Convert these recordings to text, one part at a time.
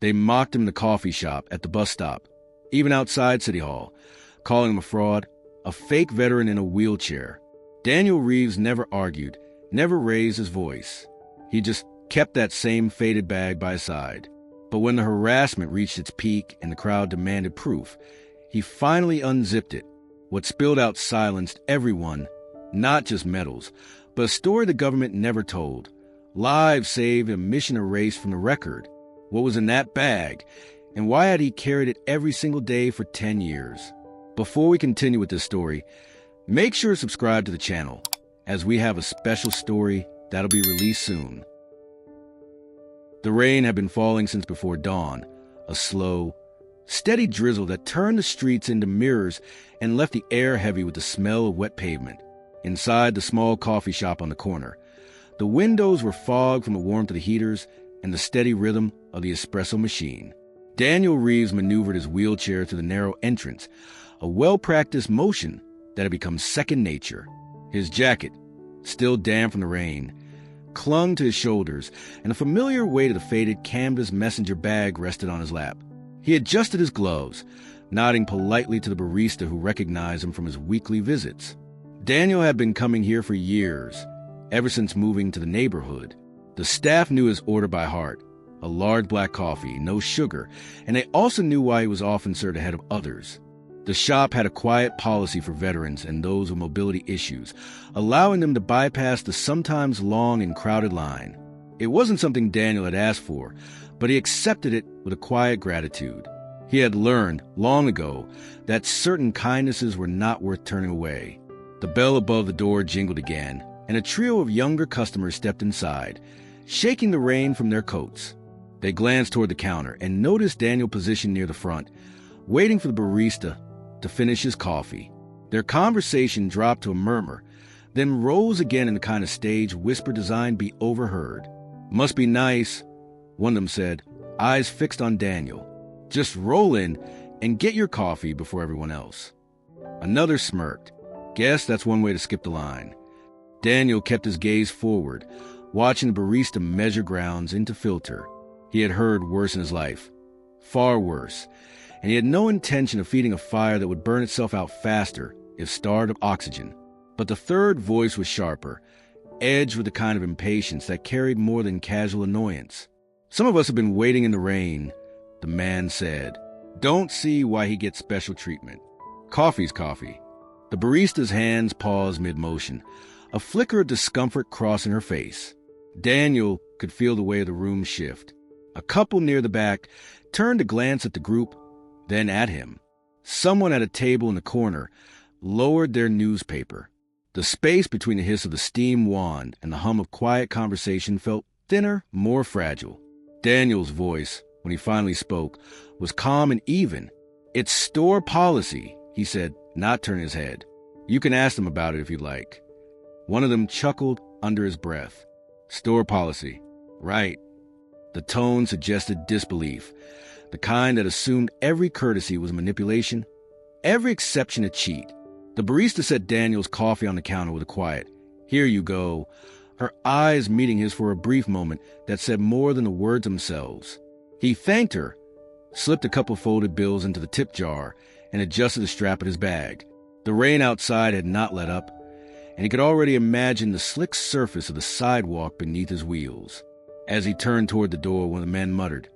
They mocked him in the coffee shop, at the bus stop, even outside City Hall, calling him a fraud, a fake veteran in a wheelchair. Daniel Reeves never argued, never raised his voice. He just kept that same faded bag by his side. But when the harassment reached its peak and the crowd demanded proof, he finally unzipped it. What spilled out silenced everyone, not just medals, but a story the government never told. Lives saved, a mission erased from the record. What was in that bag, and why had he carried it every single day for 10 years? Before we continue with this story, make sure to subscribe to the channel, as we have a special story that'll be released soon. The rain had been falling since before dawn, a slow, steady drizzle that turned the streets into mirrors and left the air heavy with the smell of wet pavement. Inside the small coffee shop on the corner, the windows were fogged from the warmth of the heaters and the steady rhythm of the espresso machine. Daniel Reeves maneuvered his wheelchair through the narrow entrance, a well-practiced motion that had become second nature. His jacket, still damp from the rain, clung to his shoulders, and a familiar weight of the faded canvas messenger bag rested on his lap. He adjusted his gloves, nodding politely to the barista who recognized him from his weekly visits. Daniel had been coming here for years, ever since moving to the neighborhood. The staff knew his order by heart: a large black coffee, no sugar, and they also knew why he was often served ahead of others. The shop had a quiet policy for veterans and those with mobility issues, allowing them to bypass the sometimes long and crowded line. It wasn't something Daniel had asked for, but he accepted it with a quiet gratitude. He had learned, long ago, that certain kindnesses were not worth turning away. The bell above the door jingled again, and a trio of younger customers stepped inside, shaking the rain from their coats. They glanced toward the counter and noticed Daniel positioned near the front, waiting for the barista to finish his coffee. Their conversation dropped to a murmur, then rose again in the kind of stage whisper designed to be overheard. "Must be nice," one of them said, eyes fixed on Daniel. "Just roll in and get your coffee before everyone else." Another smirked. "Guess that's one way to skip the line." Daniel kept his gaze forward, watching the barista measure grounds into filter. He had heard worse in his life, far worse, and he had no intention of feeding a fire that would burn itself out faster if starved of oxygen. But the third voice was sharper, edged with the kind of impatience that carried more than casual annoyance. "Some of us have been waiting in the rain," the man said. "Don't see why he gets special treatment. Coffee's coffee." The barista's hands paused mid-motion, a flicker of discomfort crossing her face. Daniel could feel the way of the room shift. A couple near the back turned to glance at the group, then at him. Someone at a table in the corner lowered their newspaper. The space between the hiss of the steam wand and the hum of quiet conversation felt thinner, more fragile. Daniel's voice, when he finally spoke, was calm and even. "It's store policy," he said, not turning his head. "You can ask them about it if you'd like." One of them chuckled under his breath. "Store policy. Right." The tone suggested disbelief, the kind that assumed every courtesy was manipulation, every exception a cheat. The barista set Daniel's coffee on the counter with a quiet, "Here you go," her eyes meeting his for a brief moment that said more than the words themselves. He thanked her, slipped a couple folded bills into the tip jar, and adjusted the strap of his bag. The rain outside had not let up, and he could already imagine the slick surface of the sidewalk beneath his wheels. As he turned toward the door, one of the men muttered,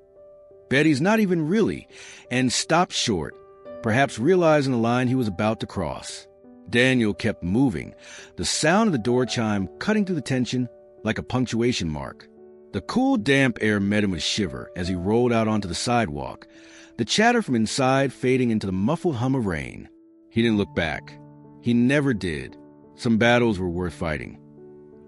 "Betty's not even really," and stopped short, perhaps realizing the line he was about to cross. Daniel kept moving, the sound of the door chime cutting through the tension like a punctuation mark. The cool, damp air met him with a shiver as he rolled out onto the sidewalk, the chatter from inside fading into the muffled hum of rain. He didn't look back. He never did. Some battles were worth fighting.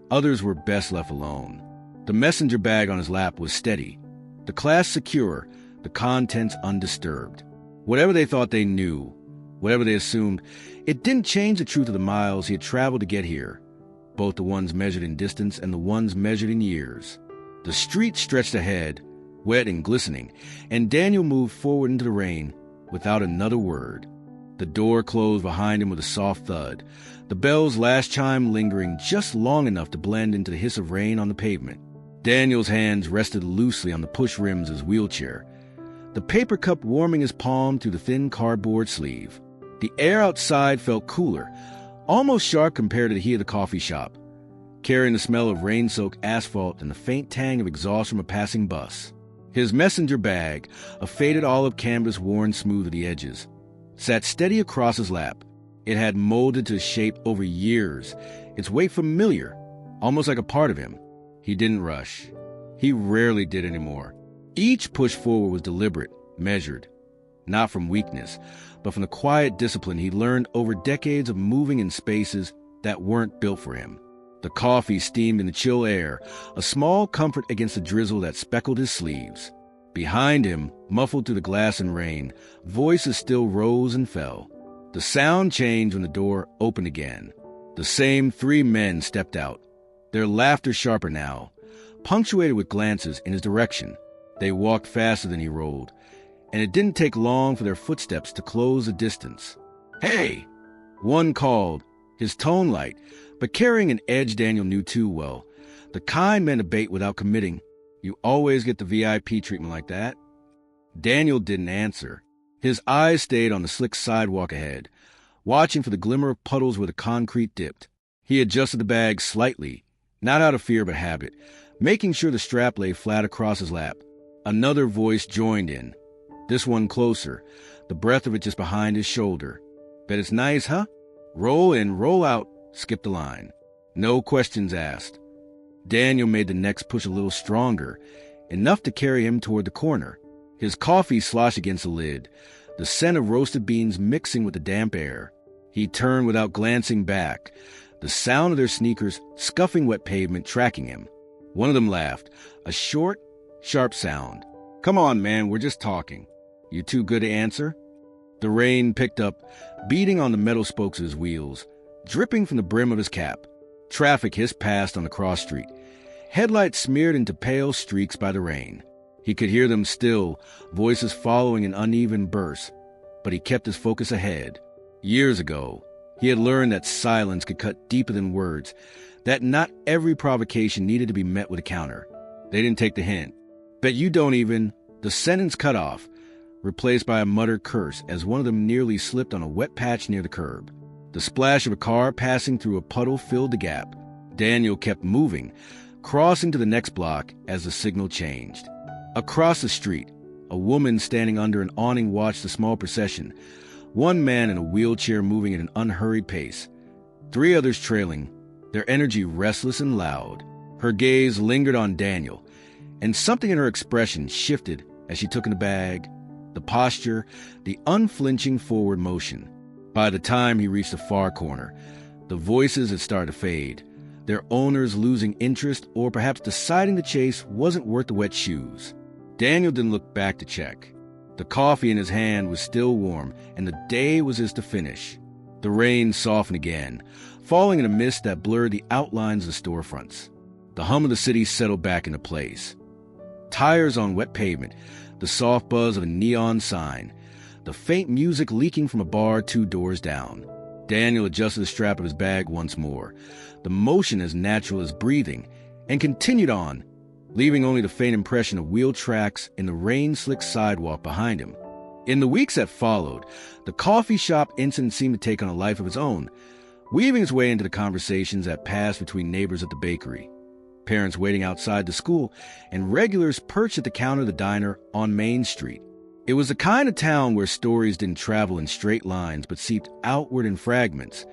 Others were best left alone. The messenger bag on his lap was steady, the clasp secure, the contents undisturbed. Whatever they thought they knew, whatever they assumed, it didn't change the truth of the miles he had traveled to get here, both the ones measured in distance and the ones measured in years. The street stretched ahead, wet and glistening, and Daniel moved forward into the rain without another word. The door closed behind him with a soft thud, the bell's last chime lingering just long enough to blend into the hiss of rain on the pavement. Daniel's hands rested loosely on the push rims of his wheelchair, the paper cup warming his palm through the thin cardboard sleeve. The air outside felt cooler, almost sharp compared to the heat of the coffee shop, carrying the smell of rain-soaked asphalt and the faint tang of exhaust from a passing bus. His messenger bag, a faded olive canvas worn smooth at the edges, sat steady across his lap. It had molded to shape over years, its weight familiar, almost like a part of him. He didn't rush. He rarely did anymore. Each push forward was deliberate, measured, not from weakness, but from the quiet discipline he learned over decades of moving in spaces that weren't built for him. The coffee steamed in the chill air, a small comfort against the drizzle that speckled his sleeves. Behind him, muffled through the glass and rain, voices still rose and fell. The sound changed when the door opened again. The same 3 men stepped out, their laughter sharper now, punctuated with glances in his direction. They walked faster than he rolled, and it didn't take long for their footsteps to close the distance. "Hey!" one called, his tone light, but carrying an edge Daniel knew too well, the kind men to bait without committing. "You always get the VIP treatment like that." Daniel didn't answer. His eyes stayed on the slick sidewalk ahead, watching for the glimmer of puddles where the concrete dipped. He adjusted the bag slightly, not out of fear but habit, making sure the strap lay flat across his lap. Another voice joined in, this one closer, the breath of it just behind his shoulder. "Bet it's nice, huh? Roll in, roll out," skipped the line. No questions asked. Daniel made the next push a little stronger, enough to carry him toward the corner. His coffee sloshed against the lid, the scent of roasted beans mixing with the damp air. He turned without glancing back, the sound of their sneakers scuffing wet pavement tracking him. One of them laughed, a short, sharp sound. "Come on, man, we're just talking. You too good to answer?" The rain picked up, beating on the metal spokes of his wheels, dripping from the brim of his cap. Traffic hissed past on the cross street, headlights smeared into pale streaks by the rain. He could hear them still, voices following in uneven bursts, but he kept his focus ahead. Years ago, he had learned that silence could cut deeper than words, that not every provocation needed to be met with a counter. They didn't take the hint. "Bet you don't even..." The sentence cut off, replaced by a muttered curse as one of them nearly slipped on a wet patch near the curb. The splash of a car passing through a puddle filled the gap. Daniel kept moving, crossing to the next block as the signal changed. Across the street, a woman standing under an awning watched the small procession, one man in a wheelchair moving at an unhurried pace, 3 others trailing, their energy restless and loud. Her gaze lingered on Daniel, and something in her expression shifted as she took in the bag, the posture, the unflinching forward motion. By the time he reached the far corner, the voices had started to fade, their owners losing interest or perhaps deciding the chase wasn't worth the wet shoes. Daniel didn't look back to check. The coffee in his hand was still warm, and the day was his to finish. The rain softened again, falling in a mist that blurred the outlines of the storefronts. The hum of the city settled back into place. Tires on wet pavement, the soft buzz of a neon sign, the faint music leaking from a bar 2 doors down. Daniel adjusted the strap of his bag once more, the motion as natural as breathing, and continued on, leaving only the faint impression of wheel tracks in the rain-slick sidewalk behind him. In the weeks that followed, the coffee shop incident seemed to take on a life of its own, weaving its way into the conversations that passed between neighbors at the bakery, parents waiting outside the school, and regulars perched at the counter of the diner on Main Street. It was the kind of town where stories didn't travel in straight lines but seeped outward in fragments,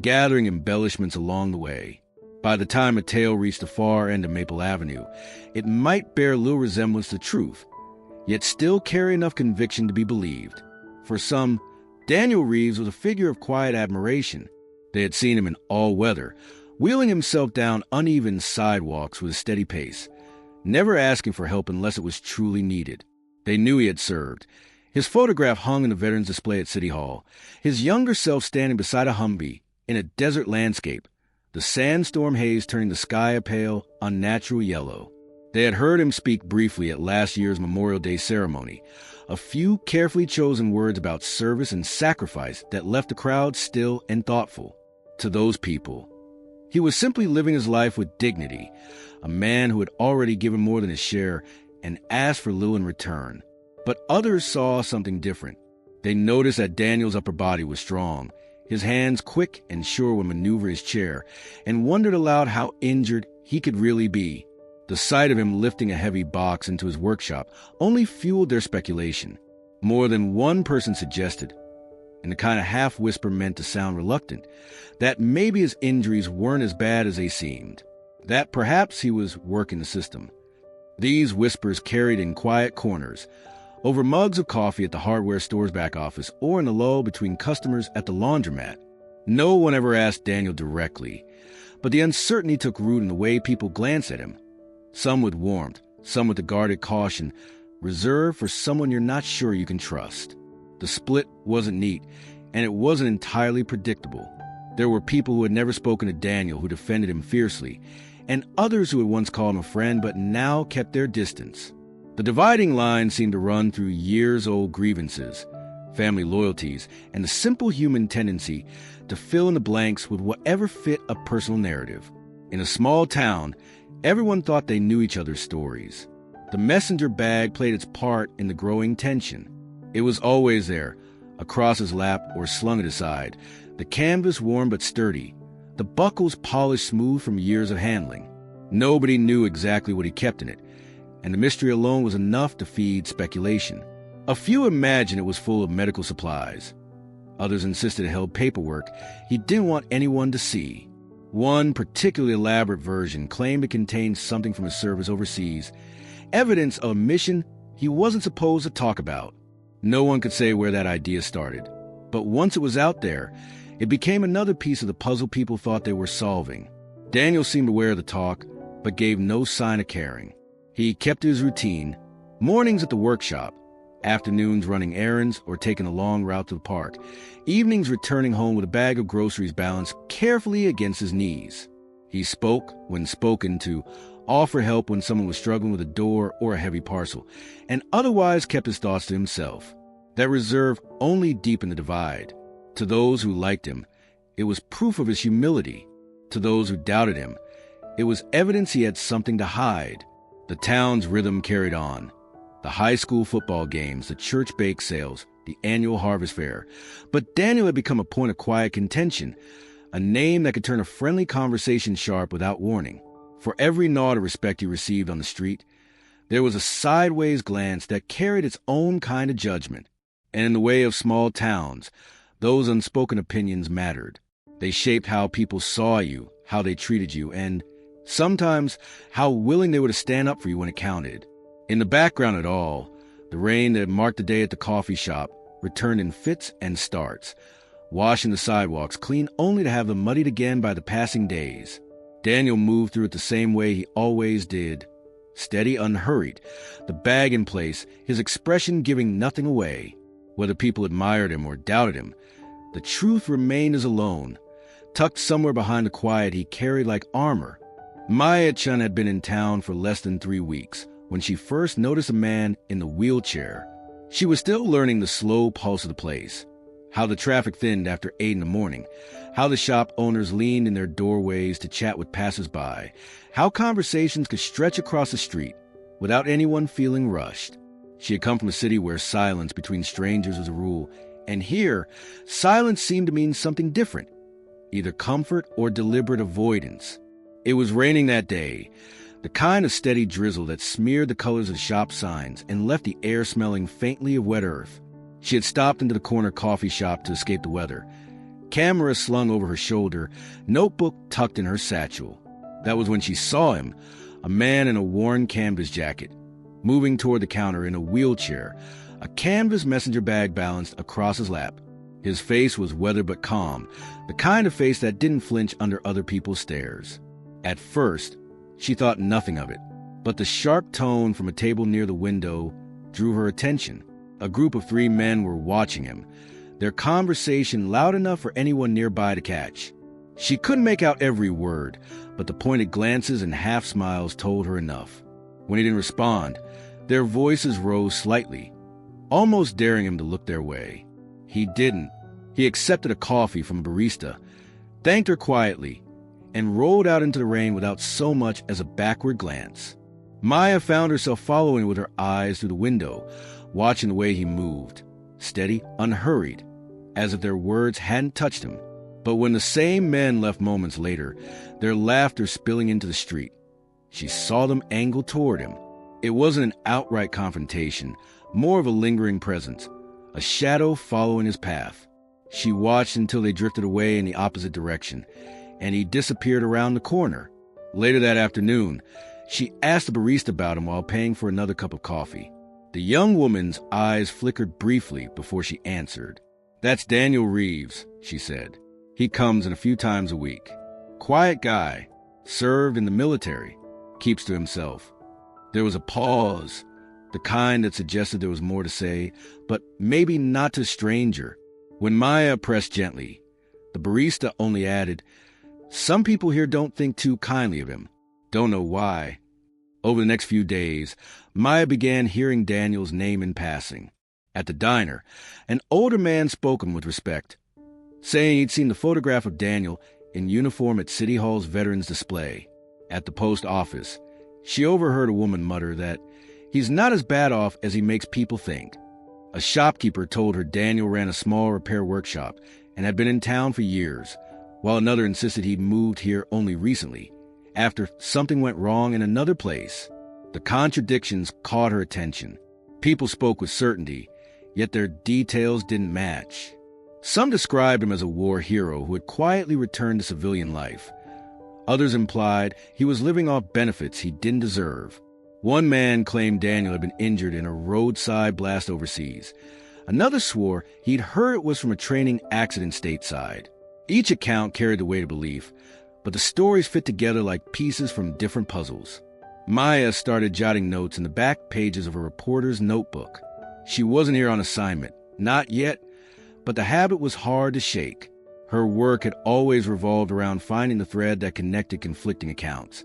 gathering embellishments along the way. By the time a tale reached the far end of Maple Avenue, it might bear little resemblance to truth, yet still carry enough conviction to be believed. For some, Daniel Reeves was a figure of quiet admiration. They had seen him in all weather, wheeling himself down uneven sidewalks with a steady pace, never asking for help unless it was truly needed. They knew he had served. His photograph hung in the Veterans Display at City Hall, his younger self standing beside a Humvee in a desert landscape, the sandstorm haze turning the sky a pale, unnatural yellow. They had heard him speak briefly at last year's Memorial Day ceremony, a few carefully chosen words about service and sacrifice that left the crowd still and thoughtful. To those people, he was simply living his life with dignity, a man who had already given more than his share and asked for little in return. But others saw something different. They noticed that Daniel's upper body was strong, his hands quick and sure would maneuver his chair, and wondered aloud how injured he could really be. The sight of him lifting a heavy box into his workshop only fueled their speculation. More than one person suggested, in a kind of half-whisper meant to sound reluctant, that maybe his injuries weren't as bad as they seemed, that perhaps he was working the system. These whispers carried in quiet corners, over mugs of coffee at the hardware store's back office, or in the lull between customers at the laundromat. No one ever asked Daniel directly, but the uncertainty took root in the way people glanced at him. Some with warmth, some with a guarded caution, reserved for someone you're not sure you can trust. The split wasn't neat, and it wasn't entirely predictable. There were people who had never spoken to Daniel who defended him fiercely, and others who had once called him a friend but now kept their distance. The dividing line seemed to run through years-old grievances, family loyalties, and the simple human tendency to fill in the blanks with whatever fit a personal narrative. In a small town, everyone thought they knew each other's stories. The messenger bag played its part in the growing tension. It was always there, across his lap or slung at his side, the canvas warm but sturdy, the buckles polished smooth from years of handling. Nobody knew exactly what he kept in it, and the mystery alone was enough to feed speculation. A few imagined it was full of medical supplies. Others insisted it held paperwork he didn't want anyone to see. One particularly elaborate version claimed it contained something from his service overseas, evidence of a mission he wasn't supposed to talk about. No one could say where that idea started, but once it was out there, it became another piece of the puzzle people thought they were solving. Daniel seemed aware of the talk, but gave no sign of caring. He kept to his routine, mornings at the workshop, afternoons running errands or taking a long route to the park, evenings returning home with a bag of groceries balanced carefully against his knees. He spoke when spoken to, offered help when someone was struggling with a door or a heavy parcel, and otherwise kept his thoughts to himself. That reserve only deepened the divide. To those who liked him, it was proof of his humility. To those who doubted him, it was evidence he had something to hide. The town's rhythm carried on. The high school football games, the church bake sales, the annual harvest fair. But Daniel had become a point of quiet contention, a name that could turn a friendly conversation sharp without warning. For every nod of respect he received on the street, there was a sideways glance that carried its own kind of judgment. And in the way of small towns, those unspoken opinions mattered. They shaped how people saw you, how they treated you, and sometimes how willing they were to stand up for you when it counted. In the background of it all, the rain that marked the day at the coffee shop returned in fits and starts, washing the sidewalks clean only to have them muddied again by the passing days. Daniel moved through it the same way he always did, steady, unhurried, the bag in place, his expression giving nothing away. Whether people admired him or doubted him, the truth remained as alone, tucked somewhere behind the quiet he carried like armor. Maya Chun had been in town for less than 3 weeks when she first noticed a man in the wheelchair. She was still learning the slow pulse of the place, how the traffic thinned after 8 in the morning, how the shop owners leaned in their doorways to chat with passers-by, how conversations could stretch across the street without anyone feeling rushed. She had come from a city where silence between strangers was a rule, and here, silence seemed to mean something different, either comfort or deliberate avoidance. It was raining that day, the kind of steady drizzle that smeared the colors of shop signs and left the air smelling faintly of wet earth. She had stopped into the corner coffee shop to escape the weather, camera slung over her shoulder, notebook tucked in her satchel. That was when she saw him, a man in a worn canvas jacket, moving toward the counter in a wheelchair, a canvas messenger bag balanced across his lap. His face was weathered but calm, the kind of face that didn't flinch under other people's stares. At first, she thought nothing of it, but the sharp tone from a table near the window drew her attention. A group of 3 men were watching him, their conversation loud enough for anyone nearby to catch. She couldn't make out every word, but the pointed glances and half-smiles told her enough. When he didn't respond, their voices rose slightly, almost daring him to look their way. He didn't. He accepted a coffee from a barista, thanked her quietly, and rolled out into the rain without so much as a backward glance. Maya found herself following with her eyes through the window, watching the way he moved, steady, unhurried, as if their words hadn't touched him. But when the same men left moments later, their laughter spilling into the street, she saw them angle toward him. It wasn't an outright confrontation, more of a lingering presence, a shadow following his path. She watched until they drifted away in the opposite direction, and he disappeared around the corner. Later that afternoon, she asked the barista about him while paying for another cup of coffee. The young woman's eyes flickered briefly before she answered. "That's Daniel Reeves," she said. "He comes in a few times a week. Quiet guy, served in the military, keeps to himself." There was a pause, the kind that suggested there was more to say, but maybe not to a stranger. When Maya pressed gently, the barista only added, "Some people here don't think too kindly of him. Don't know why." Over the next few days, Maya began hearing Daniel's name in passing. At the diner, an older man spoke him with respect, saying he'd seen the photograph of Daniel in uniform at City Hall's Veterans Display. At the post office, she overheard a woman mutter that he's not as bad off as he makes people think. A shopkeeper told her Daniel ran a small repair workshop and had been in town for years, while another insisted he'd moved here only recently, after something went wrong in another place. The contradictions caught her attention. People spoke with certainty, yet their details didn't match. Some described him as a war hero who had quietly returned to civilian life. Others implied he was living off benefits he didn't deserve. One man claimed Daniel had been injured in a roadside blast overseas. Another swore he'd heard it was from a training accident stateside. Each account carried the weight of belief, but the stories fit together like pieces from different puzzles. Maya started jotting notes in the back pages of a reporter's notebook. She wasn't here on assignment, not yet, but the habit was hard to shake. Her work had always revolved around finding the thread that connected conflicting accounts,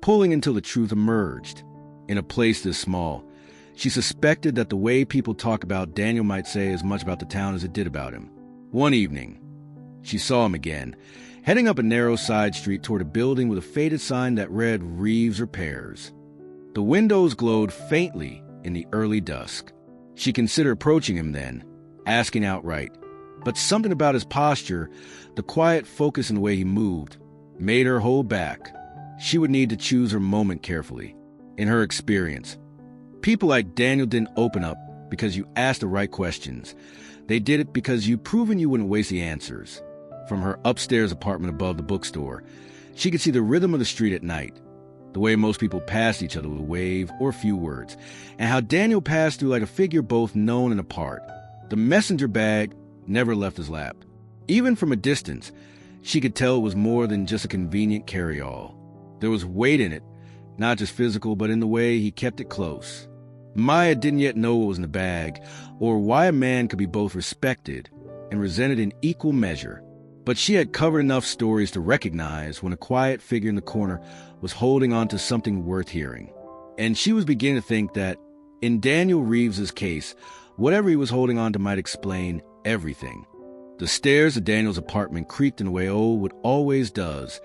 pulling until the truth emerged. In a place this small, she suspected that the way people talk about Daniel might say as much about the town as it did about him. One evening, she saw him again, heading up a narrow side street toward a building with a faded sign that read Reeves Repairs. The windows glowed faintly in the early dusk. She considered approaching him then, asking outright, but something about his posture, the quiet focus in the way he moved, made her hold back. She would need to choose her moment carefully. In her experience, people like Daniel didn't open up because you asked the right questions. They did it because you'd proven you wouldn't waste the answers. From her upstairs apartment above the bookstore, she could see the rhythm of the street at night, the way most people passed each other with a wave or a few words, and how Daniel passed through like a figure both known and apart. The messenger bag never left his lap. Even from a distance, she could tell it was more than just a convenient carry-all. There was weight in it, not just physical, but in the way he kept it close. Maya didn't yet know what was in the bag, or why a man could be both respected and resented in equal measure. But she had covered enough stories to recognize when a quiet figure in the corner was holding on to something worth hearing. And she was beginning to think that, in Daniel Reeves's case, whatever he was holding on to might explain everything. The stairs of Daniel's apartment creaked in a way old always does,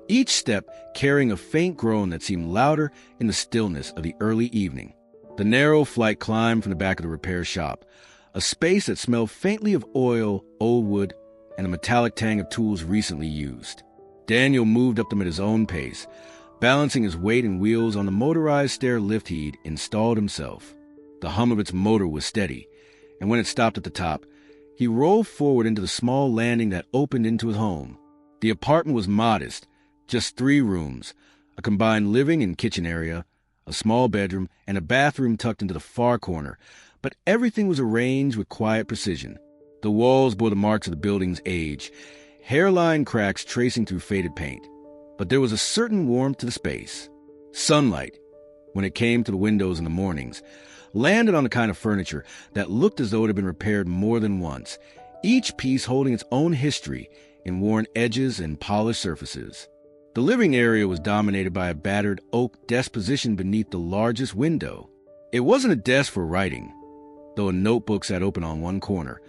each step carrying a faint groan that seemed louder in the stillness of the early evening. The narrow flight climbed from the back of the repair shop, a space that smelled faintly of oil, old wood, and a metallic tang of tools recently used. Daniel moved up them at his own pace, balancing his weight and wheels on the motorized stair lift he'd installed himself. The hum of its motor was steady, and when it stopped at the top, he rolled forward into the small landing that opened into his home. The apartment was modest, just 3 rooms, a combined living and kitchen area, a small bedroom, and a bathroom tucked into the far corner, but everything was arranged with quiet precision. The walls bore the marks of the building's age, hairline cracks tracing through faded paint, but there was a certain warmth to the space. Sunlight, when it came to the windows in the mornings, landed on the kind of furniture that looked as though it had been repaired more than once, each piece holding its own history in worn edges and polished surfaces. The living area was dominated by a battered oak desk positioned beneath the largest window. It wasn't a desk for writing, though a notebook sat open on one corner,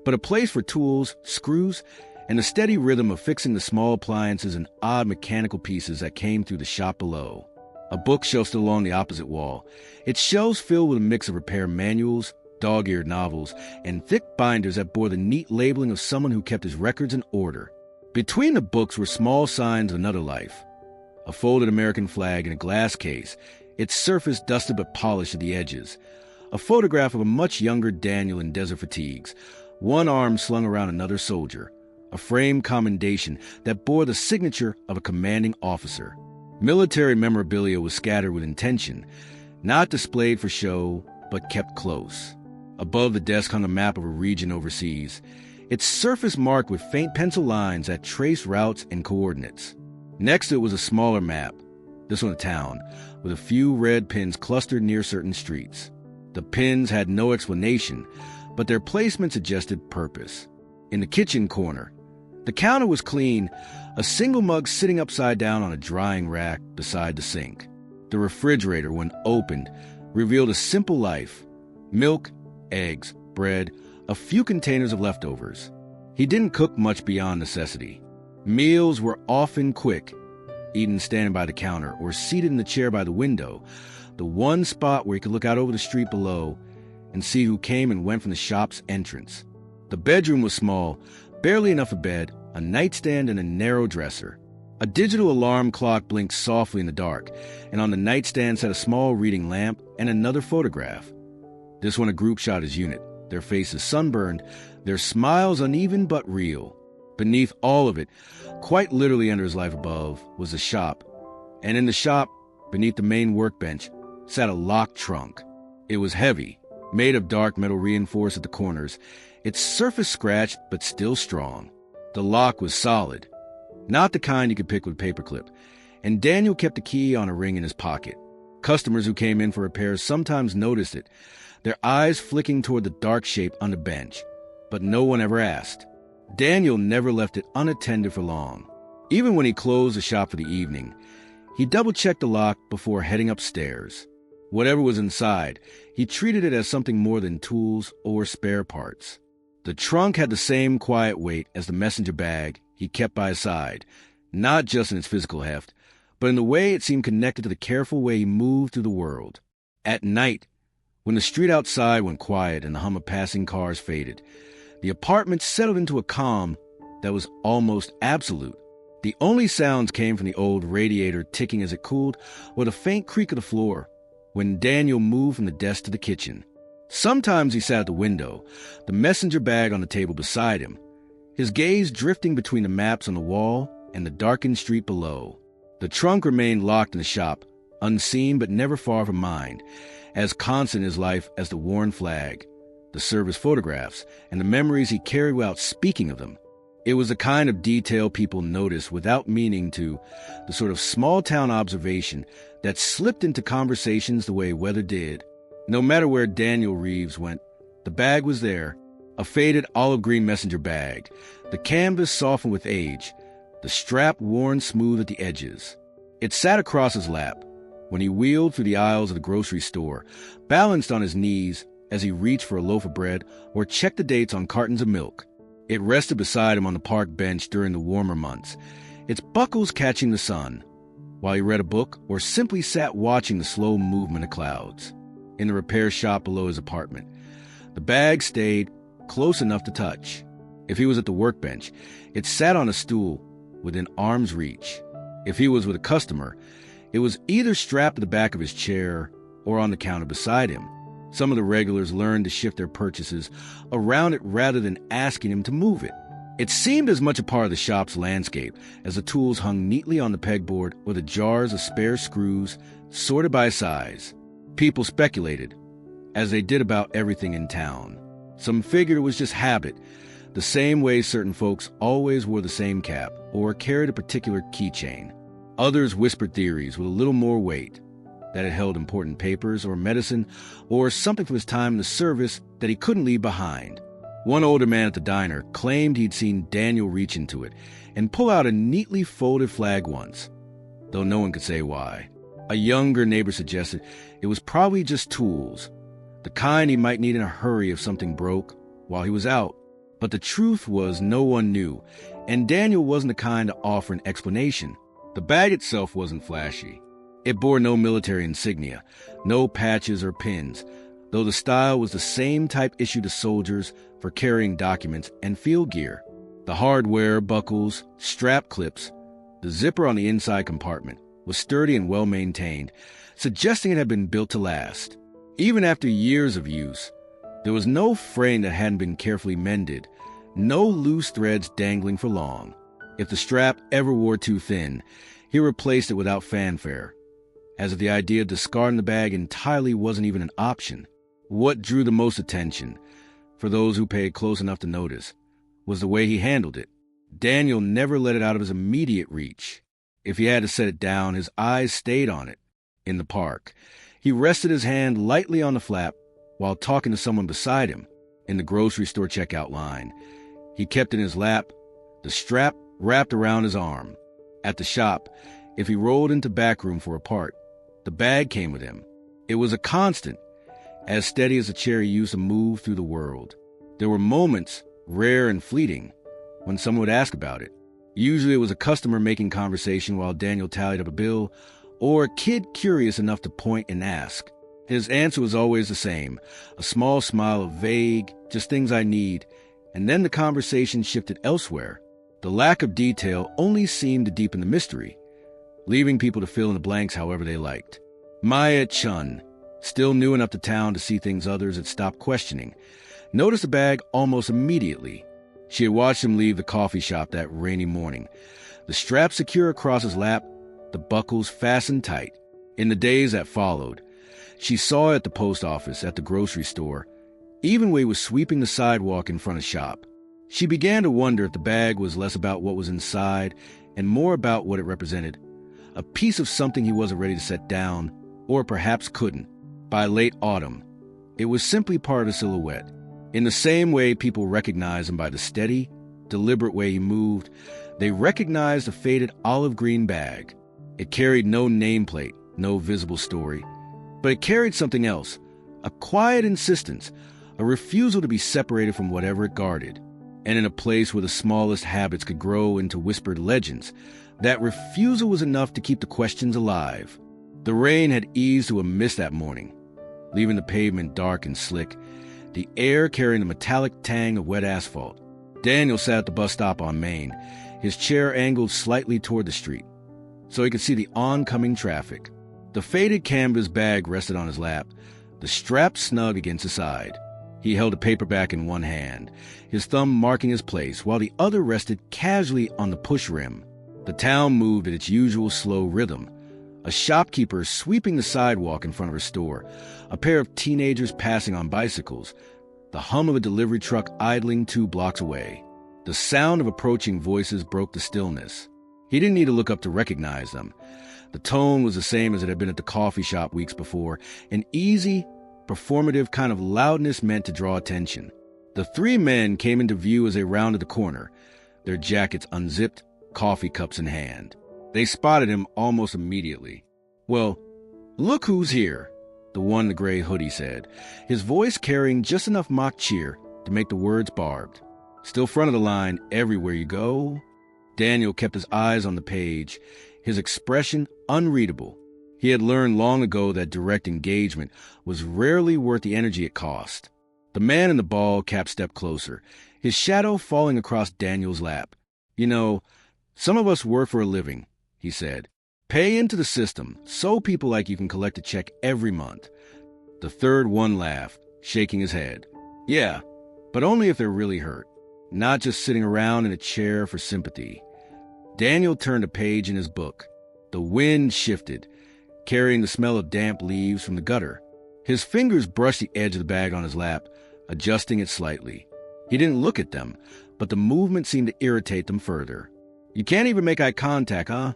but a place for tools, screws, and the steady rhythm of fixing the small appliances and odd mechanical pieces that came through the shop below. A bookshelf stood along the opposite wall, its shelves filled with a mix of repair manuals, dog-eared novels, and thick binders that bore the neat labeling of someone who kept his records in order. Between the books were small signs of another life. A folded American flag in a glass case, its surface dusted but polished at the edges. A photograph of a much younger Daniel in desert fatigues, one arm slung around another soldier. A framed commendation that bore the signature of a commanding officer. Military memorabilia was scattered with intention, not displayed for show, but kept close. Above the desk hung a map of a region overseas, its surface marked with faint pencil lines that traced routes and coordinates. Next to it was a smaller map, this one a town, with a few red pins clustered near certain streets. The pins had no explanation, but their placement suggested purpose. In the kitchen corner, the counter was clean, a single mug sitting upside down on a drying rack beside the sink. The refrigerator, when opened, revealed a simple life: milk, eggs, bread, a few containers of leftovers. He didn't cook much beyond necessity. Meals were often quick, eaten standing by the counter or seated in the chair by the window, the one spot where he could look out over the street below and see who came and went from the shop's entrance. The bedroom was small, barely enough for bed, a nightstand and a narrow dresser. A digital alarm clock blinked softly in the dark, and on the nightstand sat a small reading lamp and another photograph. This one a group shot his unit, their faces sunburned, their smiles uneven but real. Beneath all of it, quite literally under his life above, was the shop. And in the shop, beneath the main workbench, sat a locked trunk. It was heavy, made of dark metal reinforced at the corners, its surface scratched but still strong. The lock was solid, not the kind you could pick with a paperclip, and Daniel kept the key on a ring in his pocket. Customers who came in for repairs sometimes noticed it, their eyes flicking toward the dark shape on the bench, but no one ever asked. Daniel never left it unattended for long. Even when he closed the shop for the evening, he double-checked the lock before heading upstairs. Whatever was inside, he treated it as something more than tools or spare parts. The trunk had the same quiet weight as the messenger bag he kept by his side, not just in its physical heft, but in the way it seemed connected to the careful way he moved through the world. At night, when the street outside went quiet and the hum of passing cars faded, the apartment settled into a calm that was almost absolute. The only sounds came from the old radiator ticking as it cooled, or the faint creak of the floor when Daniel moved from the desk to the kitchen. Sometimes he sat at the window, the messenger bag on the table beside him, his gaze drifting between the maps on the wall and the darkened street below. The trunk remained locked in the shop, unseen but never far from mind, as constant in his life as the worn flag, the service photographs, and the memories he carried without speaking of them. It was the kind of detail people noticed without meaning to, the sort of small-town observation that slipped into conversations the way weather did. No matter where Daniel Reeves went, the bag was there, a faded olive-green messenger bag, the canvas softened with age, the strap worn smooth at the edges. It sat across his lap when he wheeled through the aisles of the grocery store, balanced on his knees as he reached for a loaf of bread or checked the dates on cartons of milk. It rested beside him on the park bench during the warmer months, its buckles catching the sun, while he read a book or simply sat watching the slow movement of clouds. In the repair shop below his apartment, the bag stayed close enough to touch. If he was at the workbench, it sat on a stool within arm's reach. If he was with a customer, it was either strapped to the back of his chair or on the counter beside him. Some of the regulars learned to shift their purchases around it rather than asking him to move it. It seemed as much a part of the shop's landscape as the tools hung neatly on the pegboard or the jars of spare screws sorted by size. People speculated, as they did about everything in town. Some figured it was just habit, the same way certain folks always wore the same cap or carried a particular keychain. Others whispered theories with a little more weight, that it held important papers or medicine or something from his time in the service that he couldn't leave behind. One older man at the diner claimed he'd seen Daniel reach into it and pull out a neatly folded flag once, though no one could say why. A younger neighbor suggested it was probably just tools, the kind he might need in a hurry if something broke while he was out. But the truth was no one knew, and Daniel wasn't the kind to offer an explanation. The bag itself wasn't flashy. It bore no military insignia, no patches or pins, though the style was the same type issued to soldiers for carrying documents and field gear. The hardware, buckles, strap clips, the zipper on the inside compartment was sturdy and well-maintained, suggesting it had been built to last. Even after years of use, there was no frame that hadn't been carefully mended, no loose threads dangling for long. If the strap ever wore too thin, he replaced it without fanfare, as if the idea of discarding the bag entirely wasn't even an option. What drew the most attention, for those who paid close enough to notice, was the way he handled it. Daniel never let it out of his immediate reach. If he had to set it down, his eyes stayed on it. In the park, he rested his hand lightly on the flap while talking to someone beside him. In the grocery store checkout line, he kept it in his lap, the strap wrapped around his arm. At the shop, if he rolled into back room for a part, the bag came with him. It was a constant, as steady as a chair he used to move through the world. There were moments, rare and fleeting, when someone would ask about it. Usually it was a customer making conversation while Daniel tallied up a bill, or a kid curious enough to point and ask. His answer was always the same, a small smile of vague, just things I need, and then the conversation shifted elsewhere. The lack of detail only seemed to deepen the mystery, leaving people to fill in the blanks however they liked. Maya Chun, still new enough to town to see things others had stopped questioning, noticed the bag almost immediately. She had watched him leave the coffee shop that rainy morning, the strap secure across his lap, the buckles fastened tight. In the days that followed, she saw it at the post office, at the grocery store, even when he was sweeping the sidewalk in front of shop. She began to wonder if the bag was less about what was inside and more about what it represented, a piece of something he wasn't ready to set down, or perhaps couldn't. By late autumn, it was simply part of the silhouette. In the same way people recognized him by the steady, deliberate way he moved, they recognized the faded olive green bag. It carried no nameplate, no visible story, but it carried something else, a quiet insistence, a refusal to be separated from whatever it guarded. And in a place where the smallest habits could grow into whispered legends, that refusal was enough to keep the questions alive. The rain had eased to a mist that morning, leaving the pavement dark and slick, the air carrying the metallic tang of wet asphalt. Daniel sat at the bus stop on Main, his chair angled slightly toward the street, so he could see the oncoming traffic. The faded canvas bag rested on his lap, the strap snug against his side. He held a paperback in one hand, his thumb marking his place, while the other rested casually on the push rim. The town moved at its usual slow rhythm. A shopkeeper sweeping the sidewalk in front of her store, a pair of teenagers passing on bicycles, the hum of a delivery truck idling 2 blocks away. The sound of approaching voices broke the stillness. He didn't need to look up to recognize them. The tone was the same as it had been at the coffee shop weeks before, an easy, performative kind of loudness meant to draw attention. The 3 men came into view as they rounded the corner, their jackets unzipped, coffee cups in hand. They spotted him almost immediately. "Well, look who's here," the one in the gray hoodie said, his voice carrying just enough mock cheer to make the words barbed. "Still front of the line everywhere you go." Daniel kept his eyes on the page, his expression unreadable. He had learned long ago that direct engagement was rarely worth the energy it cost. The man in the ball cap stepped closer, his shadow falling across Daniel's lap. "You know, some of us work for a living," he said. "Pay into the system so people like you can collect a check every month." The third one laughed, shaking his head. "Yeah, but only if they're really hurt, not just sitting around in a chair for sympathy." Daniel turned a page in his book. The wind shifted, carrying the smell of damp leaves from the gutter. His fingers brushed the edge of the bag on his lap, adjusting it slightly. He didn't look at them, but the movement seemed to irritate them further. "You can't even make eye contact, huh?"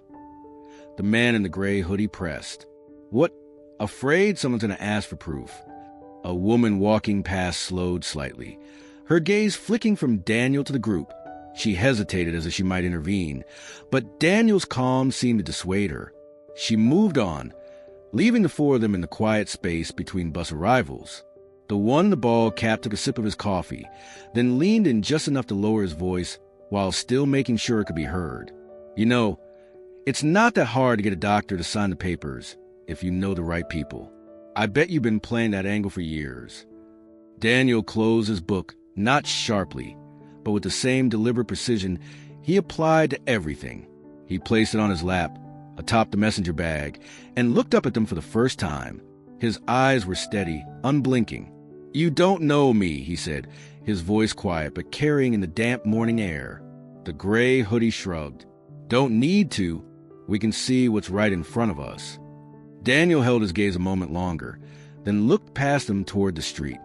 The man in the gray hoodie pressed. "What? Afraid someone's going to ask for proof?" A woman walking past slowed slightly, her gaze flicking from Daniel to the group. She hesitated as if she might intervene, but Daniel's calm seemed to dissuade her. She moved on, leaving the 4 of them in the quiet space between bus arrivals. The one in the ball cap took a sip of his coffee, then leaned in just enough to lower his voice while still making sure it could be heard. "You know, It's not that hard to get a doctor to sign the papers if you know the right people. I bet you've been playing that angle for years. Daniel closed his book, not sharply, but with the same deliberate precision he applied to everything. He placed it on his lap, atop the messenger bag, and looked up at them for the first time. His eyes were steady, unblinking. "You don't know me," he said, his voice quiet but carrying in the damp morning air. The gray hoodie shrugged. "Don't need to. We can see what's right in front of us." Daniel held his gaze a moment longer, then looked past them toward the street.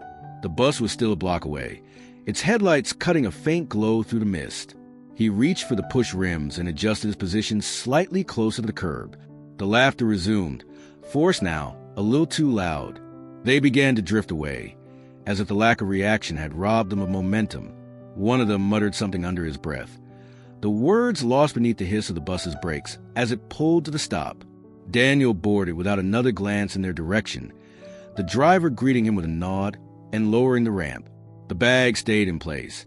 The bus was still a block away, its headlights cutting a faint glow through the mist. He reached for the push rims and adjusted his position slightly closer to the curb. The laughter resumed, forced now, a little too loud. They began to drift away, as if the lack of reaction had robbed them of momentum. One of them muttered something under his breath. The words lost beneath the hiss of the bus's brakes as it pulled to the stop. Daniel boarded without another glance in their direction, the driver greeting him with a nod and lowering the ramp. The bag stayed in place,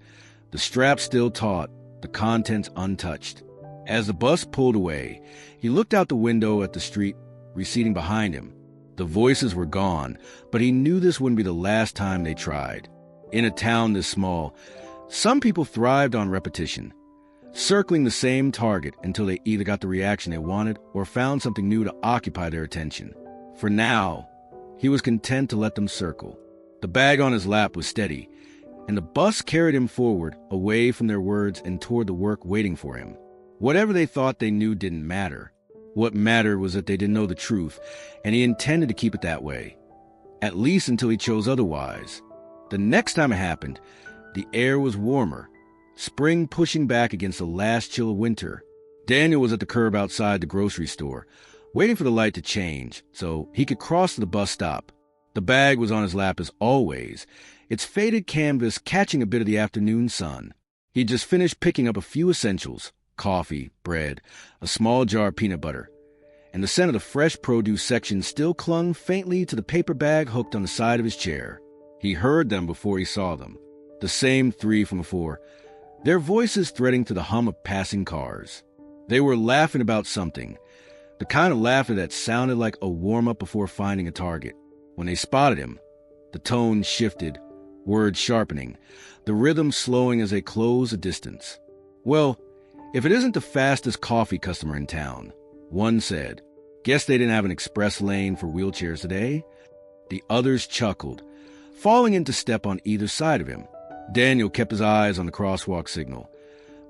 the strap still taut, the contents untouched. As the bus pulled away, he looked out the window at the street receding behind him. The voices were gone, but he knew this wouldn't be the last time they tried. In a town this small, some people thrived on repetition, circling the same target until they either got the reaction they wanted or found something new to occupy their attention. For now, he was content to let them circle. The bag on his lap was steady, and the bus carried him forward, away from their words and toward the work waiting for him. Whatever they thought they knew didn't matter. What mattered was that they didn't know the truth, and he intended to keep it that way, at least until he chose otherwise. The next time it happened, the air was warmer, spring pushing back against the last chill of winter. Daniel was at the curb outside the grocery store, waiting for the light to change so he could cross to the bus stop. The bag was on his lap as always, its faded canvas catching a bit of the afternoon sun. He'd just finished picking up a few essentials: coffee, bread, a small jar of peanut butter, and the scent of the fresh produce section still clung faintly to the paper bag hooked on the side of his chair. He heard them before he saw them. The same three from before, their voices threading through the hum of passing cars. They were laughing about something, the kind of laughter that sounded like a warm-up before finding a target. When they spotted him, the tone shifted, words sharpening, the rhythm slowing as they closed the distance. "Well, if it isn't the fastest coffee customer in town," one said. "Guess they didn't have an express lane for wheelchairs today." The others chuckled, falling into step on either side of him. Daniel kept his eyes on the crosswalk signal,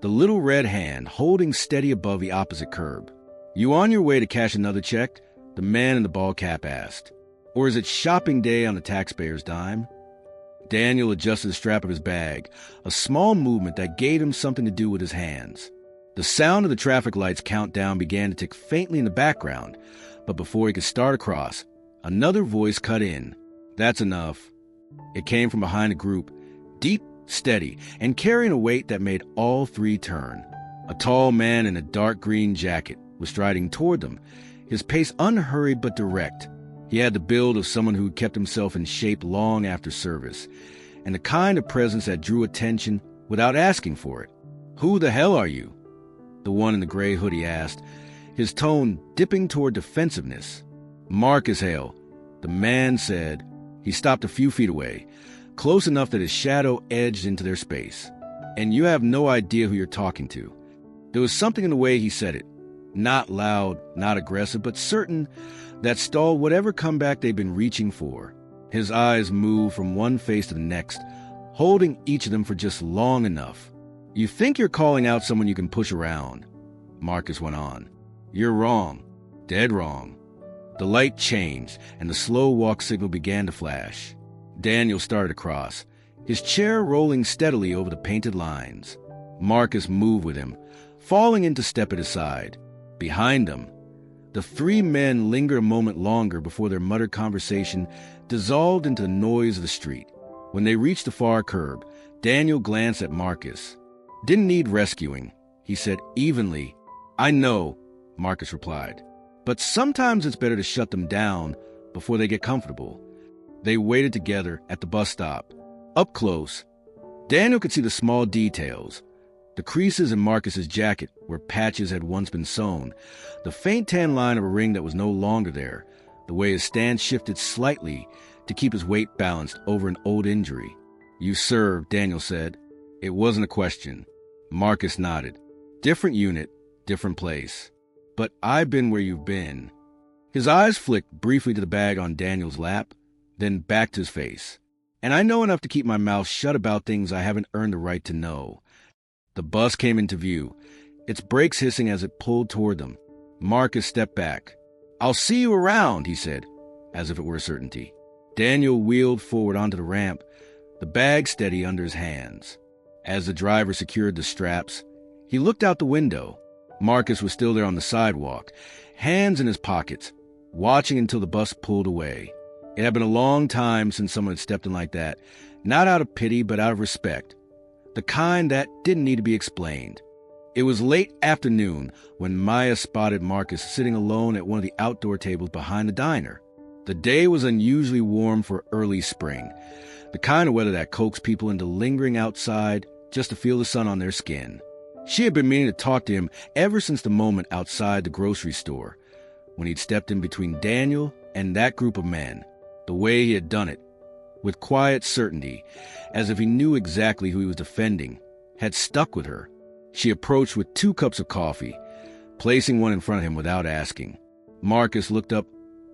the little red hand holding steady above the opposite curb. "You on your way to cash another check?" the man in the ball cap asked. "Or is it shopping day on the taxpayer's dime?" Daniel adjusted the strap of his bag, a small movement that gave him something to do with his hands. The sound of the traffic lights countdown began to tick faintly in the background, but before he could start across, another voice cut in. "That's enough." It came from behind the group, deep, steady, and carrying a weight that made all three turn. A tall man in a dark green jacket was striding toward them, his pace unhurried but direct. He had the build of someone who'd kept himself in shape long after service, and the kind of presence that drew attention without asking for it. "Who the hell are you?" the one in the gray hoodie asked, his tone dipping toward defensiveness. "Marcus Hale," the man said. He stopped a few feet away, close enough that his shadow edged into their space. "And you have no idea who you're talking to." There was something in the way he said it, not loud, not aggressive, but certain, that stalled whatever comeback they'd been reaching for. His eyes moved from one face to the next, holding each of them for just long enough. "You think you're calling out someone you can push around," Marcus went on. "You're wrong. Dead wrong." The light changed, and the slow walk signal began to flash. Daniel started across, his chair rolling steadily over the painted lines. Marcus moved with him, falling into step at his side. Behind them, the three men lingered a moment longer before their muttered conversation dissolved into the noise of the street. When they reached the far curb, Daniel glanced at Marcus. "Didn't need rescuing," he said evenly. "I know," Marcus replied. "But sometimes it's better to shut them down before they get comfortable." They waited together at the bus stop. Up close, Daniel could see the small details: The creases in Marcus's jacket, where patches had once been sewn, the faint tan line of a ring that was no longer there, the way his stance shifted slightly to keep his weight balanced over an old injury. "You served," Daniel said. It wasn't a question. Marcus nodded. "Different unit, different place. But I've been where you've been." His eyes flicked briefly to the bag on Daniel's lap, then back to his face. "And I know enough to keep my mouth shut about things I haven't earned the right to know." The bus came into view, its brakes hissing as it pulled toward them. Marcus stepped back. "I'll see you around," he said, as if it were a certainty. Daniel wheeled forward onto the ramp, the bag steady under his hands. As the driver secured the straps, he looked out the window. Marcus was still there on the sidewalk, hands in his pockets, watching until the bus pulled away. It had been a long time since someone had stepped in like that, not out of pity but out of respect. The kind that didn't need to be explained. It was late afternoon when Maya spotted Marcus sitting alone at one of the outdoor tables behind the diner. The day was unusually warm for early spring, the kind of weather that coaxed people into lingering outside just to feel the sun on their skin. She had been meaning to talk to him ever since the moment outside the grocery store, when he'd stepped in between Daniel and that group of men. The way he had done it, with quiet certainty, as if he knew exactly who he was defending, had stuck with her. She approached with 2 cups of coffee, placing one in front of him without asking. Marcus looked up,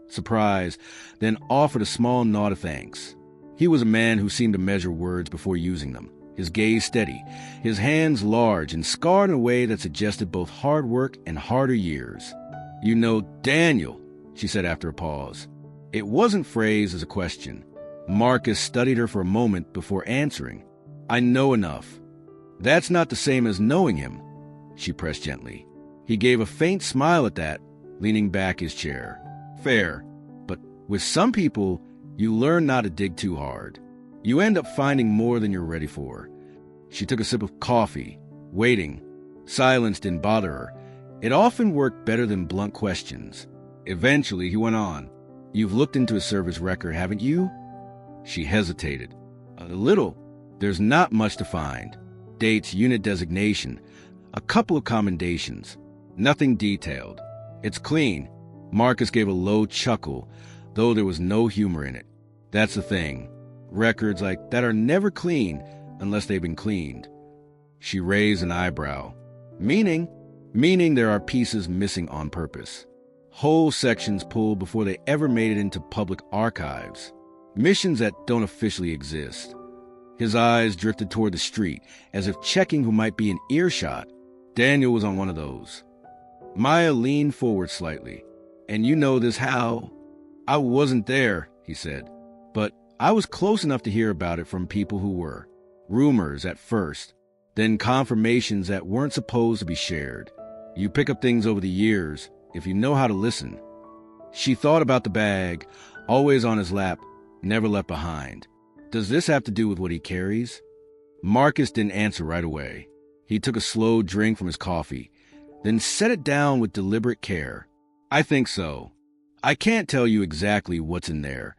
surprised, then offered a small nod of thanks. He was a man who seemed to measure words before using them, his gaze steady, his hands large and scarred in a way that suggested both hard work and harder years. "You know Daniel," she said after a pause. It wasn't phrased as a question. Marcus studied her for a moment before answering. "I know enough." "That's not the same as knowing him," she pressed gently. He gave a faint smile at that, leaning back his chair. "Fair. But with some people, you learn not to dig too hard. You end up finding more than you're ready for." She took a sip of coffee, waiting. Silence didn't bother her. It often worked better than blunt questions. Eventually, he went on. "You've looked into his service record, haven't you?" She hesitated. "A little. There's not much to find. Dates, unit designation, a couple of commendations. Nothing detailed. It's clean." Marcus gave a low chuckle, though there was no humor in it. "That's the thing. Records like that are never clean unless they've been cleaned." She raised an eyebrow. Meaning there are pieces missing on purpose. Whole sections pulled before they ever made it into public archives. Missions that don't officially exist. His eyes drifted toward the street, as if checking who might be in earshot. Daniel was on one of those. Maya leaned forward slightly. "And you know this how?" "I wasn't there," he said. "But I was close enough to hear about it from people who were. Rumors at first, then confirmations that weren't supposed to be shared. You pick up things over the years, if you know how to listen." She thought about the bag, always on his lap, never left behind. Does this have to do with what he carries? Marcus didn't answer right away. He took a slow drink from his coffee, then set it down with deliberate care. "I think so. I can't tell you exactly what's in there,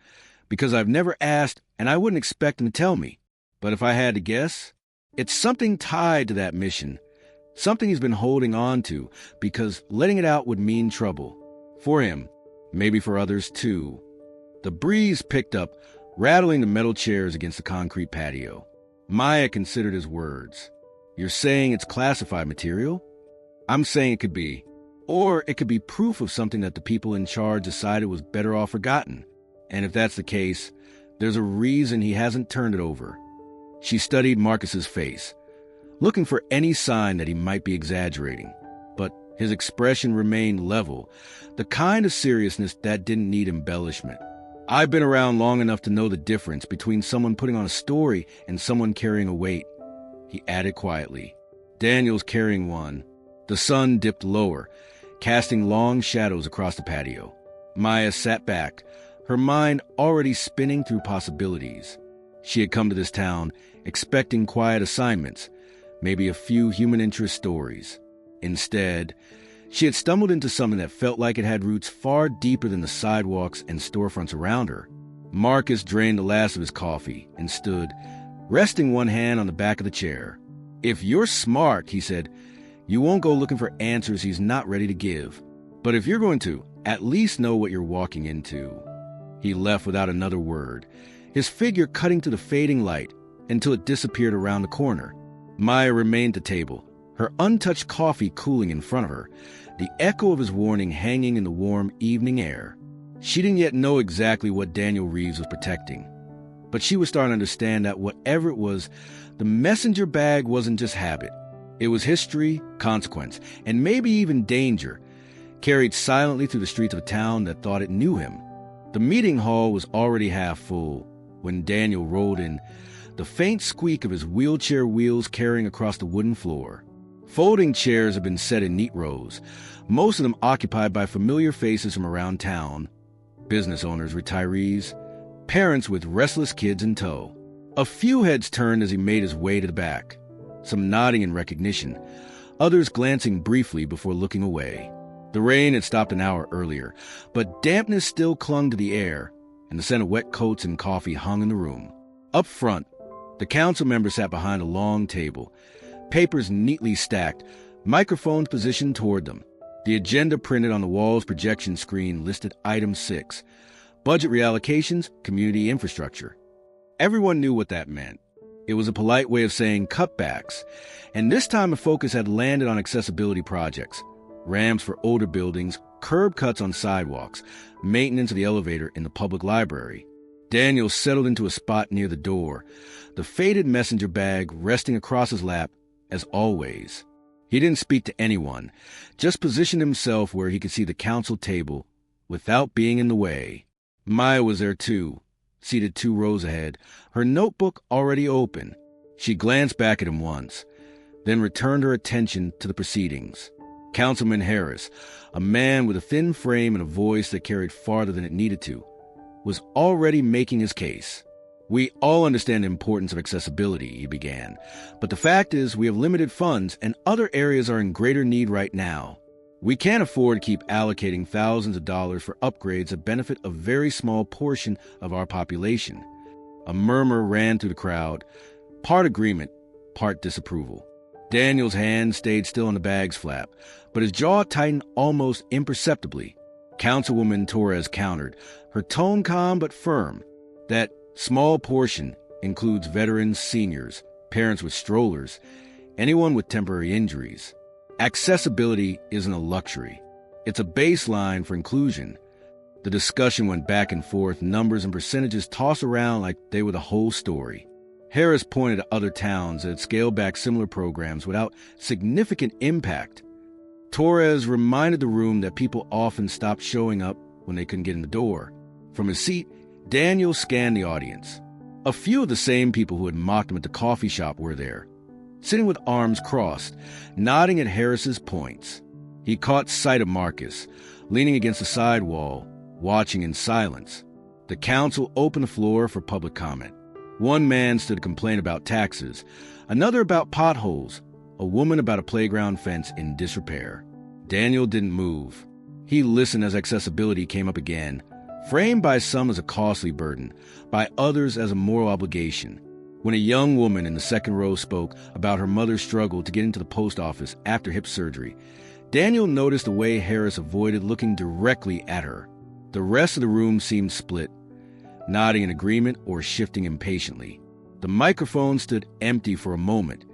because I've never asked and I wouldn't expect him to tell me. But if I had to guess, it's something tied to that mission, something he's been holding on to, because letting it out would mean trouble. For him, maybe for others too." The breeze picked up, rattling the metal chairs against the concrete patio. Maya considered his words. "You're saying it's classified material?" "I'm saying it could be. Or it could be proof of something that the people in charge decided was better off forgotten. And if that's the case, there's a reason he hasn't turned it over." She studied Marcus's face, looking for any sign that he might be exaggerating. But his expression remained level, the kind of seriousness that didn't need embellishment. "I've been around long enough to know the difference between someone putting on a story and someone carrying a weight," he added quietly. "Daniel's carrying one." The sun dipped lower, casting long shadows across the patio. Maya sat back, her mind already spinning through possibilities. She had come to this town expecting quiet assignments, maybe a few human interest stories. Instead, she had stumbled into something that felt like it had roots far deeper than the sidewalks and storefronts around her. Marcus drained the last of his coffee and stood, resting one hand on the back of the chair. If you're smart, he said, you won't go looking for answers he's not ready to give. But if you're going to, at least know what you're walking into. He left without another word, his figure cutting to the fading light until it disappeared around the corner. Maya remained at the table, her untouched coffee cooling in front of her, the echo of his warning hanging in the warm evening air. She didn't yet know exactly what Daniel Reeves was protecting, but she was starting to understand that whatever it was, the messenger bag wasn't just habit. It was history, consequence, and maybe even danger, carried silently through the streets of a town that thought it knew him. The meeting hall was already half full when Daniel rolled in, the faint squeak of his wheelchair wheels carrying across the wooden floor. Folding chairs had been set in neat rows, most of them occupied by familiar faces from around town, business owners, retirees, parents with restless kids in tow. A few heads turned as he made his way to the back, some nodding in recognition, others glancing briefly before looking away. The rain had stopped an hour earlier, but dampness still clung to the air, and the scent of wet coats and coffee hung in the room. Up front, the council members sat behind a long table, papers neatly stacked, microphones positioned toward them. The agenda printed on the wall's projection screen listed Item 6, Budget Reallocations, Community Infrastructure. Everyone knew what that meant. It was a polite way of saying cutbacks, and this time the focus had landed on accessibility projects, ramps for older buildings, curb cuts on sidewalks, maintenance of the elevator in the public library. Daniel settled into a spot near the door, the faded messenger bag resting across his lap, as always. He didn't speak to anyone, just positioned himself where he could see the council table without being in the way. Maya was there too, seated 2 rows ahead, her notebook already open. She glanced back at him once, then returned her attention to the proceedings. Councilman Harris, a man with a thin frame and a voice that carried farther than it needed to, was already making his case. We all understand the importance of accessibility, he began, but the fact is we have limited funds and other areas are in greater need right now. We can't afford to keep allocating thousands of dollars for upgrades that benefit a very small portion of our population. A murmur ran through the crowd, part agreement, part disapproval. Daniel's hand stayed still on the bag's flap, but his jaw tightened almost imperceptibly. Councilwoman Torres countered, her tone calm but firm. That small portion includes veterans, seniors, parents with strollers, anyone with temporary injuries. Accessibility isn't a luxury. It's a baseline for inclusion. The discussion went back and forth, numbers and percentages tossed around like they were the whole story. Harris pointed to other towns that had scaled back similar programs without significant impact. Torres reminded the room that people often stopped showing up when they couldn't get in the door. From his seat, Daniel scanned the audience. A few of the same people who had mocked him at the coffee shop were there, sitting with arms crossed, nodding at Harris's points. He caught sight of Marcus, leaning against the side wall, watching in silence. The council opened the floor for public comment. One man stood to complain about taxes, another about potholes, a woman about a playground fence in disrepair. Daniel didn't move. He listened as accessibility came up again, framed by some as a costly burden, by others as a moral obligation. When a young woman in the second row spoke about her mother's struggle to get into the post office after hip surgery, Daniel noticed the way Harris avoided looking directly at her. The rest of the room seemed split, nodding in agreement or shifting impatiently. The microphone stood empty for a moment,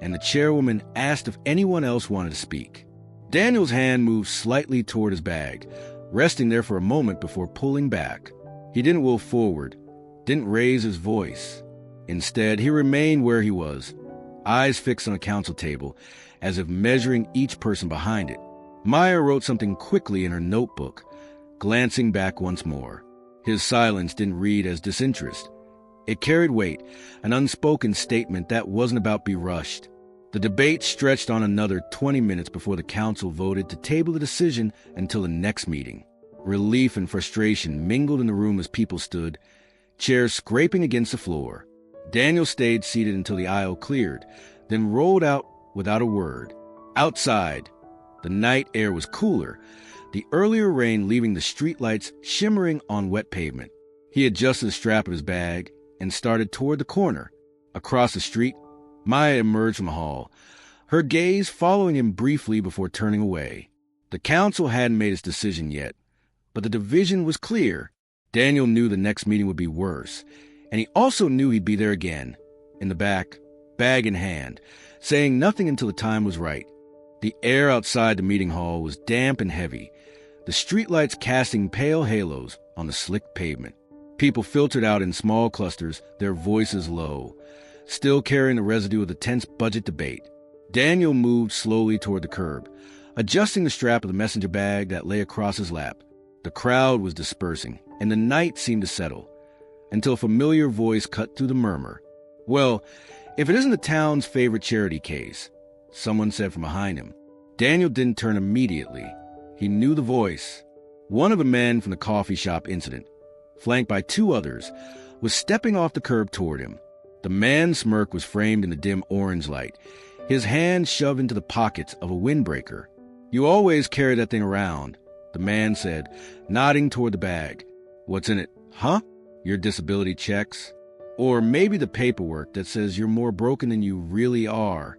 and the chairwoman asked if anyone else wanted to speak. Daniel's hand moved slightly toward his bag, resting there for a moment before pulling back. He didn't will forward, didn't raise his voice. Instead, he remained where he was, eyes fixed on a council table, as if measuring each person behind it. Maya wrote something quickly in her notebook, glancing back once more. His silence didn't read as disinterest. It carried weight, an unspoken statement that wasn't about be rushed. The debate stretched on another 20 minutes before the council voted to table the decision until the next meeting. Relief and frustration mingled in the room as people stood, chairs scraping against the floor. Daniel stayed seated until the aisle cleared, then rolled out without a word. Outside, the night air was cooler, the earlier rain leaving the streetlights shimmering on wet pavement. He adjusted the strap of his bag and started toward the corner. Across the street, Maya emerged from the hall, her gaze following him briefly before turning away. The council hadn't made its decision yet, but the division was clear. Daniel knew the next meeting would be worse, and he also knew he'd be there again, in the back, bag in hand, saying nothing until the time was right. The air outside the meeting hall was damp and heavy, the streetlights casting pale halos on the slick pavement. People filtered out in small clusters, their voices low, still carrying the residue of the tense budget debate. Daniel moved slowly toward the curb, adjusting the strap of the messenger bag that lay across his lap. The crowd was dispersing, and the night seemed to settle, until a familiar voice cut through the murmur. "Well, if it isn't the town's favorite charity case," someone said from behind him. Daniel didn't turn immediately. He knew the voice. One of the men from the coffee shop incident, flanked by two others, was stepping off the curb toward him. The man's smirk was framed in the dim orange light, his hand shoved into the pockets of a windbreaker. "You always carry that thing around," the man said, nodding toward the bag. "What's in it, huh? Your disability checks? Or maybe the paperwork that says you're more broken than you really are."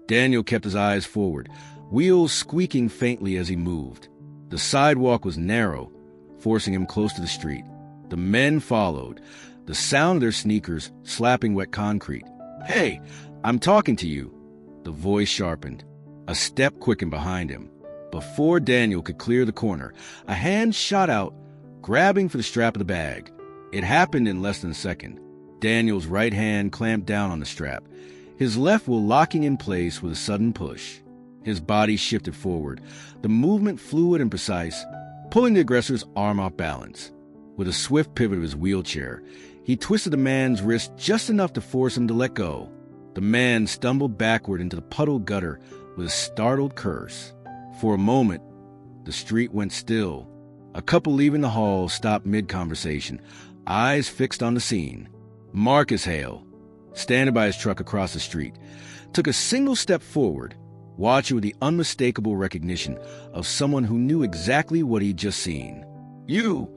Daniel kept his eyes forward, wheels squeaking faintly as he moved. The sidewalk was narrow, forcing him close to the street. The men followed, the sound of their sneakers slapping wet concrete. "Hey, I'm talking to you." The voice sharpened. A step quickened behind him. Before Daniel could clear the corner, a hand shot out, grabbing for the strap of the bag. It happened in less than a second. Daniel's right hand clamped down on the strap, his left will locking in place with a sudden push. His body shifted forward, the movement fluid and precise, pulling the aggressor's arm off balance. With a swift pivot of his wheelchair, he twisted the man's wrist just enough to force him to let go. The man stumbled backward into the puddled gutter with a startled curse. For a moment, the street went still. A couple leaving the hall stopped mid-conversation, eyes fixed on the scene. Marcus Hale, standing by his truck across the street, took a single step forward, watching with the unmistakable recognition of someone who knew exactly what he'd just seen. "You!"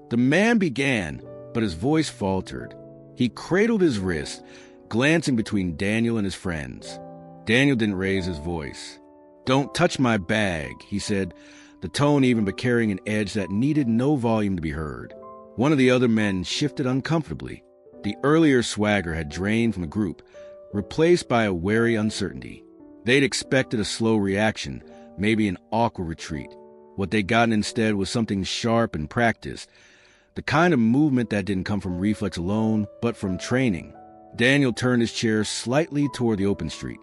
The man began, but his voice faltered. He cradled his wrist, glancing between Daniel and his friends. Daniel didn't raise his voice. "Don't touch my bag," he said, the tone even but carrying an edge that needed no volume to be heard. One of the other men shifted uncomfortably. The earlier swagger had drained from the group, replaced by a wary uncertainty. They'd expected a slow reaction, maybe an awkward retreat. What they'd gotten instead was something sharp and practiced, the kind of movement that didn't come from reflex alone, but from training. Daniel turned his chair slightly toward the open street,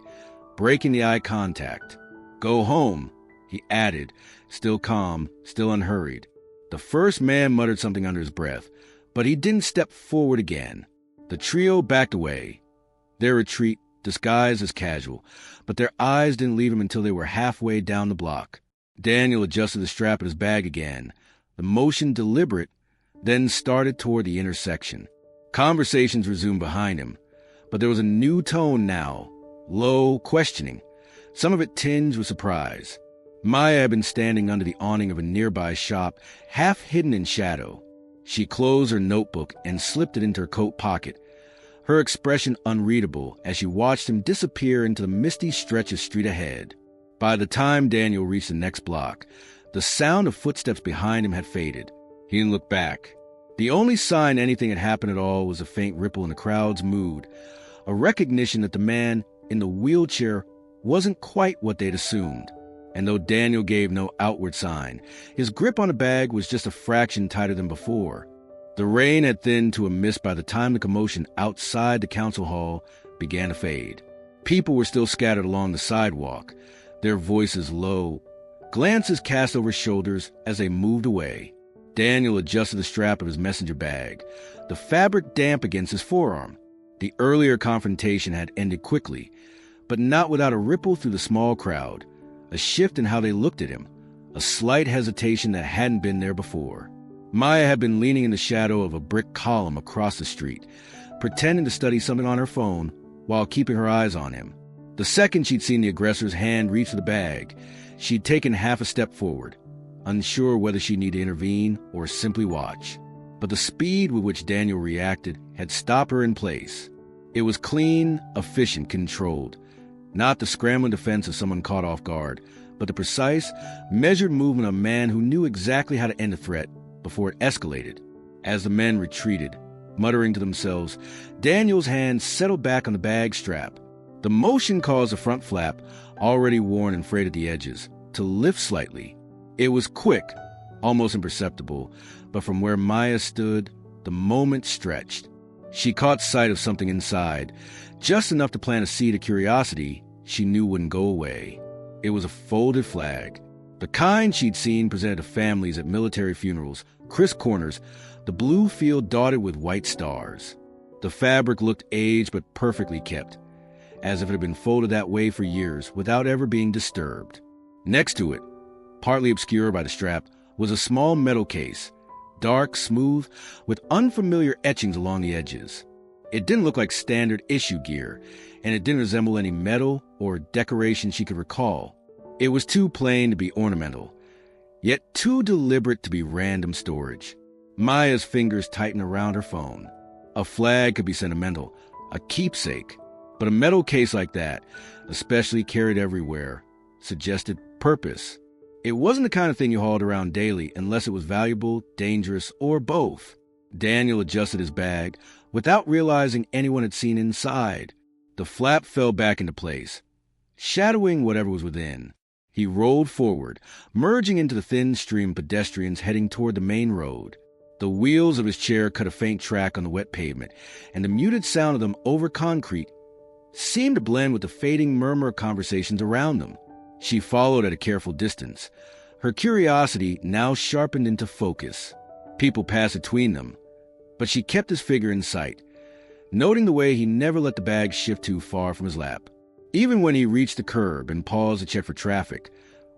breaking the eye contact. "Go home," he added, still calm, still unhurried. The first man muttered something under his breath, but he didn't step forward again. The trio backed away, their retreat disguised as casual, but their eyes didn't leave him until they were halfway down the block. Daniel adjusted the strap of his bag again, the motion deliberate, then started toward the intersection. Conversations resumed behind him, but there was a new tone now, low, questioning, some of it tinged with surprise. Maya had been standing under the awning of a nearby shop, half hidden in shadow. She closed her notebook and slipped it into her coat pocket, her expression unreadable as she watched him disappear into the misty stretch of street ahead. By the time Daniel reached the next block, the sound of footsteps behind him had faded. He didn't look back. The only sign anything had happened at all was a faint ripple in the crowd's mood, a recognition that the man in the wheelchair wasn't quite what they'd assumed. And though Daniel gave no outward sign, his grip on the bag was just a fraction tighter than before. The rain had thinned to a mist by the time the commotion outside the council hall began to fade. People were still scattered along the sidewalk, their voices low, glances cast over shoulders as they moved away. Daniel adjusted the strap of his messenger bag, the fabric damp against his forearm. The earlier confrontation had ended quickly, but not without a ripple through the small crowd, a shift in how they looked at him, a slight hesitation that hadn't been there before. Maya had been leaning in the shadow of a brick column across the street, pretending to study something on her phone while keeping her eyes on him. The second she'd seen the aggressor's hand reach for the bag, she'd taken half a step forward, unsure whether she needed to intervene or simply watch. But the speed with which Daniel reacted had stopped her in place. It was clean, efficient, controlled. Not the scrambling defense of someone caught off guard, but the precise, measured movement of a man who knew exactly how to end a threat before it escalated. As the men retreated, muttering to themselves, Daniel's hand settled back on the bag strap. The motion caused the front flap, already worn and frayed at the edges, to lift slightly. It was quick, almost imperceptible, but from where Maya stood, the moment stretched. She caught sight of something inside, just enough to plant a seed of curiosity she knew wouldn't go away. It was a folded flag, the kind she'd seen presented to families at military funerals, crisp corners, the blue field dotted with white stars. The fabric looked aged but perfectly kept, as if it had been folded that way for years without ever being disturbed. Next to it, partly obscured by the strap, was a small metal case, dark, smooth, with unfamiliar etchings along the edges. It didn't look like standard issue gear, and it didn't resemble any metal or decoration she could recall. It was too plain to be ornamental, yet too deliberate to be random storage. Maya's fingers tightened around her phone. A flag could be sentimental, a keepsake, but a metal case like that, especially carried everywhere, suggested purpose. It wasn't the kind of thing you hauled around daily unless it was valuable, dangerous, or both. Daniel adjusted his bag without realizing anyone had seen inside. The flap fell back into place, shadowing whatever was within. He rolled forward, merging into the thin stream of pedestrians heading toward the main road. The wheels of his chair cut a faint track on the wet pavement, and the muted sound of them over concrete seemed to blend with the fading murmur of conversations around them. She followed at a careful distance, her curiosity now sharpened into focus. People passed between them, but she kept his figure in sight, noting the way he never let the bag shift too far from his lap. Even when he reached the curb and paused to check for traffic,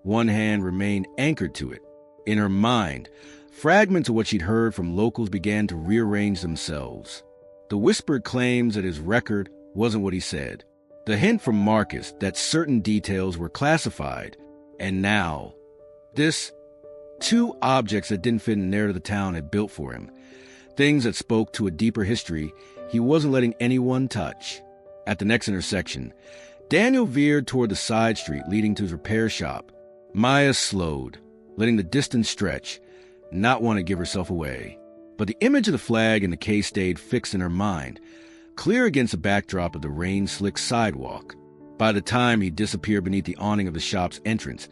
one hand remained anchored to it. In her mind, fragments of what she'd heard from locals began to rearrange themselves. The whispered claims that his record wasn't what he said. The hint from Marcus that certain details were classified. And now, this, two objects that didn't fit in the narrative the town had built for him. Things that spoke to a deeper history he wasn't letting anyone touch. At the next intersection, Daniel veered toward the side street leading to his repair shop. Maya slowed, letting the distance stretch, not want to give herself away. But the image of the flag and the case stayed fixed in her mind, clear against the backdrop of the rain-slicked sidewalk. By the time he disappeared beneath the awning of the shop's entrance,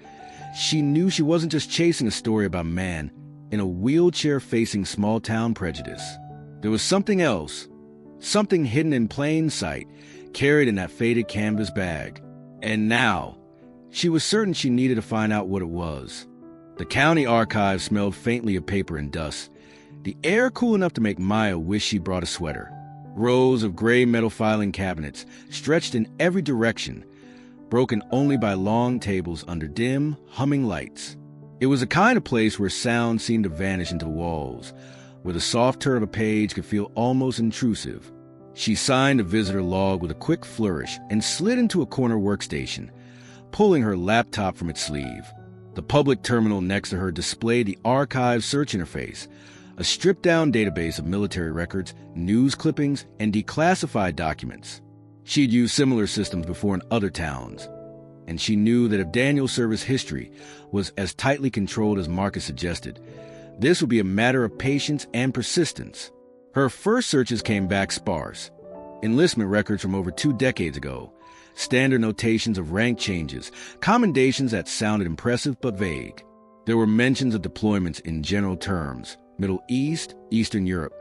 she knew she wasn't just chasing a story about a man in a wheelchair facing small-town prejudice. There was something else, something hidden in plain sight, carried in that faded canvas bag. And now, she was certain she needed to find out what it was. The county archive smelled faintly of paper and dust, the air cool enough to make Maya wish she brought a sweater. Rows of gray metal filing cabinets stretched in every direction, broken only by long tables under dim, humming lights. It was the kind of place where sound seemed to vanish into the walls, where the soft turn of a page could feel almost intrusive. She signed a visitor log with a quick flourish and slid into a corner workstation, pulling her laptop from its sleeve. The public terminal next to her displayed the archive search interface, a stripped-down database of military records, news clippings, and declassified documents. She'd used similar systems before in other towns, and she knew that if Daniel's service history was as tightly controlled as Marcus suggested, this would be a matter of patience and persistence. Her first searches came back sparse. Enlistment records from over 2 decades ago, standard notations of rank changes, commendations that sounded impressive but vague. There were mentions of deployments in general terms, Middle East, Eastern Europe,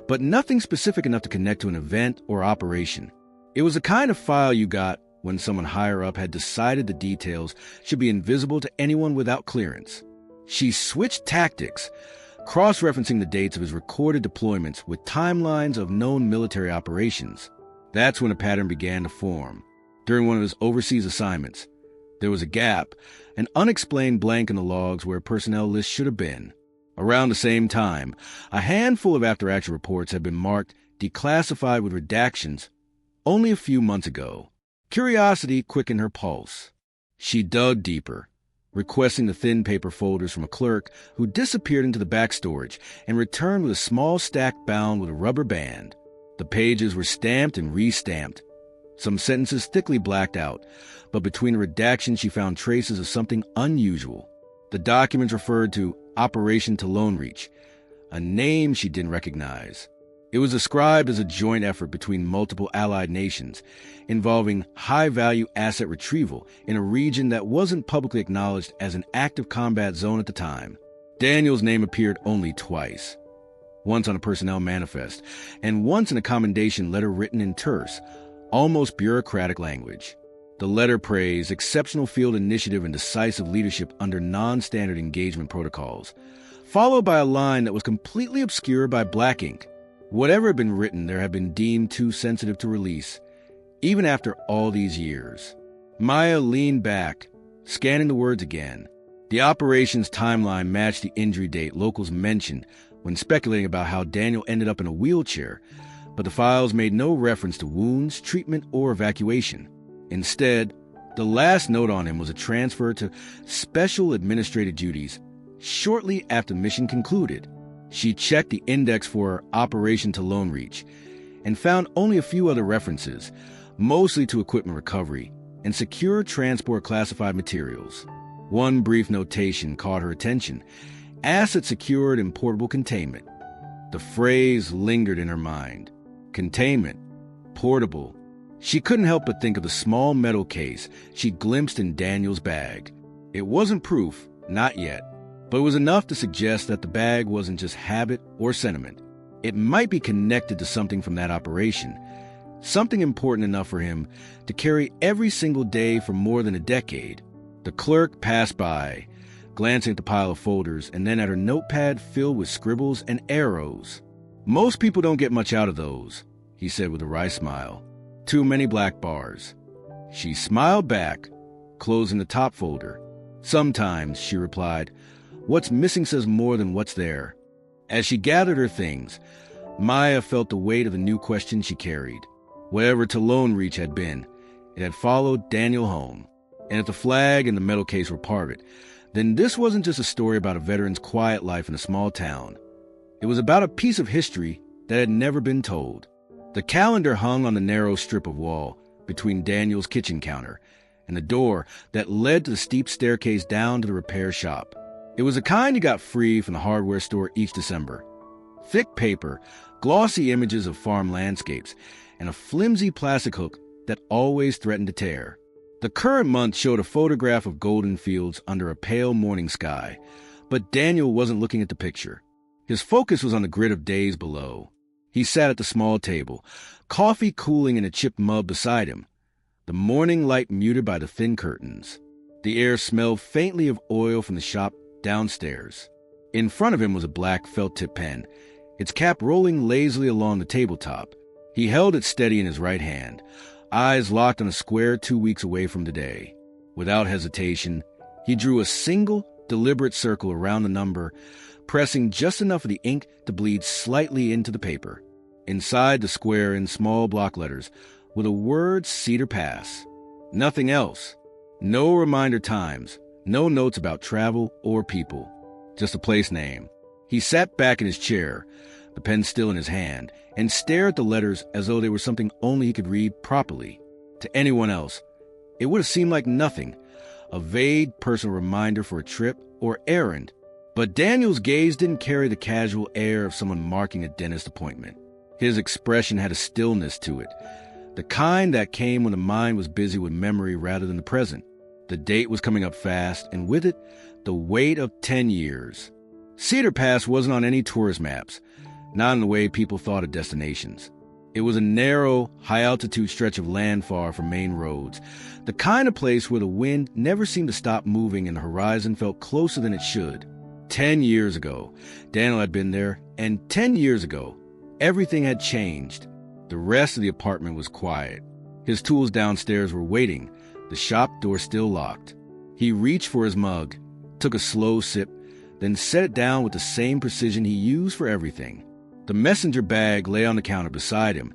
but nothing specific enough to connect to an event or operation. It was the kind of file you got when someone higher up had decided the details should be invisible to anyone without clearance. She switched tactics, cross-referencing the dates of his recorded deployments with timelines of known military operations. That's when a pattern began to form. During one of his overseas assignments, there was a gap, an unexplained blank in the logs where a personnel list should have been. Around the same time, a handful of after-action reports had been marked declassified with redactions only a few months ago. Curiosity quickened her pulse. She dug deeper, requesting the thin paper folders from a clerk who disappeared into the back storage and returned with a small stack bound with a rubber band. The pages were stamped and re-stamped, some sentences thickly blacked out, but between the redactions she found traces of something unusual. The documents referred to Operation to Lone Reach, a name she didn't recognize. It was described as a joint effort between multiple allied nations, involving high-value asset retrieval in a region that wasn't publicly acknowledged as an active combat zone at the time. Daniel's name appeared only twice, once on a personnel manifest, and once in a commendation letter written in terse, almost bureaucratic language. The letter praised exceptional field initiative and decisive leadership under non-standard engagement protocols, followed by a line that was completely obscured by black ink. Whatever had been written there had been deemed too sensitive to release, even after all these years. Maya leaned back, scanning the words again. The operation's timeline matched the injury date locals mentioned when speculating about how Daniel ended up in a wheelchair, but the files made no reference to wounds, treatment, or evacuation. Instead, the last note on him was a transfer to special administrative duties shortly after the mission concluded. She checked the index for Operation to Lone Reach and found only a few other references, mostly to equipment recovery and secure transport classified materials. One brief notation caught her attention: asset secured in portable containment. The phrase lingered in her mind. Containment, portable. She couldn't help but think of the small metal case she'd glimpsed in Daniel's bag. It wasn't proof, not yet, but it was enough to suggest that the bag wasn't just habit or sentiment. It might be connected to something from that operation, something important enough for him to carry every single day for more than a decade. The clerk passed by, glancing at the pile of folders and then at her notepad filled with scribbles and arrows. "Most people don't get much out of those," he said with a wry smile. "Too many black bars." She smiled back, closing the top folder. "Sometimes," she replied, "what's missing says more than what's there." As she gathered her things, Maya felt the weight of the new question she carried. Whatever to Lone Reach had been, it had followed Daniel home. And if the flag and the metal case were part of it, then this wasn't just a story about a veteran's quiet life in a small town. It was about a piece of history that had never been told. The calendar hung on the narrow strip of wall between Daniel's kitchen counter and the door that led to the steep staircase down to the repair shop. It was the kind you got free from the hardware store each December. Thick paper, glossy images of farm landscapes, and a flimsy plastic hook that always threatened to tear. The current month showed a photograph of golden fields under a pale morning sky, but Daniel wasn't looking at the picture. His focus was on the grid of days below. He sat at the small table, coffee cooling in a chipped mug beside him, the morning light muted by the thin curtains. The air smelled faintly of oil from the shop downstairs. In front of him was a black felt-tip pen, its cap rolling lazily along the tabletop. He held it steady in his right hand, eyes locked on a square 2 weeks away from today. Without hesitation, he drew a single, deliberate circle around the number, pressing just enough of the ink to bleed slightly into the paper. Inside the square, in small block letters, were the words Cedar Pass. Nothing else. No reminder times, no notes about travel or people. Just a place name. He sat back in his chair, the pen still in his hand, and stared at the letters as though they were something only he could read properly. To anyone else, it would have seemed like nothing, a vague personal reminder for a trip or errand. But Daniel's gaze didn't carry the casual air of someone marking a dentist appointment. His expression had a stillness to it, the kind that came when the mind was busy with memory rather than the present. The date was coming up fast, and with it, the weight of 10 years. Cedar Pass wasn't on any tourist maps, not in the way people thought of destinations. It was a narrow, high-altitude stretch of land far from main roads, the kind of place where the wind never seemed to stop moving and the horizon felt closer than it should. 10 years ago, Daniel had been there, and 10 years ago, everything had changed. The rest of the apartment was quiet. His tools downstairs were waiting, the shop door still locked. He reached for his mug, took a slow sip, then set it down with the same precision he used for everything. The messenger bag lay on the counter beside him,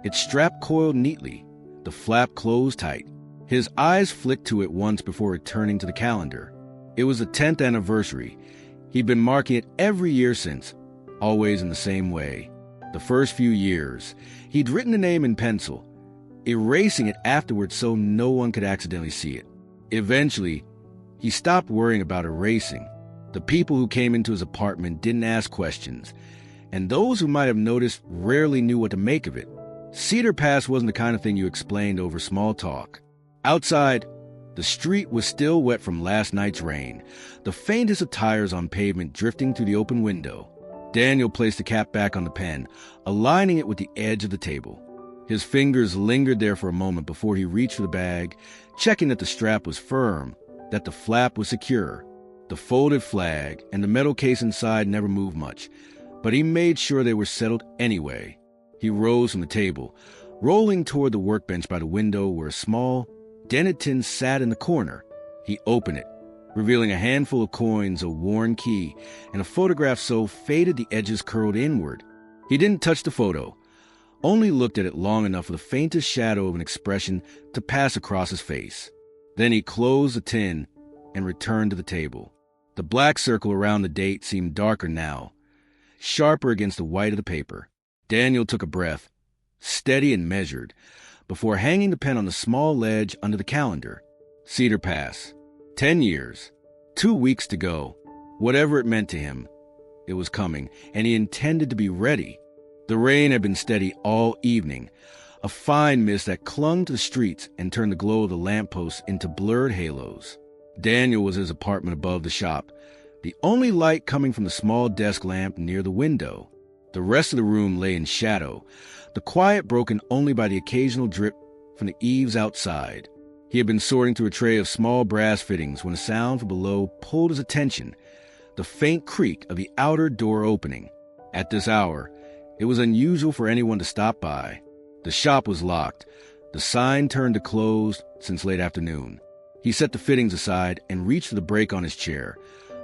its strap coiled neatly, the flap closed tight. His eyes flicked to it once before returning to the calendar. It was the 10th anniversary. He'd been marking it every year since, always in the same way. The first few years, he'd written the name in pencil, erasing it afterwards so no one could accidentally see it. Eventually, he stopped worrying about erasing. The people who came into his apartment didn't ask questions, and those who might have noticed rarely knew what to make of it. Cedar Pass wasn't the kind of thing you explained over small talk. Outside, the street was still wet from last night's rain, the faintest of tires on pavement drifting through the open window. Daniel placed the cap back on the pen, aligning it with the edge of the table. His fingers lingered there for a moment before he reached for the bag, checking that the strap was firm, that the flap was secure. The folded flag and the metal case inside never moved much, but he made sure they were settled anyway. He rose from the table, rolling toward the workbench by the window where a small, dented tin sat in the corner. He opened it, revealing a handful of coins, a worn key, and a photograph so faded the edges curled inward. He didn't touch the photo, only looked at it long enough for the faintest shadow of an expression to pass across his face. Then he closed the tin and returned to the table. The black circle around the date seemed darker now, sharper against the white of the paper. Daniel took a breath, steady and measured, before hanging the pen on the small ledge under the calendar. Cedar Pass. 10 years. 2 weeks to go. Whatever it meant to him, it was coming, and he intended to be ready. The rain had been steady all evening, a fine mist that clung to the streets and turned the glow of the lampposts into blurred halos. Daniel was in his apartment above the shop, the only light coming from the small desk lamp near the window. The rest of the room lay in shadow, the quiet broken only by the occasional drip from the eaves outside. He had been sorting through a tray of small brass fittings when a sound from below pulled his attention, the faint creak of the outer door opening. At this hour, it was unusual for anyone to stop by. The shop was locked, the sign turned to closed since late afternoon. He set the fittings aside and reached for the brake on his chair,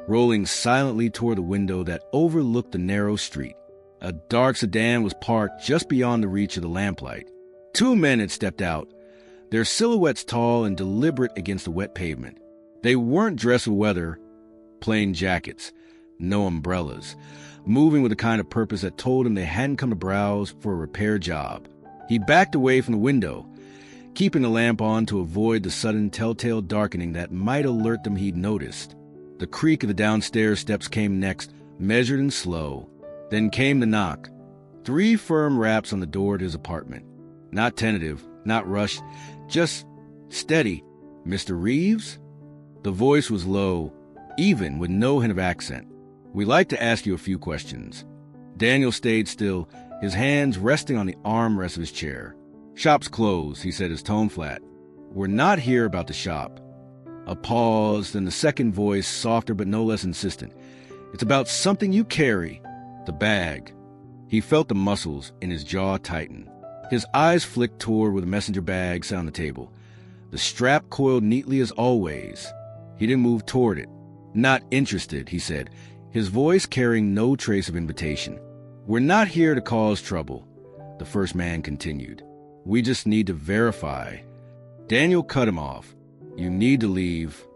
rolling silently toward the window that overlooked the narrow street. A dark sedan was parked just beyond the reach of the lamplight. 2 men had stepped out, their silhouettes tall and deliberate against the wet pavement. They weren't dressed for weather, plain jackets, no umbrellas, moving with a kind of purpose that told him they hadn't come to browse for a repair job. He backed away from the window, keeping the lamp on to avoid the sudden telltale darkening that might alert them he'd noticed. The creak of the downstairs steps came next, measured and slow. Then came the knock. 3 firm raps on the door to his apartment. Not tentative, not rushed, just steady. "Mr. Reeves?" The voice was low, even with no hint of accent. "We'd like to ask you a few questions." Daniel stayed still, his hands resting on the armrest of his chair. "Shop's closed," he said, his tone flat. "We're not here about the shop." A pause, then the second voice, softer but no less insistent. "It's about something you carry. The bag." He felt the muscles in his jaw tighten. His eyes flicked toward where the messenger bag sat on the table. The strap coiled neatly as always. He didn't move toward it. "Not interested," he said, his voice carrying no trace of invitation. "We're not here to cause trouble," the first man continued. "We just need to verify." Daniel cut him off. "You need to leave."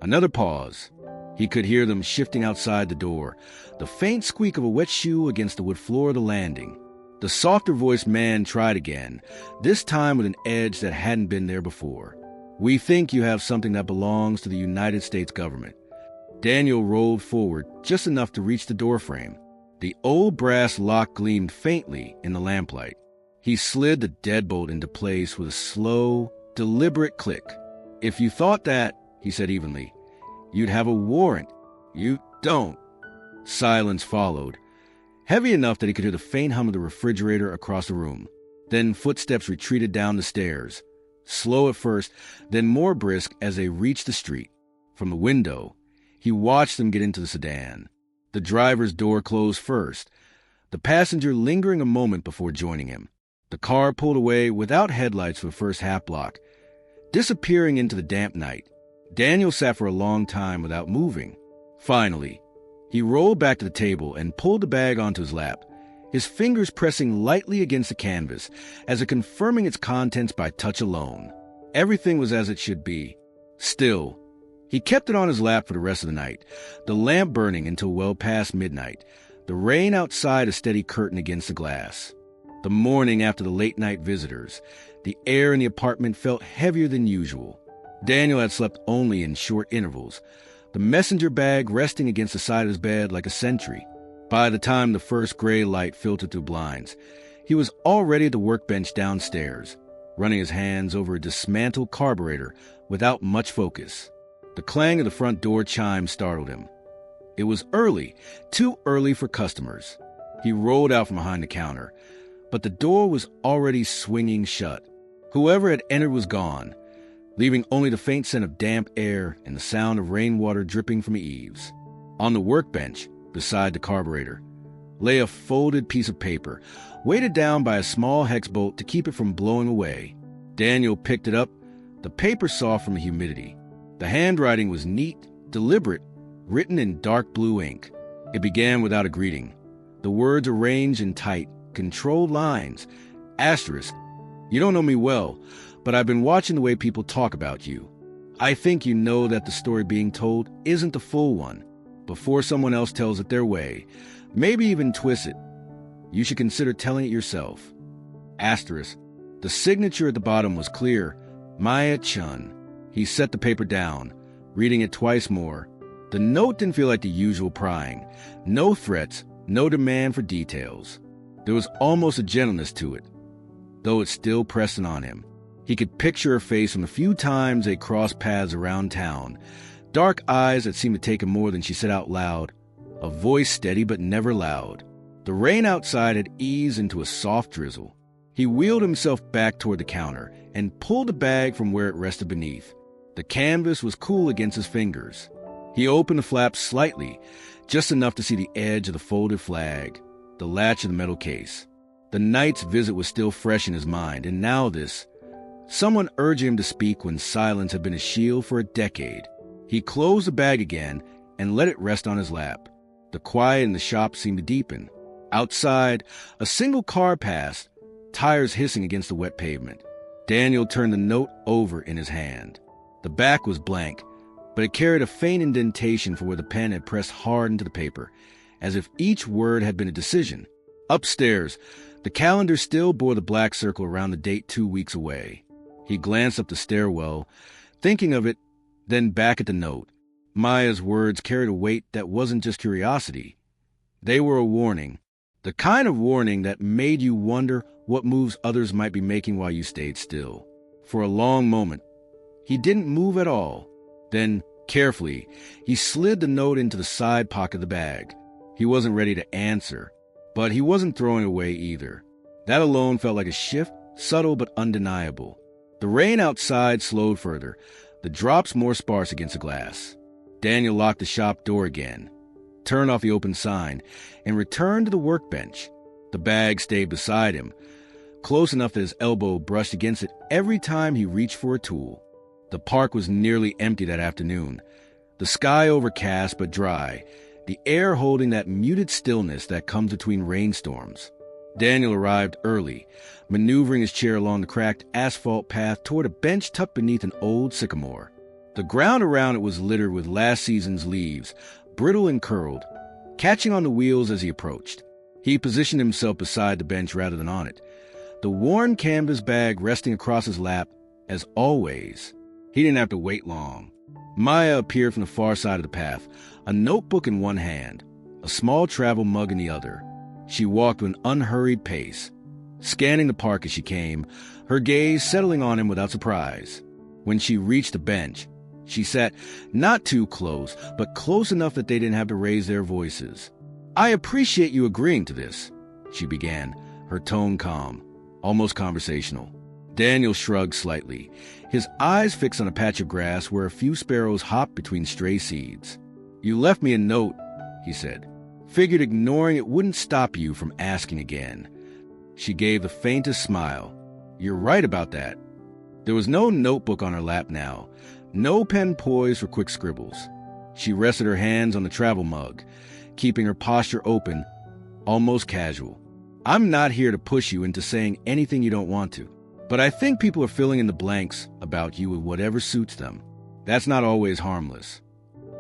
Another pause. He could hear them shifting outside the door, the faint squeak of a wet shoe against the wood floor of the landing. The softer-voiced man tried again, this time with an edge that hadn't been there before. "We think you have something that belongs to the United States government." Daniel rolled forward just enough to reach the doorframe. The old brass lock gleamed faintly in the lamplight. He slid the deadbolt into place with a slow, deliberate click. "If you thought that," he said evenly, "you'd have a warrant. You don't." Silence followed, heavy enough that he could hear the faint hum of the refrigerator across the room. Then footsteps retreated down the stairs, slow at first, then more brisk as they reached the street. From the window, he watched them get into the sedan. The driver's door closed first, the passenger lingering a moment before joining him. The car pulled away without headlights for the first half block, disappearing into the damp night. Daniel sat for a long time without moving. Finally, he rolled back to the table and pulled the bag onto his lap, his fingers pressing lightly against the canvas, as if confirming its contents by touch alone. Everything was as it should be. Still, he kept it on his lap for the rest of the night, the lamp burning until well past midnight, The rain outside a steady curtain against the glass. The morning after the late-night visitors, the air in the apartment felt heavier than usual. Daniel had slept only in short intervals, the messenger bag resting against the side of his bed like a sentry. By the time the first gray light filtered through blinds, he was already at the workbench downstairs, running his hands over a dismantled carburetor without much focus. The clang of the front door chime startled him. It was early, too early for customers. He rolled out from behind the counter, but the door was already swinging shut. Whoever had entered was gone, leaving only the faint scent of damp air and the sound of rainwater dripping from the eaves. On the workbench, beside the carburetor, lay a folded piece of paper, weighted down by a small hex bolt to keep it from blowing away. Daniel picked it up, the paper soft from the humidity. The handwriting was neat, deliberate, written in dark blue ink. It began without a greeting. The words arranged in tight, controlled lines. Asterisk. You don't know me well, but I've been watching the way people talk about you. I think you know that the story being told isn't the full one. Before someone else tells it their way, maybe even twists it, you should consider telling it yourself. Asterisk. The signature at the bottom was clear. Maya Chun. He set the paper down, reading it twice more. The note didn't feel like the usual prying. No threats, no demand for details. There was almost a gentleness to it, though it still pressed on him. He could picture her face from the few times they crossed paths around town. Dark eyes that seemed to take in more than she said out loud. A voice steady but never loud. The rain outside had eased into a soft drizzle. He wheeled himself back toward the counter and pulled the bag from where it rested beneath. The canvas was cool against his fingers. He opened the flap slightly, just enough to see the edge of the folded flag, the latch of the metal case. The night's visit was still fresh in his mind, and now this. Someone urging him to speak when silence had been a shield for a decade. He closed the bag again and let it rest on his lap. The quiet in the shop seemed to deepen. Outside, a single car passed, tires hissing against the wet pavement. Daniel turned the note over in his hand. The back was blank, but it carried a faint indentation for where the pen had pressed hard into the paper, as if each word had been a decision. Upstairs, the calendar still bore the black circle around the date 2 weeks away. He glanced up the stairwell, thinking of it, then back at the note. Maya's words carried a weight that wasn't just curiosity. They were a warning, the kind of warning that made you wonder what moves others might be making while you stayed still. For a long moment, he didn't move at all. Then, carefully, he slid the note into the side pocket of the bag. He wasn't ready to answer, but he wasn't throwing away either. That alone felt like a shift, subtle but undeniable. The rain outside slowed further, the drops more sparse against the glass. Daniel locked the shop door again, turned off the open sign, and returned to the workbench. The bag stayed beside him, close enough that his elbow brushed against it every time he reached for a tool. The park was nearly empty that afternoon, the sky overcast but dry, the air holding that muted stillness that comes between rainstorms. Daniel arrived early, maneuvering his chair along the cracked asphalt path toward a bench tucked beneath an old sycamore. The ground around it was littered with last season's leaves, brittle and curled, catching on the wheels as he approached. He positioned himself beside the bench rather than on it, the worn canvas bag resting across his lap, as always. He didn't have to wait long. Maya appeared from the far side of the path, a notebook in one hand, a small travel mug in the other. She walked with an unhurried pace, scanning the park as she came, her gaze settling on him without surprise. When she reached the bench, she sat not too close, but close enough that they didn't have to raise their voices. "I appreciate you agreeing to this," she began, her tone calm, almost conversational. Daniel shrugged slightly, his eyes fixed on a patch of grass where a few sparrows hopped between stray seeds. "You left me a note," he said. "Figured ignoring it wouldn't stop you from asking again." She gave the faintest smile. "You're right about that." There was no notebook on her lap now, no pen poised for quick scribbles. She rested her hands on the travel mug, keeping her posture open, almost casual. "I'm not here to push you into saying anything you don't want to, but I think people are filling in the blanks about you with whatever suits them. That's not always harmless."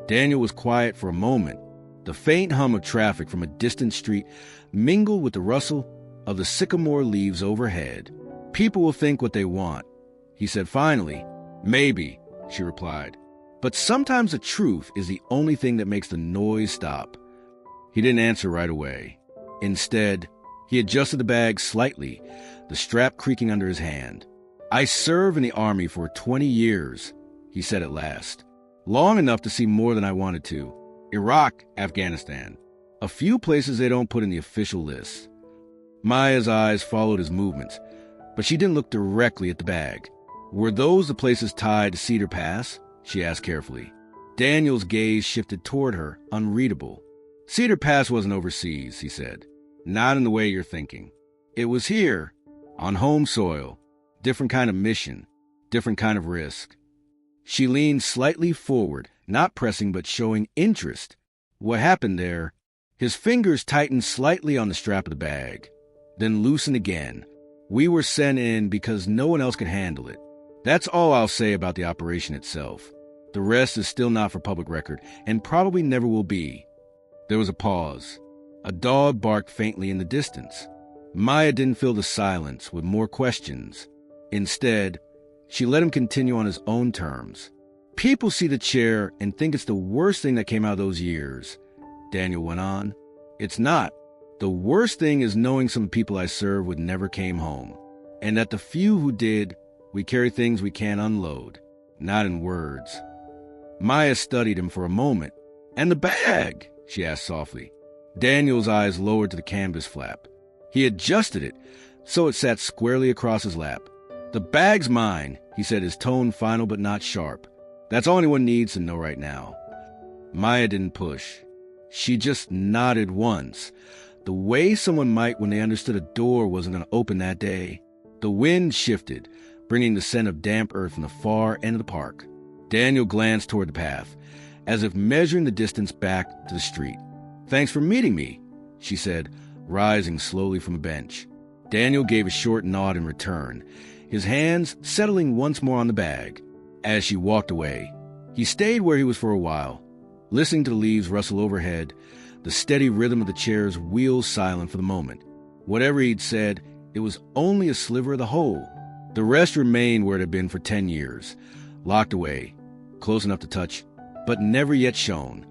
Daniel was quiet for a moment, The faint hum of traffic from a distant street mingled with the rustle of the sycamore leaves overhead. "People will think what they want," he said finally. "Maybe," she replied. "But sometimes the truth is the only thing that makes the noise stop." He didn't answer right away. Instead, he adjusted the bag slightly, the strap creaking under his hand. "I served in the Army for 20 years, he said at last. "Long enough to see more than I wanted to. Iraq, Afghanistan. A few places they don't put in the official list." Maya's eyes followed his movements, but she didn't look directly at the bag. "Were those the places tied to Cedar Pass?" she asked carefully. Daniel's gaze shifted toward her, unreadable. "Cedar Pass wasn't overseas," he said. "Not in the way you're thinking. It was here, on home soil. Different kind of mission, different kind of risk." She leaned slightly forward, not pressing but showing interest. "What happened there?" His fingers tightened slightly on the strap of the bag, then loosened again. "We were sent in because no one else could handle it. That's all I'll say about the operation itself. The rest is still not for public record, and probably never will be." There was a pause. A dog barked faintly in the distance. Maya didn't fill the silence with more questions. Instead, she let him continue on his own terms. "People see the chair and think it's the worst thing that came out of those years," Daniel went on. "It's not. The worst thing is knowing some people I served with never came home, and that the few who did, we carry things we can't unload, not in words." Maya studied him for a moment. "And the bag?" she asked softly. Daniel's eyes lowered to the canvas flap. He adjusted it so it sat squarely across his lap. "The bag's mine," he said, his tone final but not sharp. "That's all anyone needs to know right now." Maya didn't push. She just nodded once, the way someone might when they understood a door wasn't going to open that day. The wind shifted, bringing the scent of damp earth from the far end of the park. Daniel glanced toward the path, as if measuring the distance back to the street. "Thanks for meeting me," she said, rising slowly from a bench. Daniel gave a short nod in return, his hands settling once more on the bag. As she walked away, he stayed where he was for a while, listening to the leaves rustle overhead, the steady rhythm of the chair's wheels silent for the moment. Whatever he'd said, it was only a sliver of the whole. The rest remained where it had been for 10 years, locked away, close enough to touch, but never yet shown.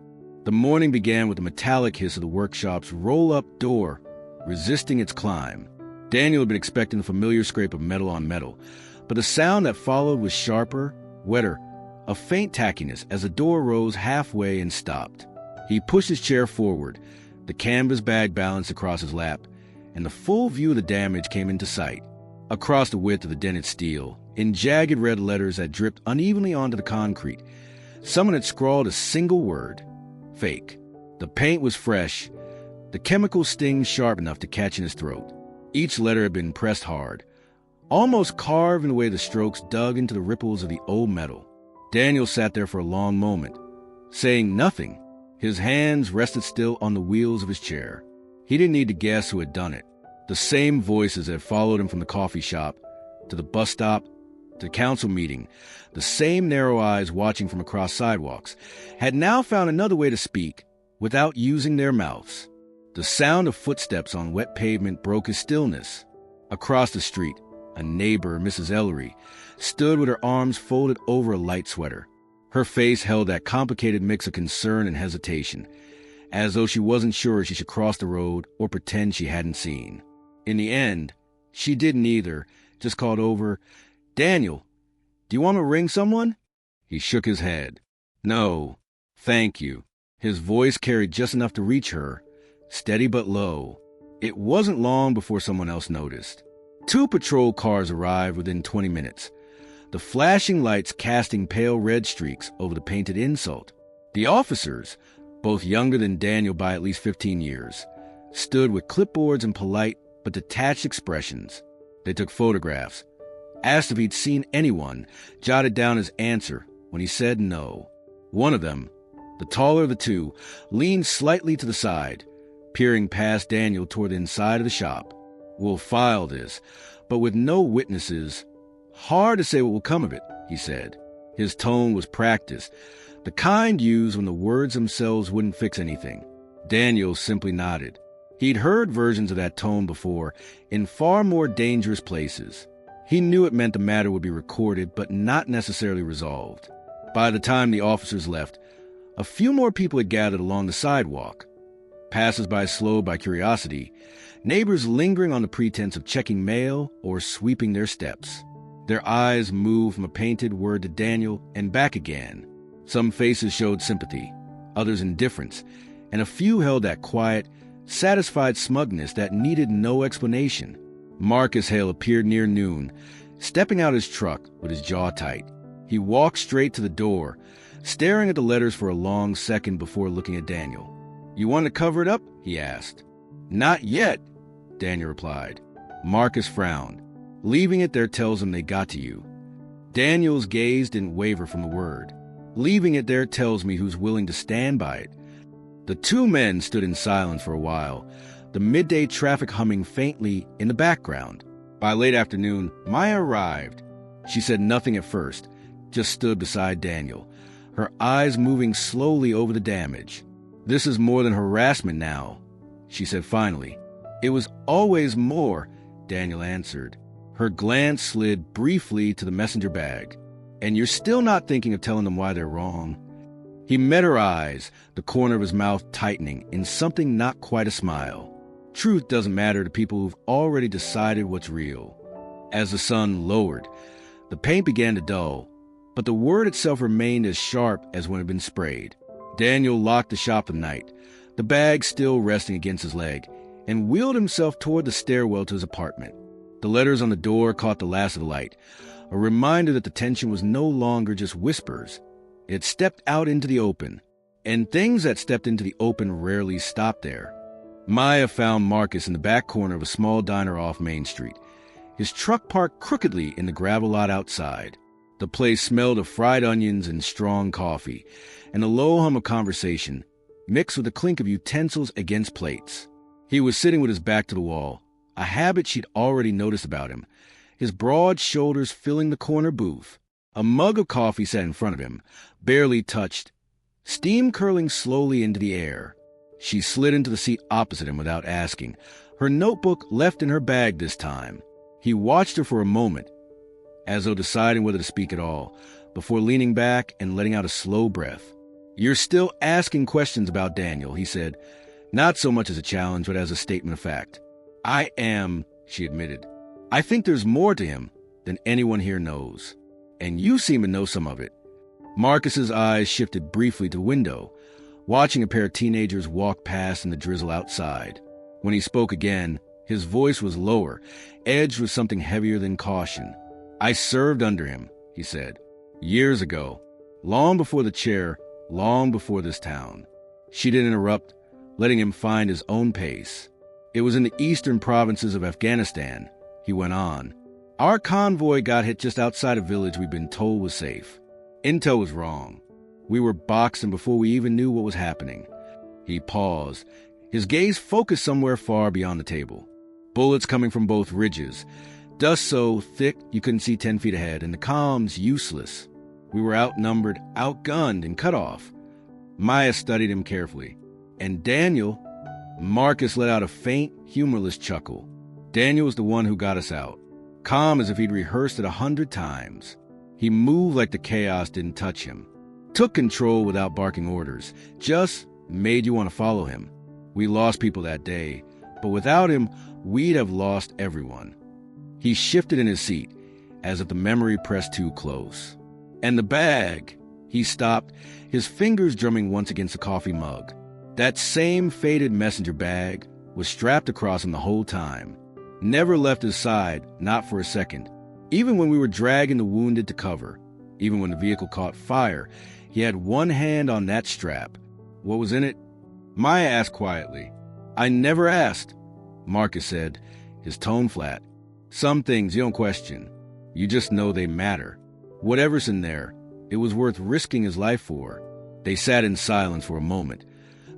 The morning began with the metallic hiss of the workshop's roll-up door, resisting its climb. Daniel had been expecting the familiar scrape of metal on metal, but the sound that followed was sharper, wetter, a faint tackiness as the door rose halfway and stopped. He pushed his chair forward, the canvas bag balanced across his lap, and the full view of the damage came into sight. Across the width of the dented steel, in jagged red letters that dripped unevenly onto the concrete, someone had scrawled a single word: fake. The paint was fresh, the chemical sting sharp enough to catch in his throat. Each letter had been pressed hard, almost carved in the way the strokes dug into the ripples of the old metal. Daniel sat there for a long moment, saying nothing. His hands rested still on the wheels of his chair. He didn't need to guess who had done it. The same voices that had followed him from the coffee shop, to the bus stop, to the council meeting, the same narrow eyes watching from across sidewalks, had now found another way to speak without using their mouths. The sound of footsteps on wet pavement broke his stillness. Across the street, a neighbor, Mrs. Ellery, stood with her arms folded over a light sweater. Her face held that complicated mix of concern and hesitation, as though she wasn't sure she should cross the road or pretend she hadn't seen. In the end, she didn't either, just called over, "Daniel, do you want to ring someone?" He shook his head. "No, thank you." His voice carried just enough to reach her, steady but low. It wasn't long before someone else noticed. 2 patrol cars arrived within 20 minutes, the flashing lights casting pale red streaks over the painted insult. The officers, both younger than Daniel by at least 15 years, stood with clipboards and polite but detached expressions. They took photographs, asked if he'd seen anyone, jotted down his answer when he said no. One of them, the taller of the two, leaned slightly to the side, peering past Daniel toward the inside of the shop. "We'll file this, but with no witnesses. Hard to say what will come of it," he said. His tone was practiced, the kind used when the words themselves wouldn't fix anything. Daniel simply nodded. He'd heard versions of that tone before, in far more dangerous places. He knew it meant the matter would be recorded, but not necessarily resolved. By the time the officers left, a few more people had gathered along the sidewalk. Passers-by slowed by curiosity, neighbors lingering on the pretense of checking mail or sweeping their steps. Their eyes moved from a painted word to Daniel and back again. Some faces showed sympathy, others indifference, and a few held that quiet, satisfied smugness that needed no explanation. Marcus Hale appeared near noon, stepping out his truck with his jaw tight. He walked straight to the door, staring at the letters for a long second before looking at Daniel. "You want to cover it up?" he asked. "Not yet," Daniel replied. Marcus frowned. "Leaving it there tells him they got to you." Daniel's gaze didn't waver from the word. "Leaving it there tells me who's willing to stand by it." The two men stood in silence for a while, the midday traffic humming faintly in the background. By late afternoon, Maya arrived. She said nothing at first, just stood beside Daniel, her eyes moving slowly over the damage. "This is more than harassment now," she said finally. "It was always more," Daniel answered. Her glance slid briefly to the messenger bag. "And you're still not thinking of telling them why they're wrong?" He met her eyes, the corner of his mouth tightening in something not quite a smile. Truth doesn't matter to people who've already decided what's real. As the sun lowered, the paint began to dull, but the word itself remained as sharp as when it had been sprayed. Daniel locked the shop at night, the bag still resting against his leg, and wheeled himself toward the stairwell to his apartment. The letters on the door caught the last of the light, a reminder that the tension was no longer just whispers. It stepped out into the open, and things that stepped into the open rarely stopped there. Maya found Marcus in the back corner of a small diner off Main Street, his truck parked crookedly in the gravel lot outside. The place smelled of fried onions and strong coffee, and a low hum of conversation, mixed with the clink of utensils against plates. He was sitting with his back to the wall, a habit she'd already noticed about him, his broad shoulders filling the corner booth. A mug of coffee sat in front of him, barely touched, steam curling slowly into the air. She slid into the seat opposite him without asking, her notebook left in her bag this time. He watched her for a moment, as though deciding whether to speak at all, before leaning back and letting out a slow breath. "You're still asking questions about Daniel," he said, not so much as a challenge, but as a statement of fact. "I am," she admitted. "I think there's more to him than anyone here knows. And you seem to know some of it." Marcus's eyes shifted briefly to the window, watching a pair of teenagers walk past in the drizzle outside. When he spoke again, his voice was lower, edged with something heavier than caution. "I served under him," he said, "years ago, long before the chair, long before this town." She didn't interrupt, letting him find his own pace. "It was in the eastern provinces of Afghanistan," he went on. "Our convoy got hit just outside a village we'd been told was safe. Intel was wrong. We were boxing before we even knew what was happening." He paused, his gaze focused somewhere far beyond the table. Bullets coming from both ridges, dust so thick you couldn't see 10 feet ahead, and the comms useless. We were outnumbered, outgunned, and cut off. Maya studied him carefully. "And Daniel," Marcus let out a faint, humorless chuckle. "Daniel was the one who got us out. Calm as if he'd rehearsed it 100 times. He moved like the chaos didn't touch him. Took control without barking orders. Just made you want to follow him. We lost people that day, but without him, we'd have lost everyone." He shifted in his seat, as if the memory pressed too close. "And the bag." He stopped, his fingers drumming once against the coffee mug. That same faded messenger bag was strapped across him the whole time. Never left his side, not for a second. Even when we were dragging the wounded to cover, even when the vehicle caught fire, he had one hand on that strap. "What was in it?" Maya asked quietly. "I never asked," Marcus said, his tone flat. "Some things you don't question. You just know they matter. Whatever's in there, it was worth risking his life for." They sat in silence for a moment,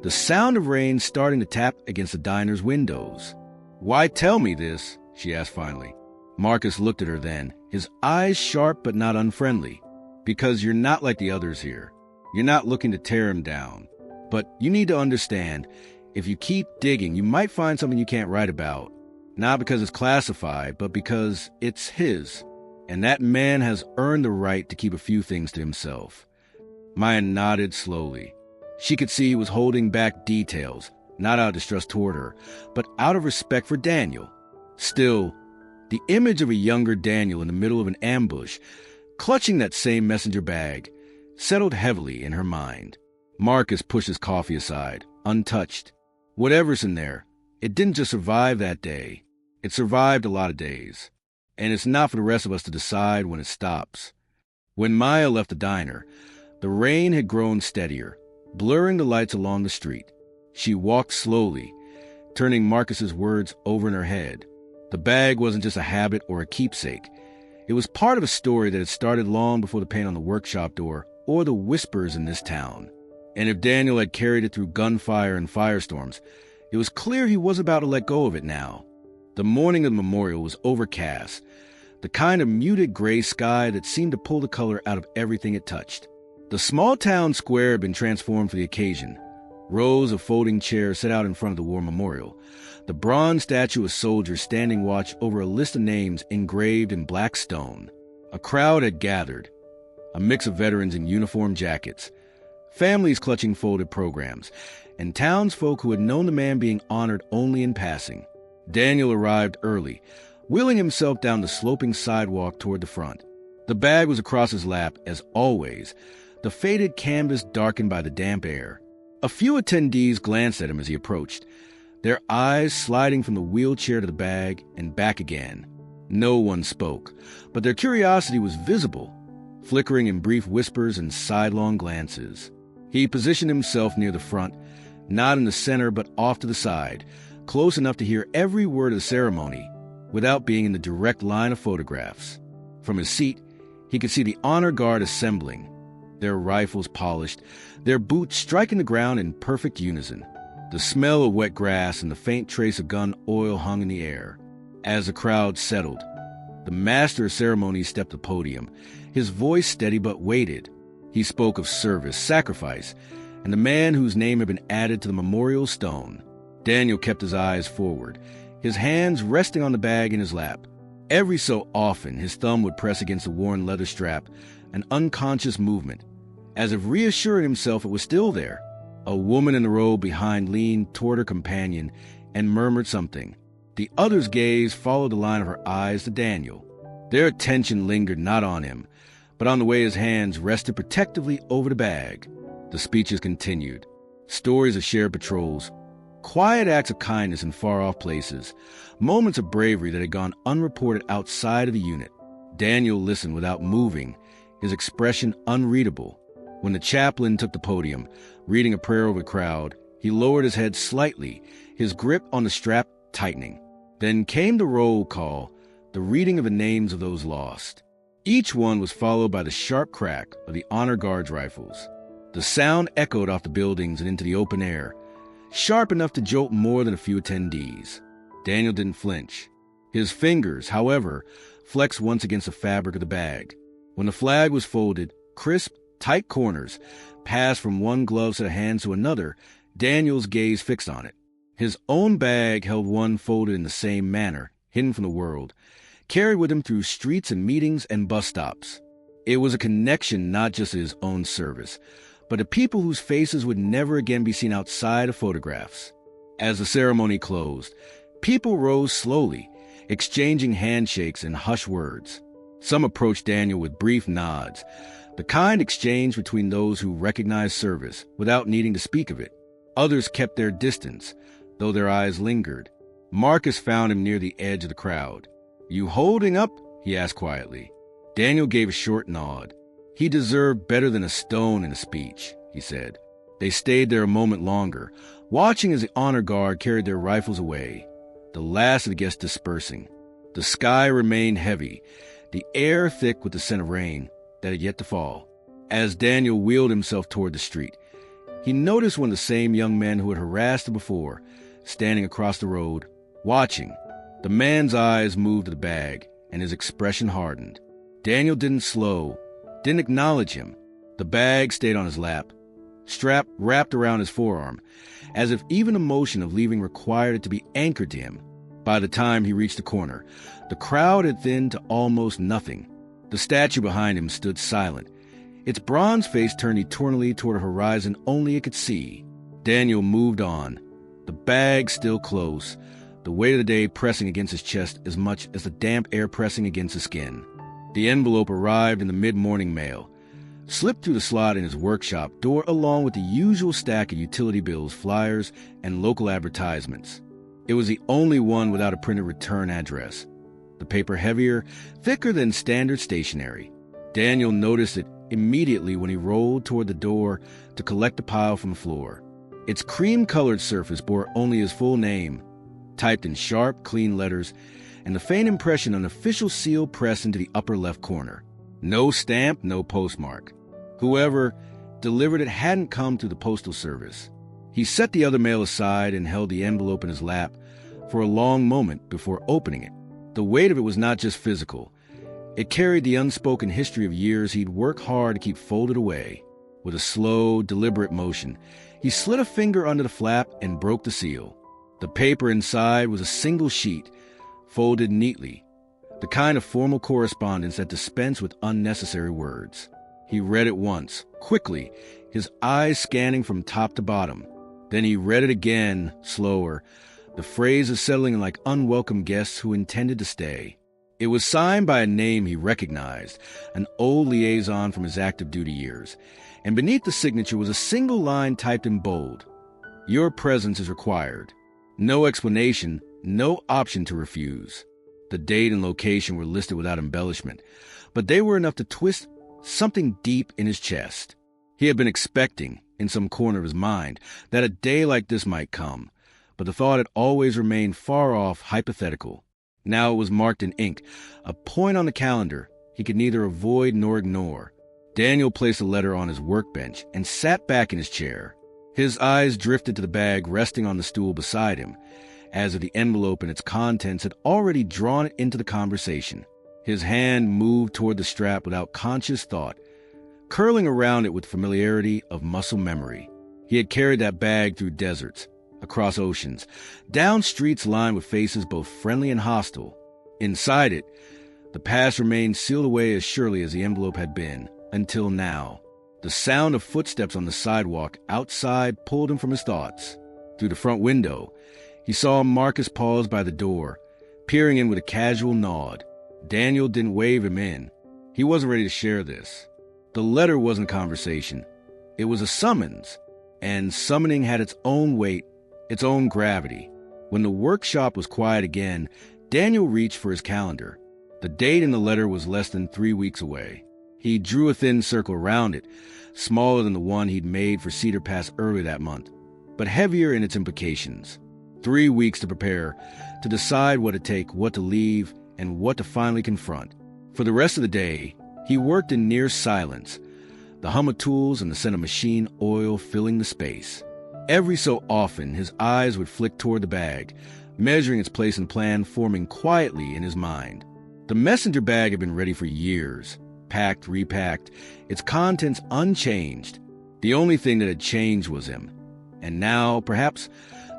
the sound of rain starting to tap against the diner's windows. "Why tell me this?" she asked finally. Marcus looked at her then, his eyes sharp but not unfriendly. "Because you're not like the others here. You're not looking to tear him down, But you need to understand, if you keep digging, you might find something you can't write about. Not because it's classified, but because it's his. And that man has earned the right to keep a few things to himself. Maya nodded slowly. She could see he was holding back details, not out of distrust toward her, but out of respect for Daniel. Still, the image of a younger Daniel in the middle of an ambush, clutching that same messenger bag, settled heavily in her mind. Marcus pushed his coffee aside, untouched. Whatever's in there, it didn't just survive that day. It survived a lot of days. And it's not for the rest of us to decide when it stops. When Maya left the diner, the rain had grown steadier, blurring the lights along the street. She walked slowly, turning Marcus's words over in her head. The bag wasn't just a habit or a keepsake. It was part of a story that had started long before the paint on the workshop door or the whispers in this town. And if Daniel had carried it through gunfire and firestorms, it was clear he was about to let go of it now. The morning of the memorial was overcast, the kind of muted gray sky that seemed to pull the color out of everything it touched. The small town square had been transformed for the occasion. Rows of folding chairs set out in front of the war memorial. The bronze statue of soldiers standing watch over a list of names engraved in black stone. A crowd had gathered, a mix of veterans in uniform jackets, families clutching folded programs, and townsfolk who had known the man being honored only in passing. Daniel arrived early, wheeling himself down the sloping sidewalk toward the front. The bag was across his lap, as always, the faded canvas darkened by the damp air. A few attendees glanced at him as he approached, their eyes sliding from the wheelchair to the bag and back again. No one spoke, but their curiosity was visible, flickering in brief whispers and sidelong glances. He positioned himself near the front, not in the center but off to the side, close enough to hear every word of the ceremony without being in the direct line of photographs. From his seat, he could see the honor guard assembling, their rifles polished, their boots striking the ground in perfect unison. The smell of wet grass and the faint trace of gun oil hung in the air. As the crowd settled, the master of ceremonies stepped to the podium, his voice steady but weighted. He spoke of service, sacrifice, and the man whose name had been added to the memorial stone. Daniel kept his eyes forward, his hands resting on the bag in his lap. Every so often, his thumb would press against the worn leather strap, an unconscious movement, as if reassuring himself it was still there. A woman in the row behind leaned toward her companion and murmured something. The other's gaze followed the line of her eyes to Daniel. Their attention lingered not on him, but on the way his hands rested protectively over the bag. The speeches continued. Stories of shared patrols, quiet acts of kindness in far-off places, moments of bravery that had gone unreported outside of the unit. Daniel listened without moving, his expression unreadable. When the chaplain took the podium, reading a prayer over the crowd, he lowered his head slightly, his grip on the strap tightening. Then came the roll call, the reading of the names of those lost. Each one was followed by the sharp crack of the honor guard's rifles. The sound echoed off the buildings and into the open air, sharp enough to jolt more than a few attendees. Daniel didn't flinch. His fingers, however, flexed once against the fabric of the bag. When the flag was folded, crisp, tight corners passed from one glove set of hands to another, Daniel's gaze fixed on it. His own bag held one folded in the same manner, hidden from the world, carried with him through streets and meetings and bus stops. It was a connection not just to his own service, but to people whose faces would never again be seen outside of photographs. As the ceremony closed, people rose slowly, exchanging handshakes and hushed words. Some approached Daniel with brief nods, the kind exchanged between those who recognized service without needing to speak of it. Others kept their distance, though their eyes lingered. Marcus found him near the edge of the crowd. "You holding up?" he asked quietly. Daniel gave a short nod. He deserved better than a stone in a speech, he said. They stayed there a moment longer, watching as the honor guard carried their rifles away, the last of the guests dispersing. The sky remained heavy, the air thick with the scent of rain that had yet to fall. As Daniel wheeled himself toward the street, he noticed one of the same young men who had harassed him before, standing across the road, watching. The man's eyes moved to the bag, and his expression hardened. Daniel didn't slow, didn't acknowledge him. The bag stayed on his lap, strap wrapped around his forearm, as if even the motion of leaving required it to be anchored to him. By the time he reached the corner, the crowd had thinned to almost nothing. The statue behind him stood silent, its bronze face turned eternally toward a horizon only it could see. Daniel moved on, the bag still close, the weight of the day pressing against his chest as much as the damp air pressing against his skin. The envelope arrived in the mid-morning mail, slipped through the slot in his workshop door along with the usual stack of utility bills, flyers, and local advertisements. It was the only one without a printed return address. The paper heavier, thicker than standard stationery. Daniel noticed it immediately when he rolled toward the door to collect the pile from the floor. Its cream-colored surface bore only his full name, typed in sharp, clean letters, and the faint impression of an official seal pressed into the upper left corner. No stamp, no postmark. Whoever delivered it hadn't come through the postal service. He set the other mail aside and held the envelope in his lap for a long moment before opening it. The weight of it was not just physical. It carried the unspoken history of years he'd worked hard to keep folded away. With a slow, deliberate motion, he slid a finger under the flap and broke the seal. The paper inside was a single sheet, folded neatly, the kind of formal correspondence that dispensed with unnecessary words. He read it once, quickly, his eyes scanning from top to bottom. Then he read it again, slower, the phrases settling like unwelcome guests who intended to stay. It was signed by a name he recognized, an old liaison from his active duty years, and beneath the signature was a single line typed in bold. Your presence is required. No explanation, no option to refuse. The date and location were listed without embellishment, but they were enough to twist something deep in his chest. He had been expecting, in some corner of his mind, that a day like this might come, but the thought had always remained far off, hypothetical. Now it was marked in ink, a point on the calendar he could neither avoid nor ignore. Daniel placed the letter on his workbench and sat back in his chair. His eyes drifted to the bag resting on the stool beside him, as if the envelope and its contents had already drawn it into the conversation. His hand moved toward the strap without conscious thought, curling around it with familiarity of muscle memory. He had carried that bag through deserts, across oceans, down streets lined with faces both friendly and hostile. Inside it, the past remained sealed away as surely as the envelope had been, until now. The sound of footsteps on the sidewalk outside pulled him from his thoughts. Through the front window, he saw Marcus pause by the door, peering in with a casual nod. Daniel didn't wave him in. He wasn't ready to share this. The letter wasn't conversation. It was a summons, and summoning had its own weight, its own gravity. When the workshop was quiet again, Daniel reached for his calendar. The date in the letter was less than 3 weeks away. He drew a thin circle around it, smaller than the one he'd made for Cedar Pass earlier that month, but heavier in its implications. 3 weeks to prepare, to decide what to take, what to leave, and what to finally confront. For the rest of the day, he worked in near silence, the hum of tools and the scent of machine oil filling the space. Every so often, his eyes would flick toward the bag, measuring its place and plan forming quietly in his mind. The messenger bag had been ready for years, packed, repacked, its contents unchanged. The only thing that had changed was him. And now, perhaps,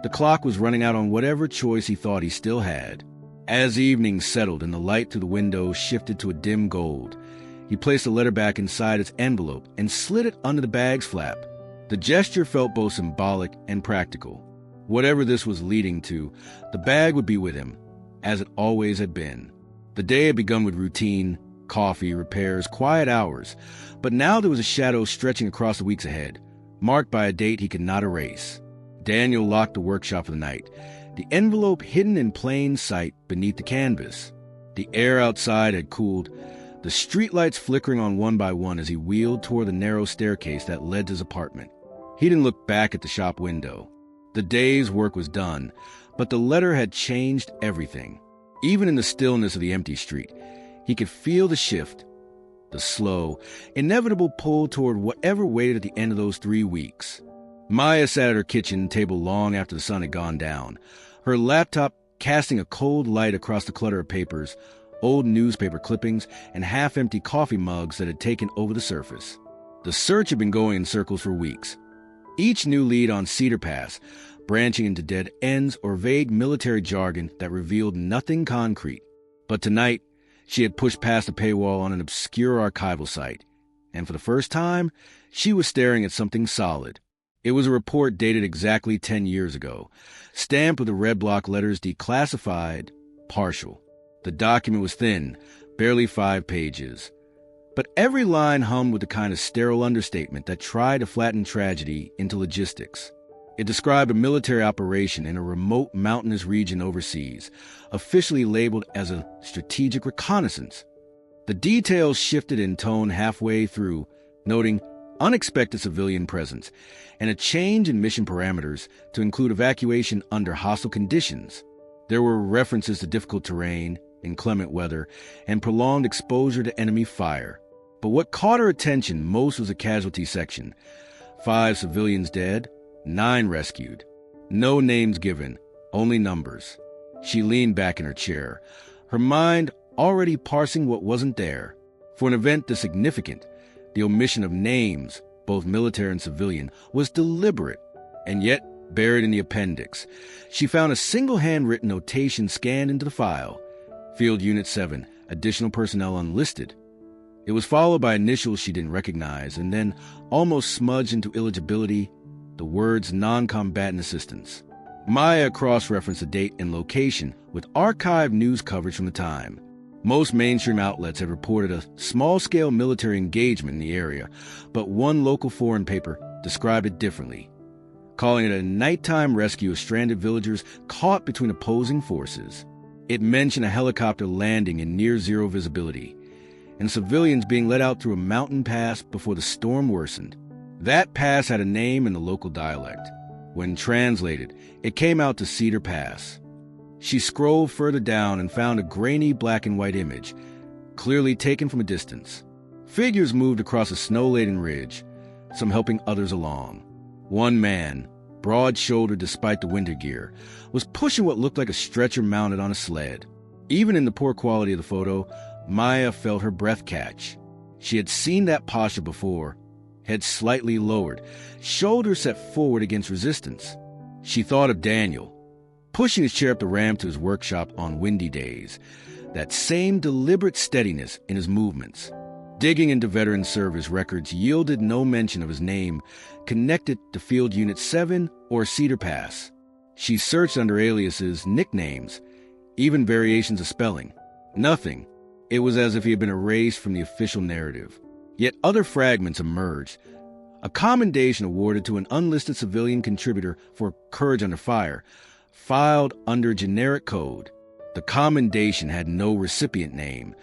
the clock was running out on whatever choice he thought he still had. As evening settled and the light through the window shifted to a dim gold, he placed the letter back inside its envelope and slid it under the bag's flap. The gesture felt both symbolic and practical. Whatever this was leading to, the bag would be with him, as it always had been. The day had begun with routine, coffee, repairs, quiet hours, but now there was a shadow stretching across the weeks ahead, marked by a date he could not erase. Daniel locked the workshop for the night, the envelope hidden in plain sight beneath the canvas. The air outside had cooled, the streetlights flickering on one by one as he wheeled toward the narrow staircase that led to his apartment. He didn't look back at the shop window. The day's work was done, but the letter had changed everything. Even in the stillness of the empty street, he could feel the shift, the slow, inevitable pull toward whatever waited at the end of those 3 weeks. Maya sat at her kitchen table long after the sun had gone down, her laptop casting a cold light across the clutter of papers, old newspaper clippings, and half-empty coffee mugs that had taken over the surface. The search had been going in circles for weeks, Each new lead on Cedar Pass, branching into dead ends or vague military jargon that revealed nothing concrete. But tonight, she had pushed past a paywall on an obscure archival site, and for the first time, she was staring at something solid. It was a report dated exactly 10 years ago, stamped with the red block letters declassified, partial. The document was thin, barely 5 pages. But every line hummed with the kind of sterile understatement that tried to flatten tragedy into logistics. It described a military operation in a remote mountainous region overseas, officially labeled as a strategic reconnaissance. The details shifted in tone halfway through, noting unexpected civilian presence and a change in mission parameters to include evacuation under hostile conditions. There were references to difficult terrain, inclement weather, and prolonged exposure to enemy fire. But what caught her attention most was a casualty section. 5 civilians dead, 9 rescued. No names given, only numbers. She leaned back in her chair, her mind already parsing what wasn't there. For an event this significant, the omission of names, both military and civilian, was deliberate, and yet buried in the appendix. She found a single handwritten notation scanned into the file. Field Unit 7, additional personnel unlisted. It was followed by initials she didn't recognize, and then, almost smudged into illegibility, the words non-combatant assistance. Maya cross-referenced the date and location with archived news coverage from the time. Most mainstream outlets had reported a small-scale military engagement in the area, but one local foreign paper described it differently, calling it a nighttime rescue of stranded villagers caught between opposing forces. It mentioned a helicopter landing in near-zero visibility, and civilians being let out through a mountain pass before the storm worsened. That pass had a name in the local dialect. When translated, it came out to Cedar Pass. She scrolled further down and found a grainy black and white image, clearly taken from a distance. Figures moved across a snow-laden ridge, some helping others along. One man, broad-shouldered despite the winter gear, was pushing what looked like a stretcher mounted on a sled. Even in the poor quality of the photo, Maya felt her breath catch. She had seen that posture before, head slightly lowered, shoulders set forward against resistance. She thought of Daniel, pushing his chair up the ramp to his workshop on windy days, that same deliberate steadiness in his movements. Digging into veteran service records yielded no mention of his name connected to Field Unit 7 or Cedar Pass. She searched under aliases, nicknames, even variations of spelling. Nothing. It was as if he had been erased from the official narrative. Yet other fragments emerged. A commendation awarded to an unlisted civilian contributor for courage under fire, filed under generic code. The commendation had no recipient name,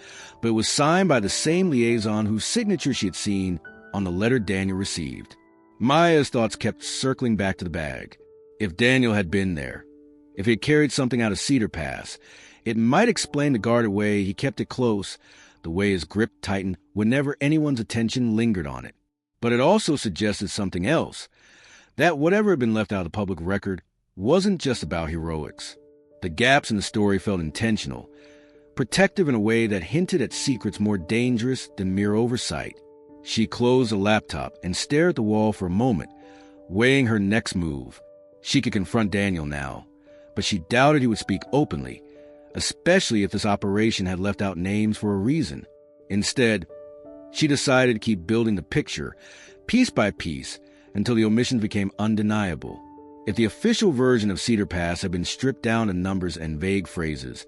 but it was signed by the same liaison whose signature she had seen on the letter Daniel received. Maya's thoughts kept circling back to the bag. If Daniel had been there, if he had carried something out of Cedar Pass, it might explain the guarded way he kept it close, the way his grip tightened whenever anyone's attention lingered on it. But it also suggested something else, that whatever had been left out of the public record wasn't just about heroics. The gaps in the story felt intentional, protective in a way that hinted at secrets more dangerous than mere oversight. She closed the laptop and stared at the wall for a moment, weighing her next move. She could confront Daniel now, but she doubted he would speak openly, especially if this operation had left out names for a reason. Instead, she decided to keep building the picture, piece by piece, until the omissions became undeniable. If the official version of Cedar Pass had been stripped down to numbers and vague phrases,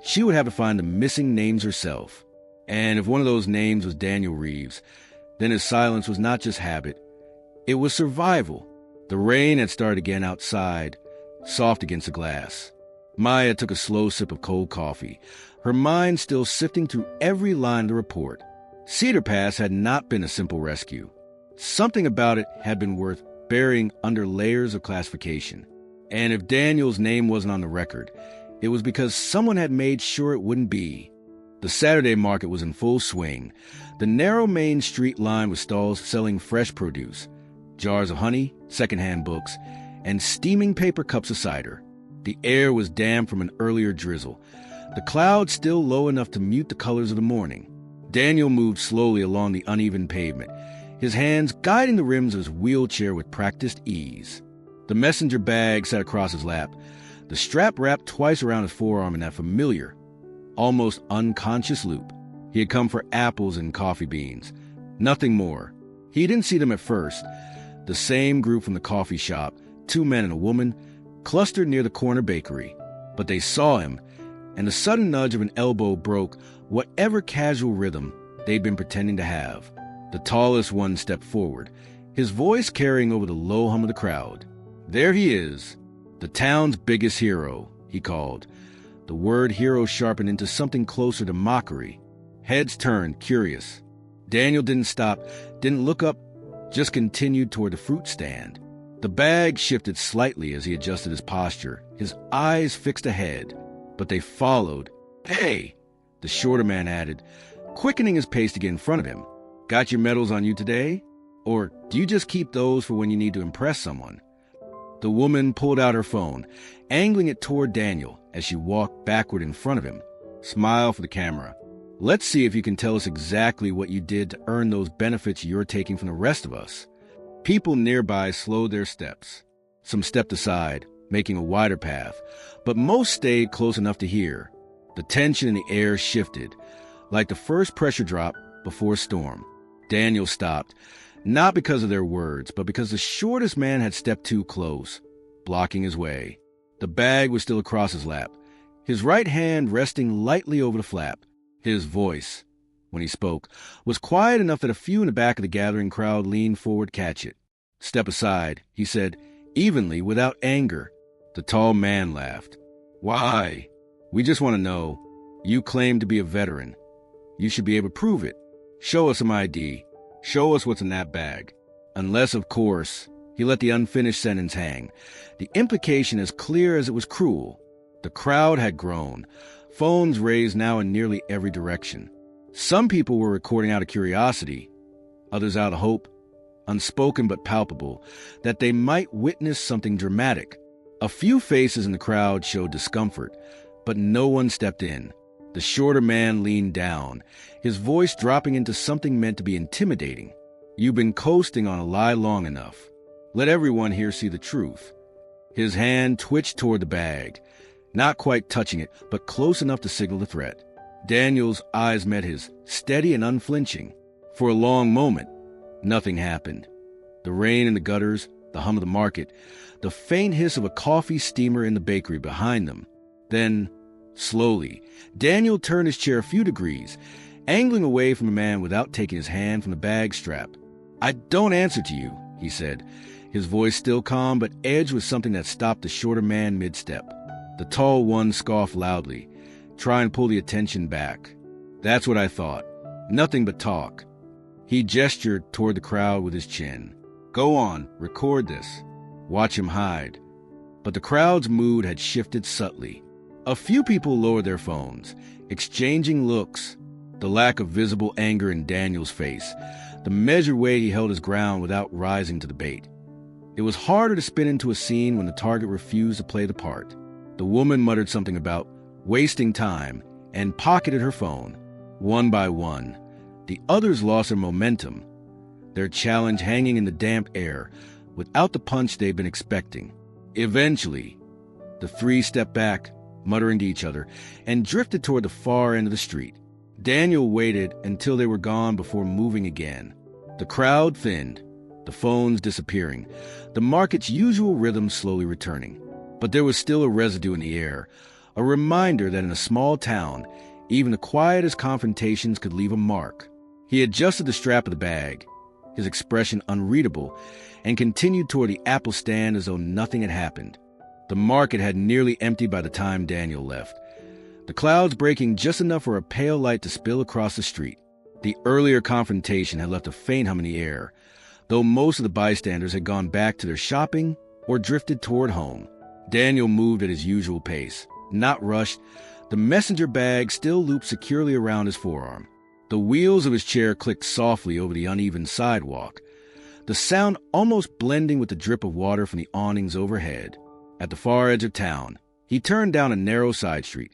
she would have to find the missing names herself. And if one of those names was Daniel Reeves, then his silence was not just habit, it was survival. The rain had started again outside, soft against the glass. Maya took a slow sip of cold coffee, her mind still sifting through every line of the report. Cedar Pass had not been a simple rescue. Something about it had been worth burying under layers of classification. And if Daniel's name wasn't on the record, it was because someone had made sure it wouldn't be. The Saturday market was in full swing. The narrow main street lined with stalls selling fresh produce, jars of honey, secondhand books, and steaming paper cups of cider. The air was damp from an earlier drizzle, the clouds still low enough to mute the colors of the morning. Daniel moved slowly along the uneven pavement, his hands guiding the rims of his wheelchair with practiced ease. The messenger bag sat across his lap, the strap wrapped twice around his forearm in that familiar, almost unconscious loop. He had come for apples and coffee beans, nothing more. He didn't see them at first. The same group from the coffee shop, 2 men and a woman, clustered near the corner bakery. But they saw him, and the sudden nudge of an elbow broke whatever casual rhythm they'd been pretending to have. The tallest one stepped forward, his voice carrying over the low hum of the crowd. "There he is, the town's biggest hero," he called. The word hero sharpened into something closer to mockery. Heads turned, curious. Daniel didn't stop, didn't look up, just continued toward the fruit stand. The bag shifted slightly as he adjusted his posture, his eyes fixed ahead. But they followed. "Hey," the shorter man added, quickening his pace to get in front of him. "Got your medals on you today? Or do you just keep those for when you need to impress someone?" The woman pulled out her phone, angling it toward Daniel as she walked backward in front of him. "Smile for the camera. Let's see if you can tell us exactly what you did to earn those benefits you're taking from the rest of us." People nearby slowed their steps. Some stepped aside, making a wider path, but most stayed close enough to hear. The tension in the air shifted, like the first pressure drop before a storm. Daniel stopped, not because of their words, but because the shortest man had stepped too close, blocking his way. The bag was still across his lap, his right hand resting lightly over the flap. His voice, when he spoke, was quiet enough that a few in the back of the gathering crowd leaned forward to catch it. "Step aside," he said, evenly, without anger. The tall man laughed. "Why? We just want to know. You claim to be a veteran. You should be able to prove it. Show us some ID. Show us what's in that bag." Unless, of course, he let the unfinished sentence hang, the implication as clear as it was cruel. The crowd had grown, phones raised now in nearly every direction. Some people were recording out of curiosity, others out of hope, unspoken but palpable, that they might witness something dramatic. A few faces in the crowd showed discomfort, but no one stepped in. The shorter man leaned down, his voice dropping into something meant to be intimidating. "You've been coasting on a lie long enough. Let everyone here see the truth." His hand twitched toward the bag, not quite touching it, but close enough to signal the threat. Daniel's eyes met his, steady and unflinching. For a long moment, nothing happened. The rain in the gutters, the hum of the market, the faint hiss of a coffee steamer in the bakery behind them. Then, slowly, Daniel turned his chair a few degrees, angling away from the man without taking his hand from the bag strap. "I don't answer to you," he said, his voice still calm but edged with something that stopped the shorter man mid-step. The tall one scoffed loudly, trying to pull the attention back. "That's what I thought. Nothing but talk." He gestured toward the crowd with his chin. "Go on, record this. Watch him hide." But the crowd's mood had shifted subtly. A few people lowered their phones, exchanging looks. The lack of visible anger in Daniel's face, the measured way he held his ground without rising to the bait. It was harder to spin into a scene when the target refused to play the part. The woman muttered something about wasting time and pocketed her phone. One by one, the others lost their momentum, their challenge hanging in the damp air, without the punch they'd been expecting. Eventually, the three stepped back, muttering to each other, and drifted toward the far end of the street. Daniel waited until they were gone before moving again. The crowd thinned, the phones disappearing, the market's usual rhythm slowly returning. But there was still a residue in the air, a reminder that in a small town, even the quietest confrontations could leave a mark. He adjusted the strap of the bag, his expression unreadable, and continued toward the apple stand as though nothing had happened. The market had nearly emptied by the time Daniel left, the clouds breaking just enough for a pale light to spill across the street. The earlier confrontation had left a faint hum in the air, though most of the bystanders had gone back to their shopping or drifted toward home. Daniel moved at his usual pace, not rushed, the messenger bag still looped securely around his forearm. The wheels of his chair clicked softly over the uneven sidewalk, the sound almost blending with the drip of water from the awnings overhead. At the far edge of town, he turned down a narrow side street,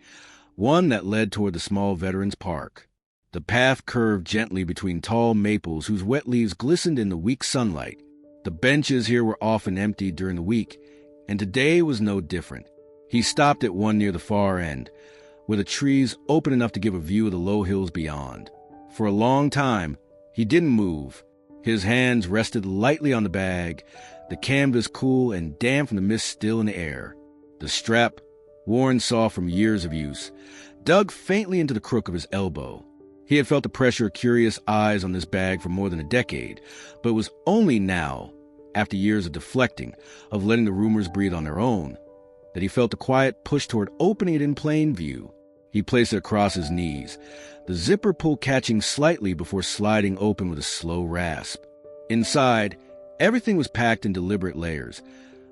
one that led toward the small Veterans Park. The path curved gently between tall maples whose wet leaves glistened in the weak sunlight. The benches here were often emptied during the week, and today was no different. He stopped at one near the far end, where the trees open enough to give a view of the low hills beyond. For a long time, he didn't move. His hands rested lightly on the bag, the canvas cool and damp from the mist still in the air. The strap, worn soft from years of use, dug faintly into the crook of his elbow. He had felt the pressure of curious eyes on this bag for more than a decade, but it was only now, after years of deflecting, of letting the rumors breathe on their own, that he felt the quiet push toward opening it in plain view. He placed it across his knees, the zipper pull catching slightly before sliding open with a slow rasp. Inside, everything was packed in deliberate layers,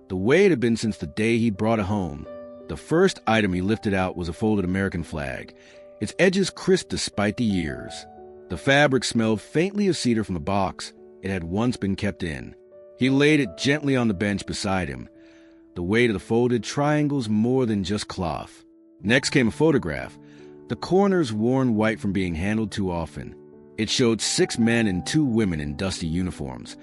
the way it had been since the day he'd brought it home. The first item he lifted out was a folded American flag, its edges crisp despite the years. The fabric smelled faintly of cedar from the box it had once been kept in. He laid it gently on the bench beside him, the weight of the folded triangles more than just cloth. Next came a photograph, the corners worn white from being handled too often. It showed 6 men and 2 women in dusty uniforms,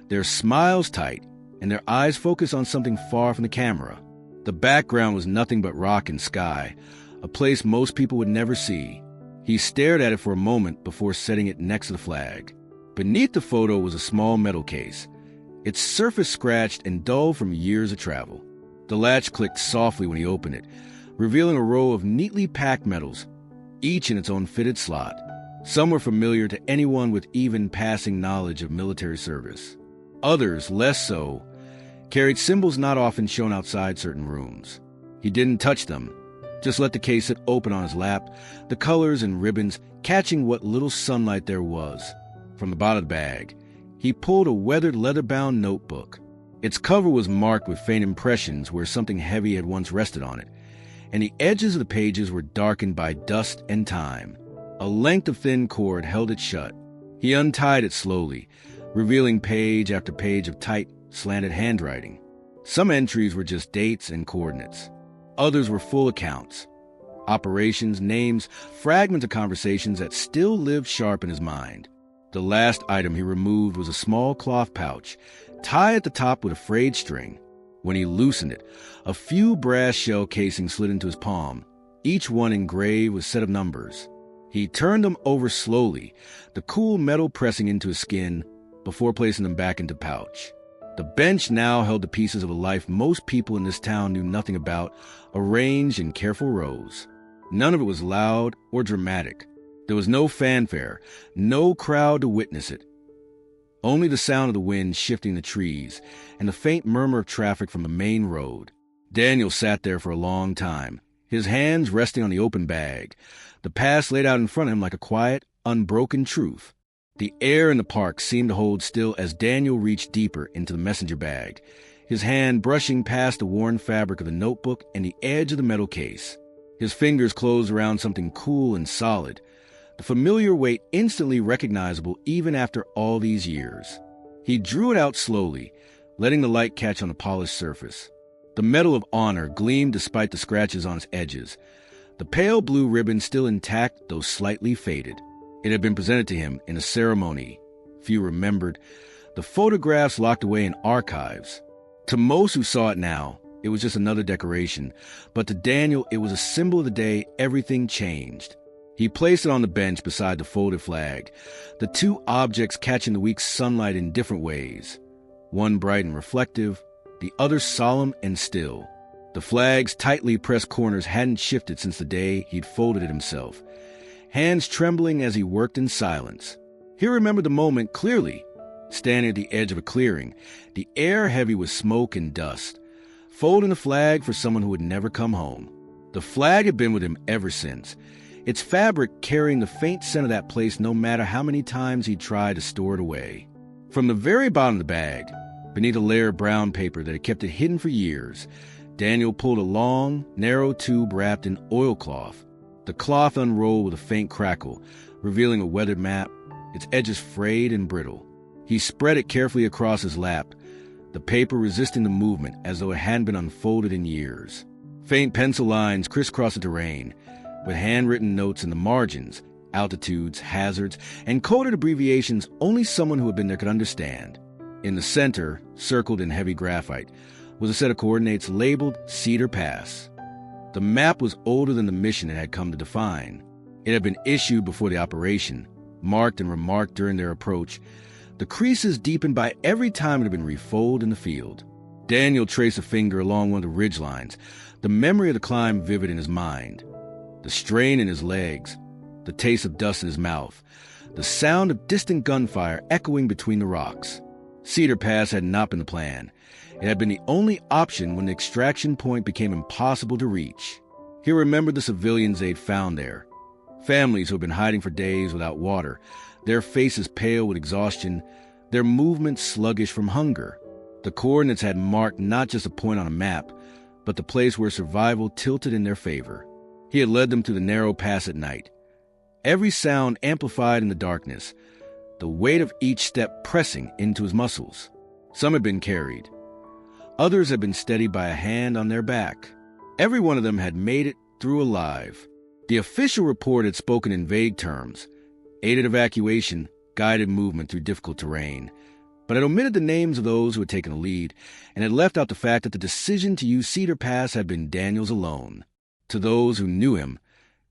their smiles tight and their eyes focused on something far from the camera. The background was nothing but rock and sky, a place most people would never see. He stared at it for a moment before setting it next to the flag. Beneath the photo was a small metal case, its surface scratched and dull from years of travel. The latch clicked softly when he opened it, revealing a row of neatly packed medals, each in its own fitted slot. Some were familiar to anyone with even passing knowledge of military service. Others, less so, carried symbols not often shown outside certain rooms. He didn't touch them, just let the case sit open on his lap, the colors and ribbons catching what little sunlight there was. From the bottom of the bag, he pulled a weathered leather-bound notebook. Its cover was marked with faint impressions where something heavy had once rested on it, and the edges of the pages were darkened by dust and time. A length of thin cord held it shut. He untied it slowly, revealing page after page of tight, slanted handwriting. Some entries were just dates and coordinates. Others were full accounts, operations, names, fragments of conversations that still lived sharp in his mind. The last item he removed was a small cloth pouch, tied at the top with a frayed string. When he loosened it, a few brass shell casings slid into his palm, each one engraved with a set of numbers. He turned them over slowly, the cool metal pressing into his skin, before placing them back into the pouch. The bench now held the pieces of a life most people in this town knew nothing about, arranged in careful rows. None of it was loud or dramatic. There was no fanfare, no crowd to witness it. Only the sound of the wind shifting the trees and the faint murmur of traffic from the main road. Daniel sat there for a long time, his hands resting on the open bag, the past laid out in front of him like a quiet, unbroken truth. The air in the park seemed to hold still as Daniel reached deeper into the messenger bag, his hand brushing past the worn fabric of the notebook and the edge of the metal case. His fingers closed around something cool and solid, the familiar weight instantly recognizable even after all these years. He drew it out slowly, letting the light catch on the polished surface. The Medal of Honor gleamed despite the scratches on its edges, the pale blue ribbon still intact though slightly faded. It had been presented to him in a ceremony few remembered, the photographs locked away in archives. To most who saw it now, it was just another decoration, but to Daniel it was a symbol of the day everything changed. He placed it on the bench beside the folded flag, the 2 objects catching the weak sunlight in different ways, one bright and reflective, the other solemn and still. The flag's tightly pressed corners hadn't shifted since the day he'd folded it himself, hands trembling as he worked in silence. He remembered the moment clearly, standing at the edge of a clearing, the air heavy with smoke and dust, folding the flag for someone who would never come home. The flag had been with him ever since, its fabric carrying the faint scent of that place no matter how many times he tried to store it away. From the very bottom of the bag, beneath a layer of brown paper that had kept it hidden for years, Daniel pulled a long, narrow tube wrapped in oilcloth. The cloth unrolled with a faint crackle, revealing a weathered map, its edges frayed and brittle. He spread it carefully across his lap, the paper resisting the movement as though it hadn't been unfolded in years. Faint pencil lines crisscrossed the terrain, with handwritten notes in the margins, altitudes, hazards, and coded abbreviations only someone who had been there could understand. In the center, circled in heavy graphite, was a set of coordinates labeled Cedar Pass. The map was older than the mission it had come to define. It had been issued before the operation, marked and remarked during their approach. The creases deepened by every time it had been refolded in the field. Daniel traced a finger along one of the ridgelines, the memory of the climb vivid in his mind. The strain in his legs, the taste of dust in his mouth, the sound of distant gunfire echoing between the rocks. Cedar Pass had not been the plan. It had been the only option when the extraction point became impossible to reach. He remembered the civilians they'd found there. Families who had been hiding for days without water, their faces pale with exhaustion, their movements sluggish from hunger. The coordinates had marked not just a point on a map, but the place where survival tilted in their favor. He had led them through the narrow pass at night. Every sound amplified in the darkness, the weight of each step pressing into his muscles. Some had been carried. Others had been steadied by a hand on their back. Every one of them had made it through alive. The official report had spoken in vague terms: aided evacuation, guided movement through difficult terrain, but had omitted the names of those who had taken the lead and had left out the fact that the decision to use Cedar Pass had been Daniel's alone. To those who knew him,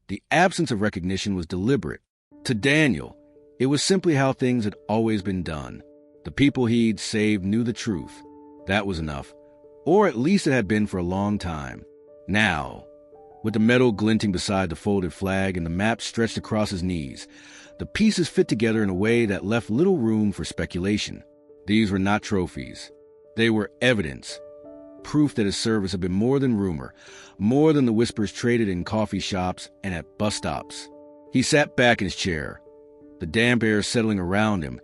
the absence of recognition was deliberate. To Daniel, it was simply how things had always been done. The people he'd saved knew the truth. That was enough. Or at least it had been for a long time. Now, with the metal glinting beside the folded flag and the map stretched across his knees, the pieces fit together in a way that left little room for speculation. These were not trophies. They were evidence. Proof that his service had been more than rumor, more than the whispers traded in coffee shops and at bus stops. He sat back in his chair, the damp air settling around him,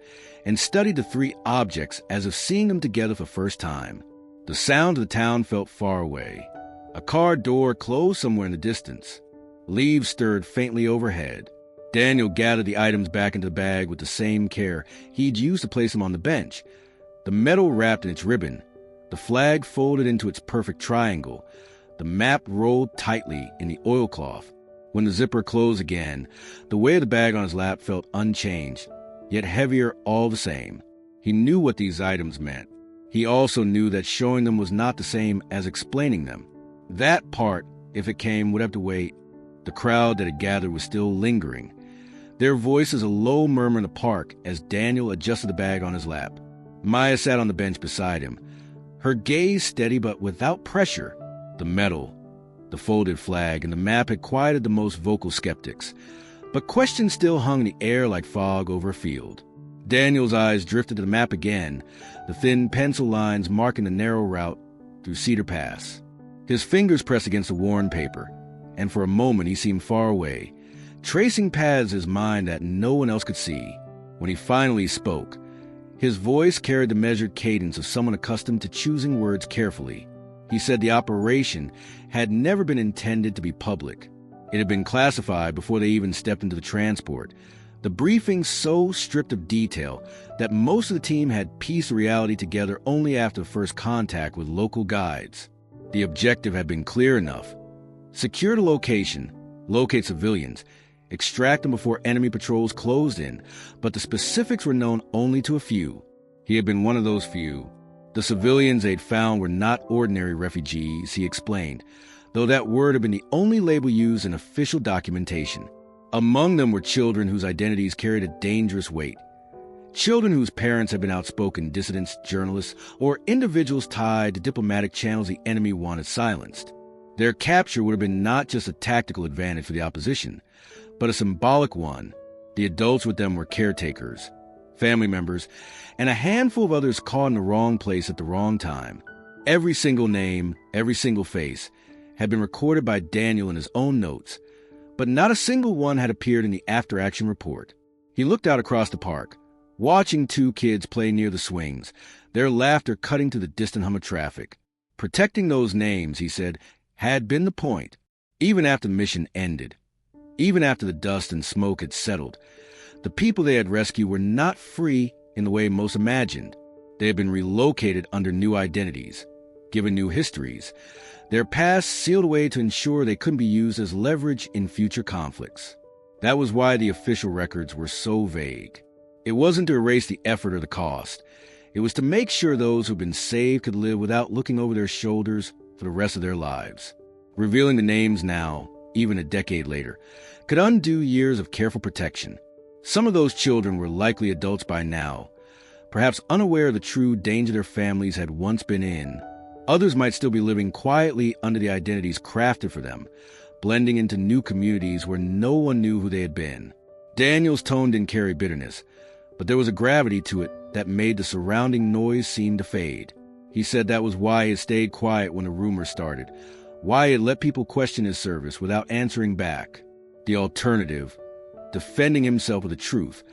and studied the three objects as if seeing them together for the first time. The sound of the town felt far away. A car door closed somewhere in the distance. Leaves stirred faintly overhead. Daniel gathered the items back into the bag with the same care he'd used to place them on the bench. The metal wrapped in its ribbon, the flag folded into its perfect triangle, the map rolled tightly in the oilcloth. When the zipper closed again, the weight of the bag on his lap felt unchanged, yet heavier all the same. He knew what these items meant. He also knew that showing them was not the same as explaining them. That part, if it came, would have to wait. The crowd that had gathered was still lingering, their voices a low murmur in the park as Daniel adjusted the bag on his lap. Maya sat on the bench beside him, her gaze steady but without pressure. The metal, the folded flag, and the map had quieted the most vocal skeptics, but questions still hung in the air like fog over a field. Daniel's eyes drifted to the map again, the thin pencil lines marking the narrow route through Cedar Pass. His fingers pressed against the worn paper, and for a moment he seemed far away, tracing paths in his mind that no one else could see. When he finally spoke, his voice carried the measured cadence of someone accustomed to choosing words carefully. He said the operation had never been intended to be public. It had been classified before they even stepped into the transport. The briefing so stripped of detail that most of the team had pieced the reality together only after the first contact with local guides. The objective had been clear enough: secure the location, locate civilians, extract them before enemy patrols closed in, but the specifics were known only to a few. He had been one of those few. The civilians they'd found were not ordinary refugees, he explained, though that word had been the only label used in official documentation. Among them were children whose identities carried a dangerous weight. Children whose parents had been outspoken dissidents, journalists, or individuals tied to diplomatic channels the enemy wanted silenced. Their capture would have been not just a tactical advantage for the opposition, but a symbolic one. The adults with them were caretakers, family members, and a handful of others caught in the wrong place at the wrong time. Every single name, every single face, had been recorded by Daniel in his own notes, but not a single one had appeared in the after-action report. He looked out across the park, watching two kids play near the swings, their laughter cutting to the distant hum of traffic. Protecting those names, he said, had been the point. Even after the mission ended, even after the dust and smoke had settled, the people they had rescued were not free in the way most imagined. They had been relocated under new identities, given new histories, their past sealed away to ensure they couldn't be used as leverage in future conflicts. That was why the official records were so vague. It wasn't to erase the effort or the cost. It was to make sure those who'd been saved could live without looking over their shoulders for the rest of their lives. Revealing the names now, even a decade later, could undo years of careful protection. Some of those children were likely adults by now, perhaps unaware of the true danger their families had once been in. Others might still be living quietly under the identities crafted for them, blending into new communities where no one knew who they had been. Daniel's tone didn't carry bitterness, but there was a gravity to it that made the surrounding noise seem to fade. He said that was why he had stayed quiet when the rumors started, why he had let people question his service without answering back. The alternative, defending himself with the truth,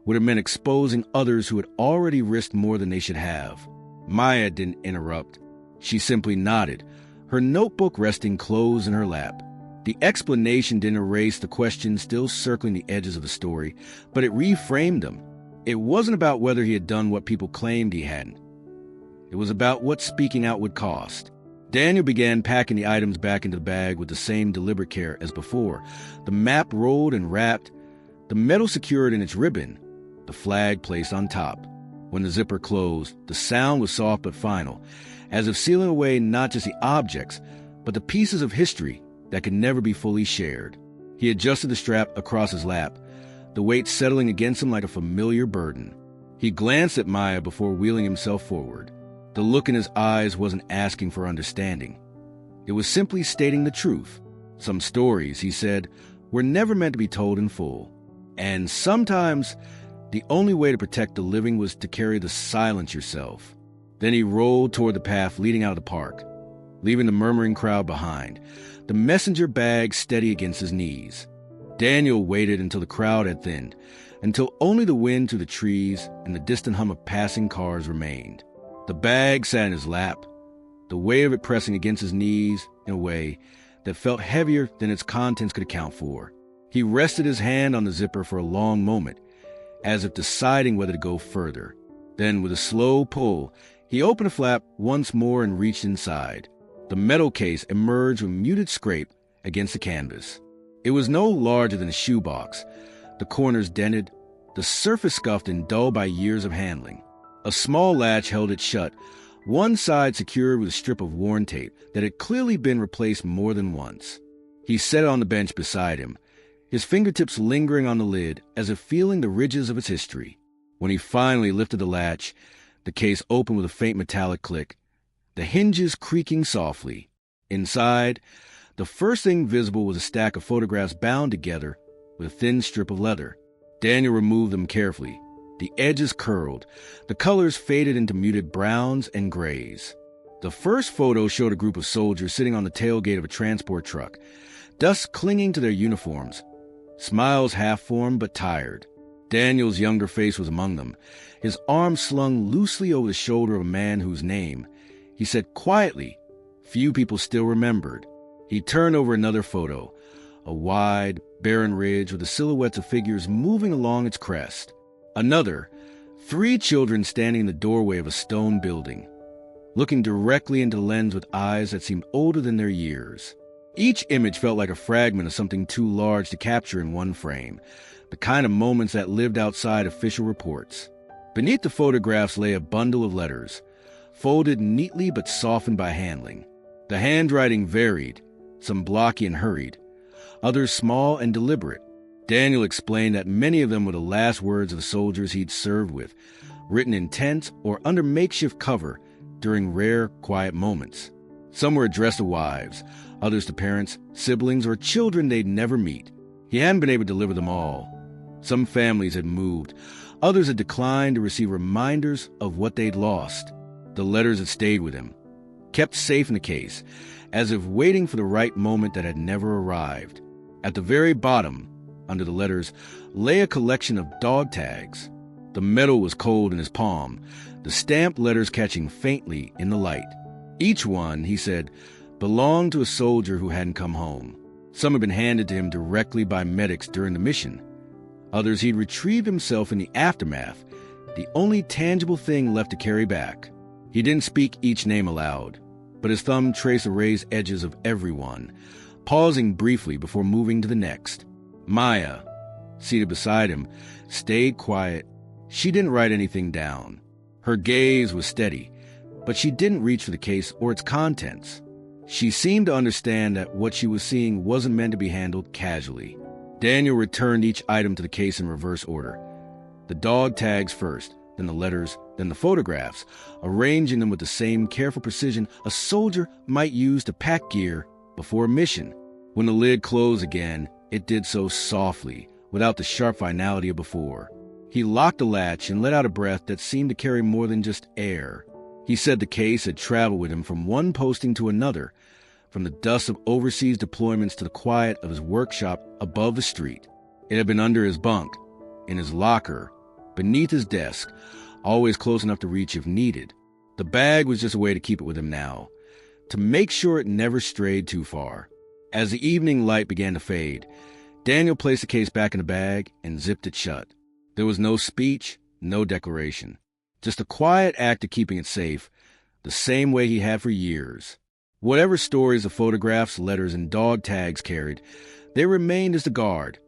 would have meant exposing others who had already risked more than they should have. Maya didn't interrupt. She simply nodded, her notebook resting closed in her lap. The explanation didn't erase the questions still circling the edges of the story, but it reframed them. It wasn't about whether he had done what people claimed he hadn't. It was about what speaking out would cost. Daniel began packing the items back into the bag with the same deliberate care as before. The map rolled and wrapped, the medal secured in its ribbon, the flag placed on top. When the zipper closed, the sound was soft but final, as if sealing away not just the objects, but the pieces of history that could never be fully shared. He adjusted the strap across his lap, the weight settling against him like a familiar burden. He glanced at Maya before wheeling himself forward. The look in his eyes wasn't asking for understanding. It was simply stating the truth. Some stories, he said, were never meant to be told in full. And sometimes, the only way to protect the living was to carry the silence yourself. Then he rolled toward the path leading out of the park, leaving the murmuring crowd behind, the messenger bag steady against his knees. Daniel waited until the crowd had thinned, until only the wind through the trees and the distant hum of passing cars remained. The bag sat in his lap, the weight of it pressing against his knees in a way that felt heavier than its contents could account for. He rested his hand on the zipper for a long moment, as if deciding whether to go further. Then, with a slow pull, he opened the flap once more and reached inside. The metal case emerged with muted scrape against the canvas. It was no larger than a shoebox, the corners dented, the surface scuffed and dulled by years of handling. A small latch held it shut, one side secured with a strip of worn tape that had clearly been replaced more than once. He set it on the bench beside him, his fingertips lingering on the lid as if feeling the ridges of its history. When he finally lifted the latch, the case opened with a faint metallic click, the hinges creaking softly. Inside, the first thing visible was a stack of photographs bound together with a thin strip of leather. Daniel removed them carefully. The edges curled, the colors faded into muted browns and grays. The first photo showed a group of soldiers sitting on the tailgate of a transport truck, dust clinging to their uniforms, smiles half-formed but tired. Daniel's younger face was among them, his arms slung loosely over the shoulder of a man whose name, he said quietly, few people still remembered. He turned over another photo, a wide, barren ridge with the silhouettes of figures moving along its crest. Another, 3 children standing in the doorway of a stone building, looking directly into the lens with eyes that seemed older than their years. Each image felt like a fragment of something too large to capture in one frame, the kind of moments that lived outside official reports. Beneath the photographs lay a bundle of letters, folded neatly but softened by handling. The handwriting varied, some blocky and hurried, others small and deliberate. Daniel explained that many of them were the last words of the soldiers he'd served with, written in tents or under makeshift cover during rare, quiet moments. Some were addressed to wives, others to parents, siblings, or children they'd never meet. He hadn't been able to deliver them all. Some families had moved, others had declined to receive reminders of what they'd lost. The letters had stayed with him, kept safe in the case, as if waiting for the right moment that had never arrived. At the very bottom, under the letters, lay a collection of dog tags. The metal was cold in his palm, the stamped letters catching faintly in the light. Each one, he said, belonged to a soldier who hadn't come home. Some had been handed to him directly by medics during the mission. Others he'd retrieved himself in the aftermath, the only tangible thing left to carry back. He didn't speak each name aloud, but his thumb traced the raised edges of every one, pausing briefly before moving to the next. Maya, seated beside him, stayed quiet. She didn't write anything down. Her gaze was steady, but she didn't reach for the case or its contents. She seemed to understand that what she was seeing wasn't meant to be handled casually. Daniel returned each item to the case in reverse order. The dog tags first, then the letters, then the photographs, arranging them with the same careful precision a soldier might use to pack gear before a mission. When the lid closed again, it did so softly, without the sharp finality of before. He locked the latch and let out a breath that seemed to carry more than just air. He said the case had traveled with him from one posting to another, from the dust of overseas deployments to the quiet of his workshop above the street. It had been under his bunk, in his locker, beneath his desk, always close enough to reach if needed. The bag was just a way to keep it with him now, to make sure it never strayed too far. As the evening light began to fade, Daniel placed the case back in the bag and zipped it shut. There was no speech, no declaration. Just a quiet act of keeping it safe, the same way he had for years. Whatever stories the photographs, letters, and dog tags carried, they remained as the guard,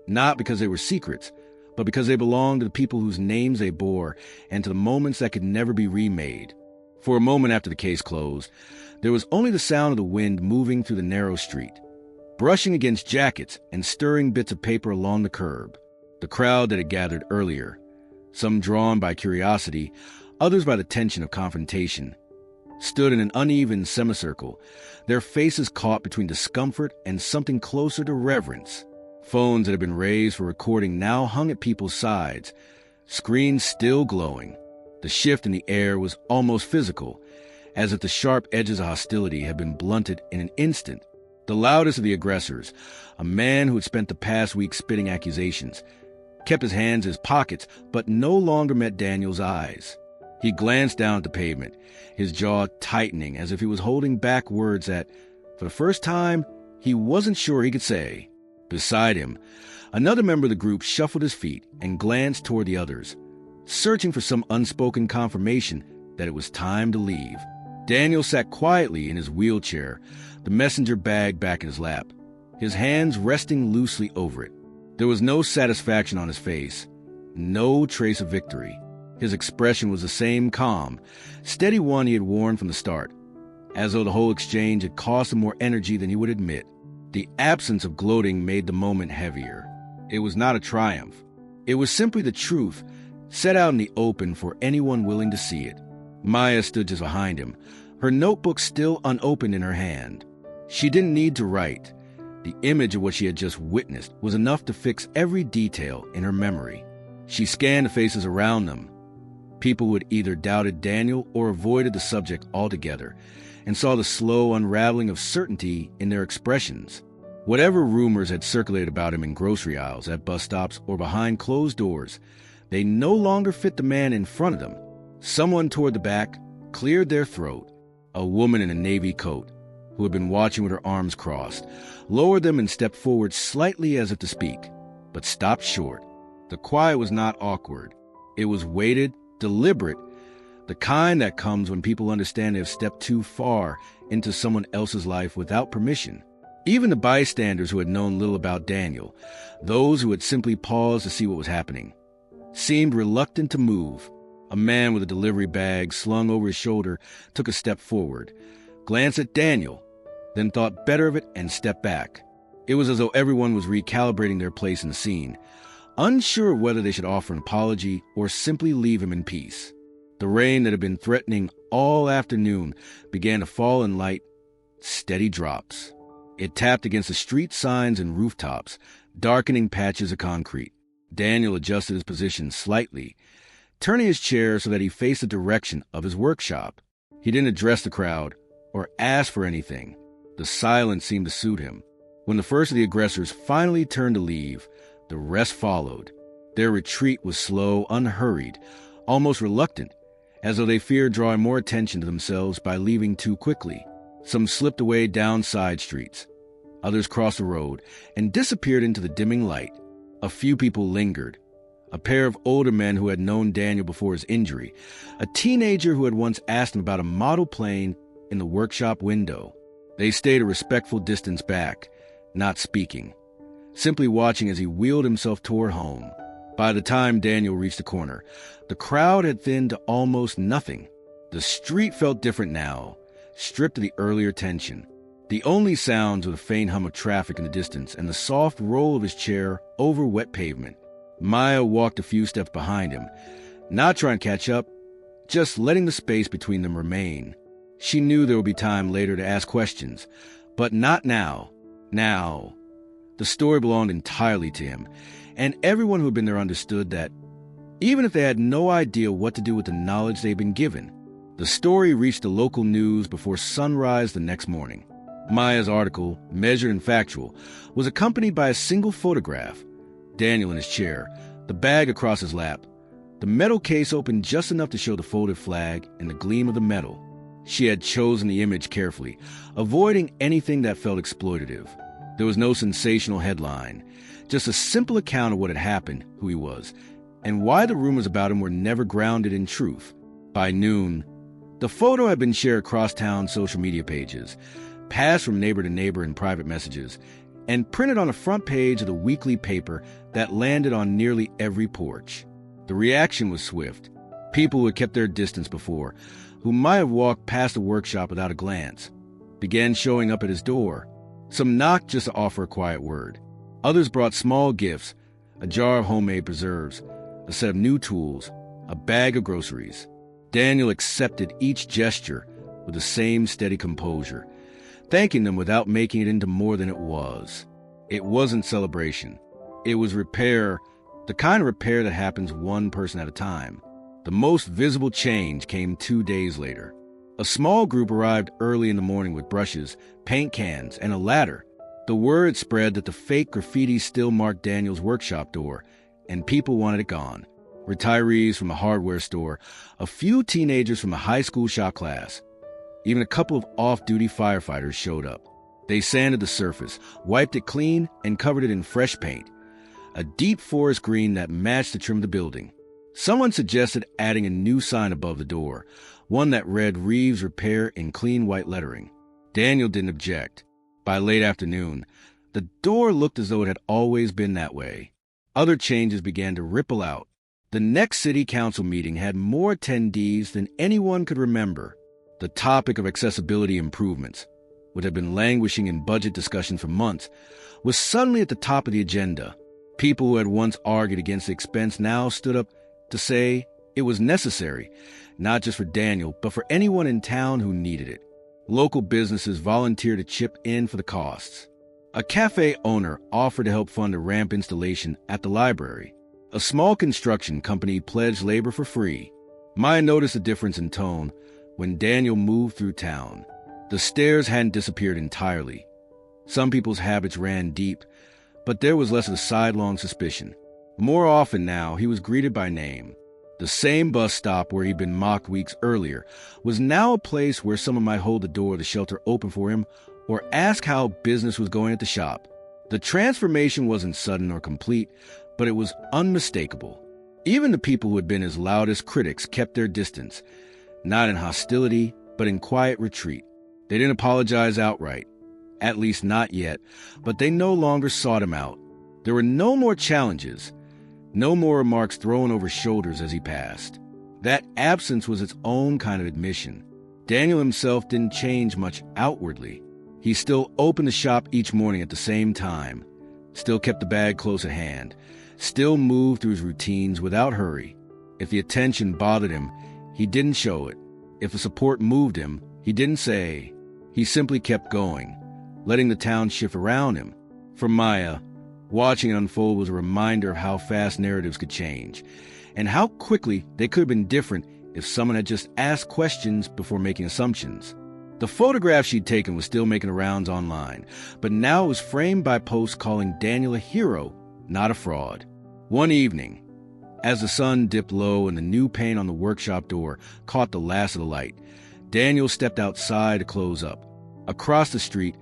not because they were secrets, but because they belonged to the people whose names they bore and to the moments that could never be remade. For a moment after the case closed, there was only the sound of the wind moving through the narrow street, brushing against jackets and stirring bits of paper along the curb. The crowd that had gathered earlier, some drawn by curiosity, others by the tension of confrontation, stood in an uneven semicircle, their faces caught between discomfort and something closer to reverence. Phones that had been raised for recording now hung at people's sides, screens still glowing. The shift in the air was almost physical, as if the sharp edges of hostility had been blunted in an instant. The loudest of the aggressors, a man who had spent the past week spitting accusations, kept his hands in his pockets, but no longer met Daniel's eyes. He glanced down at the pavement, his jaw tightening as if he was holding back words that, for the first time, he wasn't sure he could say. Beside him, another member of the group shuffled his feet and glanced toward the others, searching for some unspoken confirmation that it was time to leave. Daniel sat quietly in his wheelchair, the messenger bag back in his lap, his hands resting loosely over it. There was no satisfaction on his face, no trace of victory. His expression was the same calm, steady one he had worn from the start, as though the whole exchange had cost him more energy than he would admit. The absence of gloating made the moment heavier. It was not a triumph. It was simply the truth, set out in the open for anyone willing to see it. Maya stood just behind him, her notebook still unopened in her hand. She didn't need to write. The image of what she had just witnessed was enough to fix every detail in her memory. She scanned the faces around them, people who had either doubted Daniel or avoided the subject altogether, and saw the slow unraveling of certainty in their expressions. Whatever rumors had circulated about him in grocery aisles, at bus stops, or behind closed doors, they no longer fit the man in front of them. Someone toward the back cleared their throat. A woman in a navy coat, who had been watching with her arms crossed, lowered them and stepped forward slightly as if to speak, but stopped short. The quiet was not awkward. It was weighted, deliberate, the kind that comes when people understand they have stepped too far into someone else's life without permission. Even the bystanders who had known little about Daniel, those who had simply paused to see what was happening, seemed reluctant to move. A man with a delivery bag slung over his shoulder took a step forward, glanced at Daniel, then thought better of it and stepped back. It was as though everyone was recalibrating their place in the scene, unsure whether they should offer an apology or simply leave him in peace. The rain that had been threatening all afternoon began to fall in light, steady drops. It tapped against the street signs and rooftops, darkening patches of concrete. Daniel adjusted his position slightly, turning his chair so that he faced the direction of his workshop. He didn't address the crowd or ask for anything. The silence seemed to suit him. When the first of the aggressors finally turned to leave, the rest followed. Their retreat was slow, unhurried, almost reluctant, as though they feared drawing more attention to themselves by leaving too quickly. Some slipped away down side streets. Others crossed the road and disappeared into the dimming light. A few people lingered. A pair of older men who had known Daniel before his injury, a teenager who had once asked him about a model plane in the workshop window. They stayed a respectful distance back, not speaking. simply watching as he wheeled himself toward home. By the time Daniel reached the corner, the crowd had thinned to almost nothing. The street felt different now, stripped of the earlier tension. The only sounds were the faint hum of traffic in the distance and the soft roll of his chair over wet pavement. Maya walked a few steps behind him, not trying to catch up, just letting the space between them remain. She knew there would be time later to ask questions, but not now. Now. The story belonged entirely to him, and everyone who had been there understood that, even if they had no idea what to do with the knowledge they'd been given, the story reached the local news before sunrise the next morning. Maya's article, measured and factual, was accompanied by a single photograph. Daniel in his chair, the bag across his lap, the metal case open just enough to show the folded flag and the gleam of the metal. She had chosen the image carefully, avoiding anything that felt exploitative. There was no sensational headline, just a simple account of what had happened, who he was, and why the rumors about him were never grounded in truth. By noon, the photo had been shared across town social media pages, passed from neighbor to neighbor in private messages, and printed on the front page of the weekly paper that landed on nearly every porch. The reaction was swift. People who had kept their distance before, who might have walked past the workshop without a glance, began showing up at his door. Some knocked just to offer a quiet word. Others brought small gifts, a jar of homemade preserves, a set of new tools, a bag of groceries. Daniel accepted each gesture with the same steady composure, thanking them without making it into more than it was. It wasn't celebration. It was repair, the kind of repair that happens one person at a time. The most visible change came 2 days later. A small group arrived early in the morning with brushes, paint cans, and a ladder. The word spread that the fake graffiti still marked Daniel's workshop door, and people wanted it gone. Retirees from a hardware store, a few teenagers from a high school shop class. Even a couple of off-duty firefighters showed up. They sanded the surface, wiped it clean, and covered it in fresh paint, a deep forest green that matched the trim of the building. Someone suggested adding a new sign above the door, one that read Reeves Repair in clean white lettering. Daniel didn't object. By late afternoon, the door looked as though it had always been that way. Other changes began to ripple out. The next city council meeting had more attendees than anyone could remember. The topic of accessibility improvements, which had been languishing in budget discussion for months, was suddenly at the top of the agenda. People who had once argued against the expense now stood up to say it was necessary, not just for Daniel, but for anyone in town who needed it. Local businesses volunteered to chip in for the costs. A cafe owner offered to help fund a ramp installation at the library. A small construction company pledged labor for free. Maya noticed a difference in tone when Daniel moved through town. The stares hadn't disappeared entirely. Some people's habits ran deep, but there was less of a sidelong suspicion. More often now, he was greeted by name. The same bus stop where he'd been mocked weeks earlier was now a place where someone might hold the door of the shelter open for him or ask how business was going at the shop. The transformation wasn't sudden or complete, but it was unmistakable. Even the people who had been his loudest critics kept their distance, not in hostility, but in quiet retreat. They didn't apologize outright, at least not yet, but they no longer sought him out. There were no more challenges, no more remarks thrown over shoulders as he passed. That absence was its own kind of admission. Daniel himself didn't change much outwardly. He still opened the shop each morning at the same time, still kept the bag close at hand, still moved through his routines without hurry. If the attention bothered him, he didn't show it. If the support moved him, he didn't say. He simply kept going, letting the town shift around him. For Maya, watching it unfold was a reminder of how fast narratives could change, and how quickly they could have been different if someone had just asked questions before making assumptions. The photograph she'd taken was still making the rounds online, but now it was framed by posts calling Daniel a hero, not a fraud. One evening, as the sun dipped low and the new paint on the workshop door caught the last of the light, Daniel stepped outside to close up. Across the street,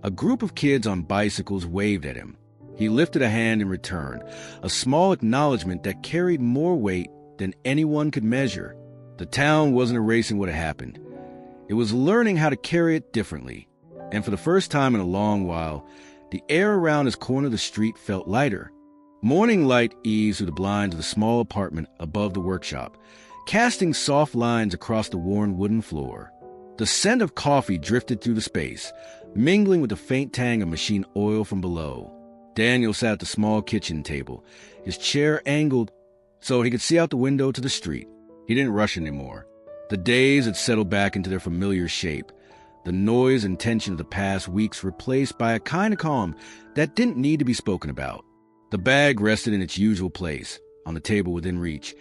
a group of kids on bicycles waved at him. He lifted a hand in return, a small acknowledgement that carried more weight than anyone could measure. The town wasn't erasing what had happened. It was learning how to carry it differently. And for the first time in a long while, The air around his corner of the street felt lighter. Morning light eased through the blinds of the small apartment above the workshop, casting soft lines across the worn wooden floor. The scent of coffee drifted through the space, mingling with the faint tang of machine oil from below. Daniel sat at the small kitchen table, his chair angled so he could see out the window to the street. He didn't rush anymore. The days had settled back into their familiar shape, the noise and tension of the past weeks replaced by a kind of calm that didn't need to be spoken about. The bag rested in its usual place, on the table within reach,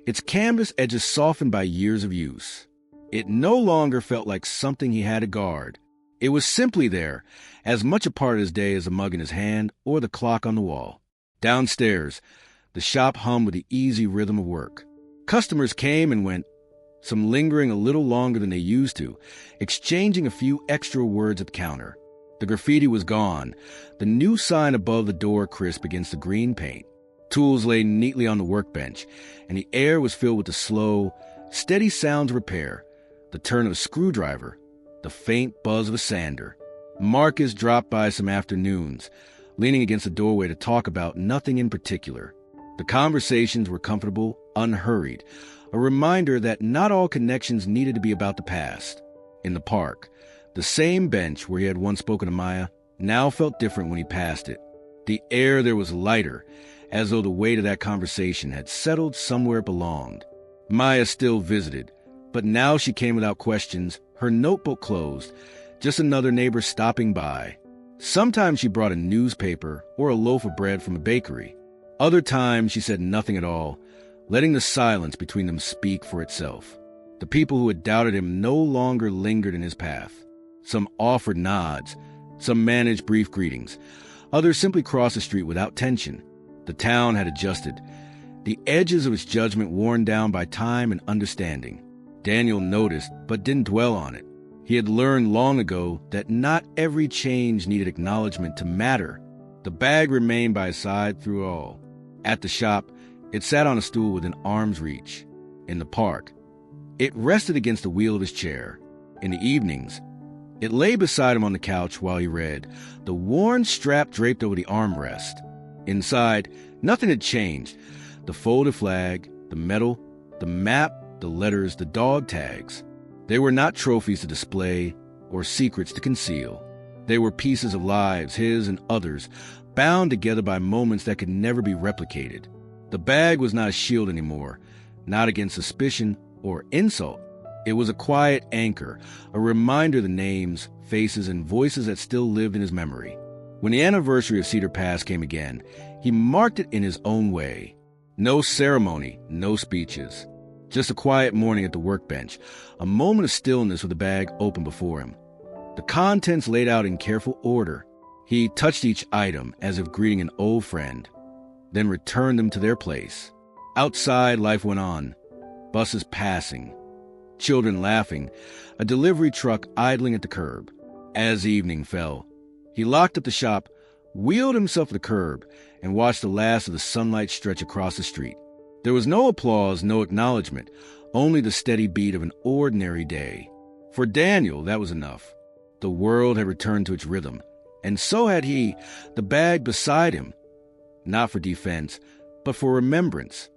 its canvas edges softened by years of use. It no longer felt like something he had to guard. It was simply there, as much a part of his day as the mug in his hand or the clock on the wall. Downstairs, the shop hummed with the easy rhythm of work. Customers came and went, some lingering a little longer than they used to, exchanging a few extra words at the counter. The graffiti was gone, the new sign above the door crisp against the green paint. Tools lay neatly on the workbench, and the air was filled with the slow, steady sounds of repair, the turn of a screwdriver, the faint buzz of a sander. Marcus dropped by some afternoons, leaning against the doorway to talk about nothing in particular. The conversations were comfortable, unhurried, a reminder that not all connections needed to be about the past. In the park, the same bench where he had once spoken to Maya now felt different when he passed it. The air there was lighter, as though the weight of that conversation had settled somewhere it belonged. Maya still visited, but now she came without questions, her notebook closed, just another neighbor stopping by. Sometimes she brought a newspaper or a loaf of bread from a bakery. Other times she said nothing at all, letting the silence between them speak for itself. The people who had doubted him no longer lingered in his path. Some offered nods, some managed brief greetings. Others simply crossed the street without tension. The town had adjusted, the edges of its judgment worn down by time and understanding. Daniel noticed, but didn't dwell on it. He had learned long ago that not every change needed acknowledgement to matter. The bag remained by his side through all. At the shop, it sat on a stool within arm's reach. In the park, it rested against the wheel of his chair. In the evenings, it lay beside him on the couch while he read, the worn strap draped over the armrest. Inside, nothing had changed. The folded flag, the medal, the map, the letters, the dog tags. They were not trophies to display or secrets to conceal. They were pieces of lives, his and others, bound together by moments that could never be replicated. The bag was not a shield anymore, not against suspicion or insult. It was a quiet anchor, a reminder of the names, faces, and voices that still lived in his memory. When the anniversary of Cedar Pass came again, he marked it in his own way. No ceremony, no speeches. Just a quiet morning at the workbench, a moment of stillness with the bag open before him. The contents laid out in careful order. He touched each item as if greeting an old friend, then returned them to their place. Outside, life went on. Buses passing, children laughing, a delivery truck idling at the curb. As evening fell, he locked up the shop, wheeled himself to the curb, and watched the last of the sunlight stretch across the street. There was no applause, no acknowledgement, only the steady beat of an ordinary day. For Daniel, that was enough. The world had returned to its rhythm, and so had he, the bag beside him. Not for defense, but for remembrance.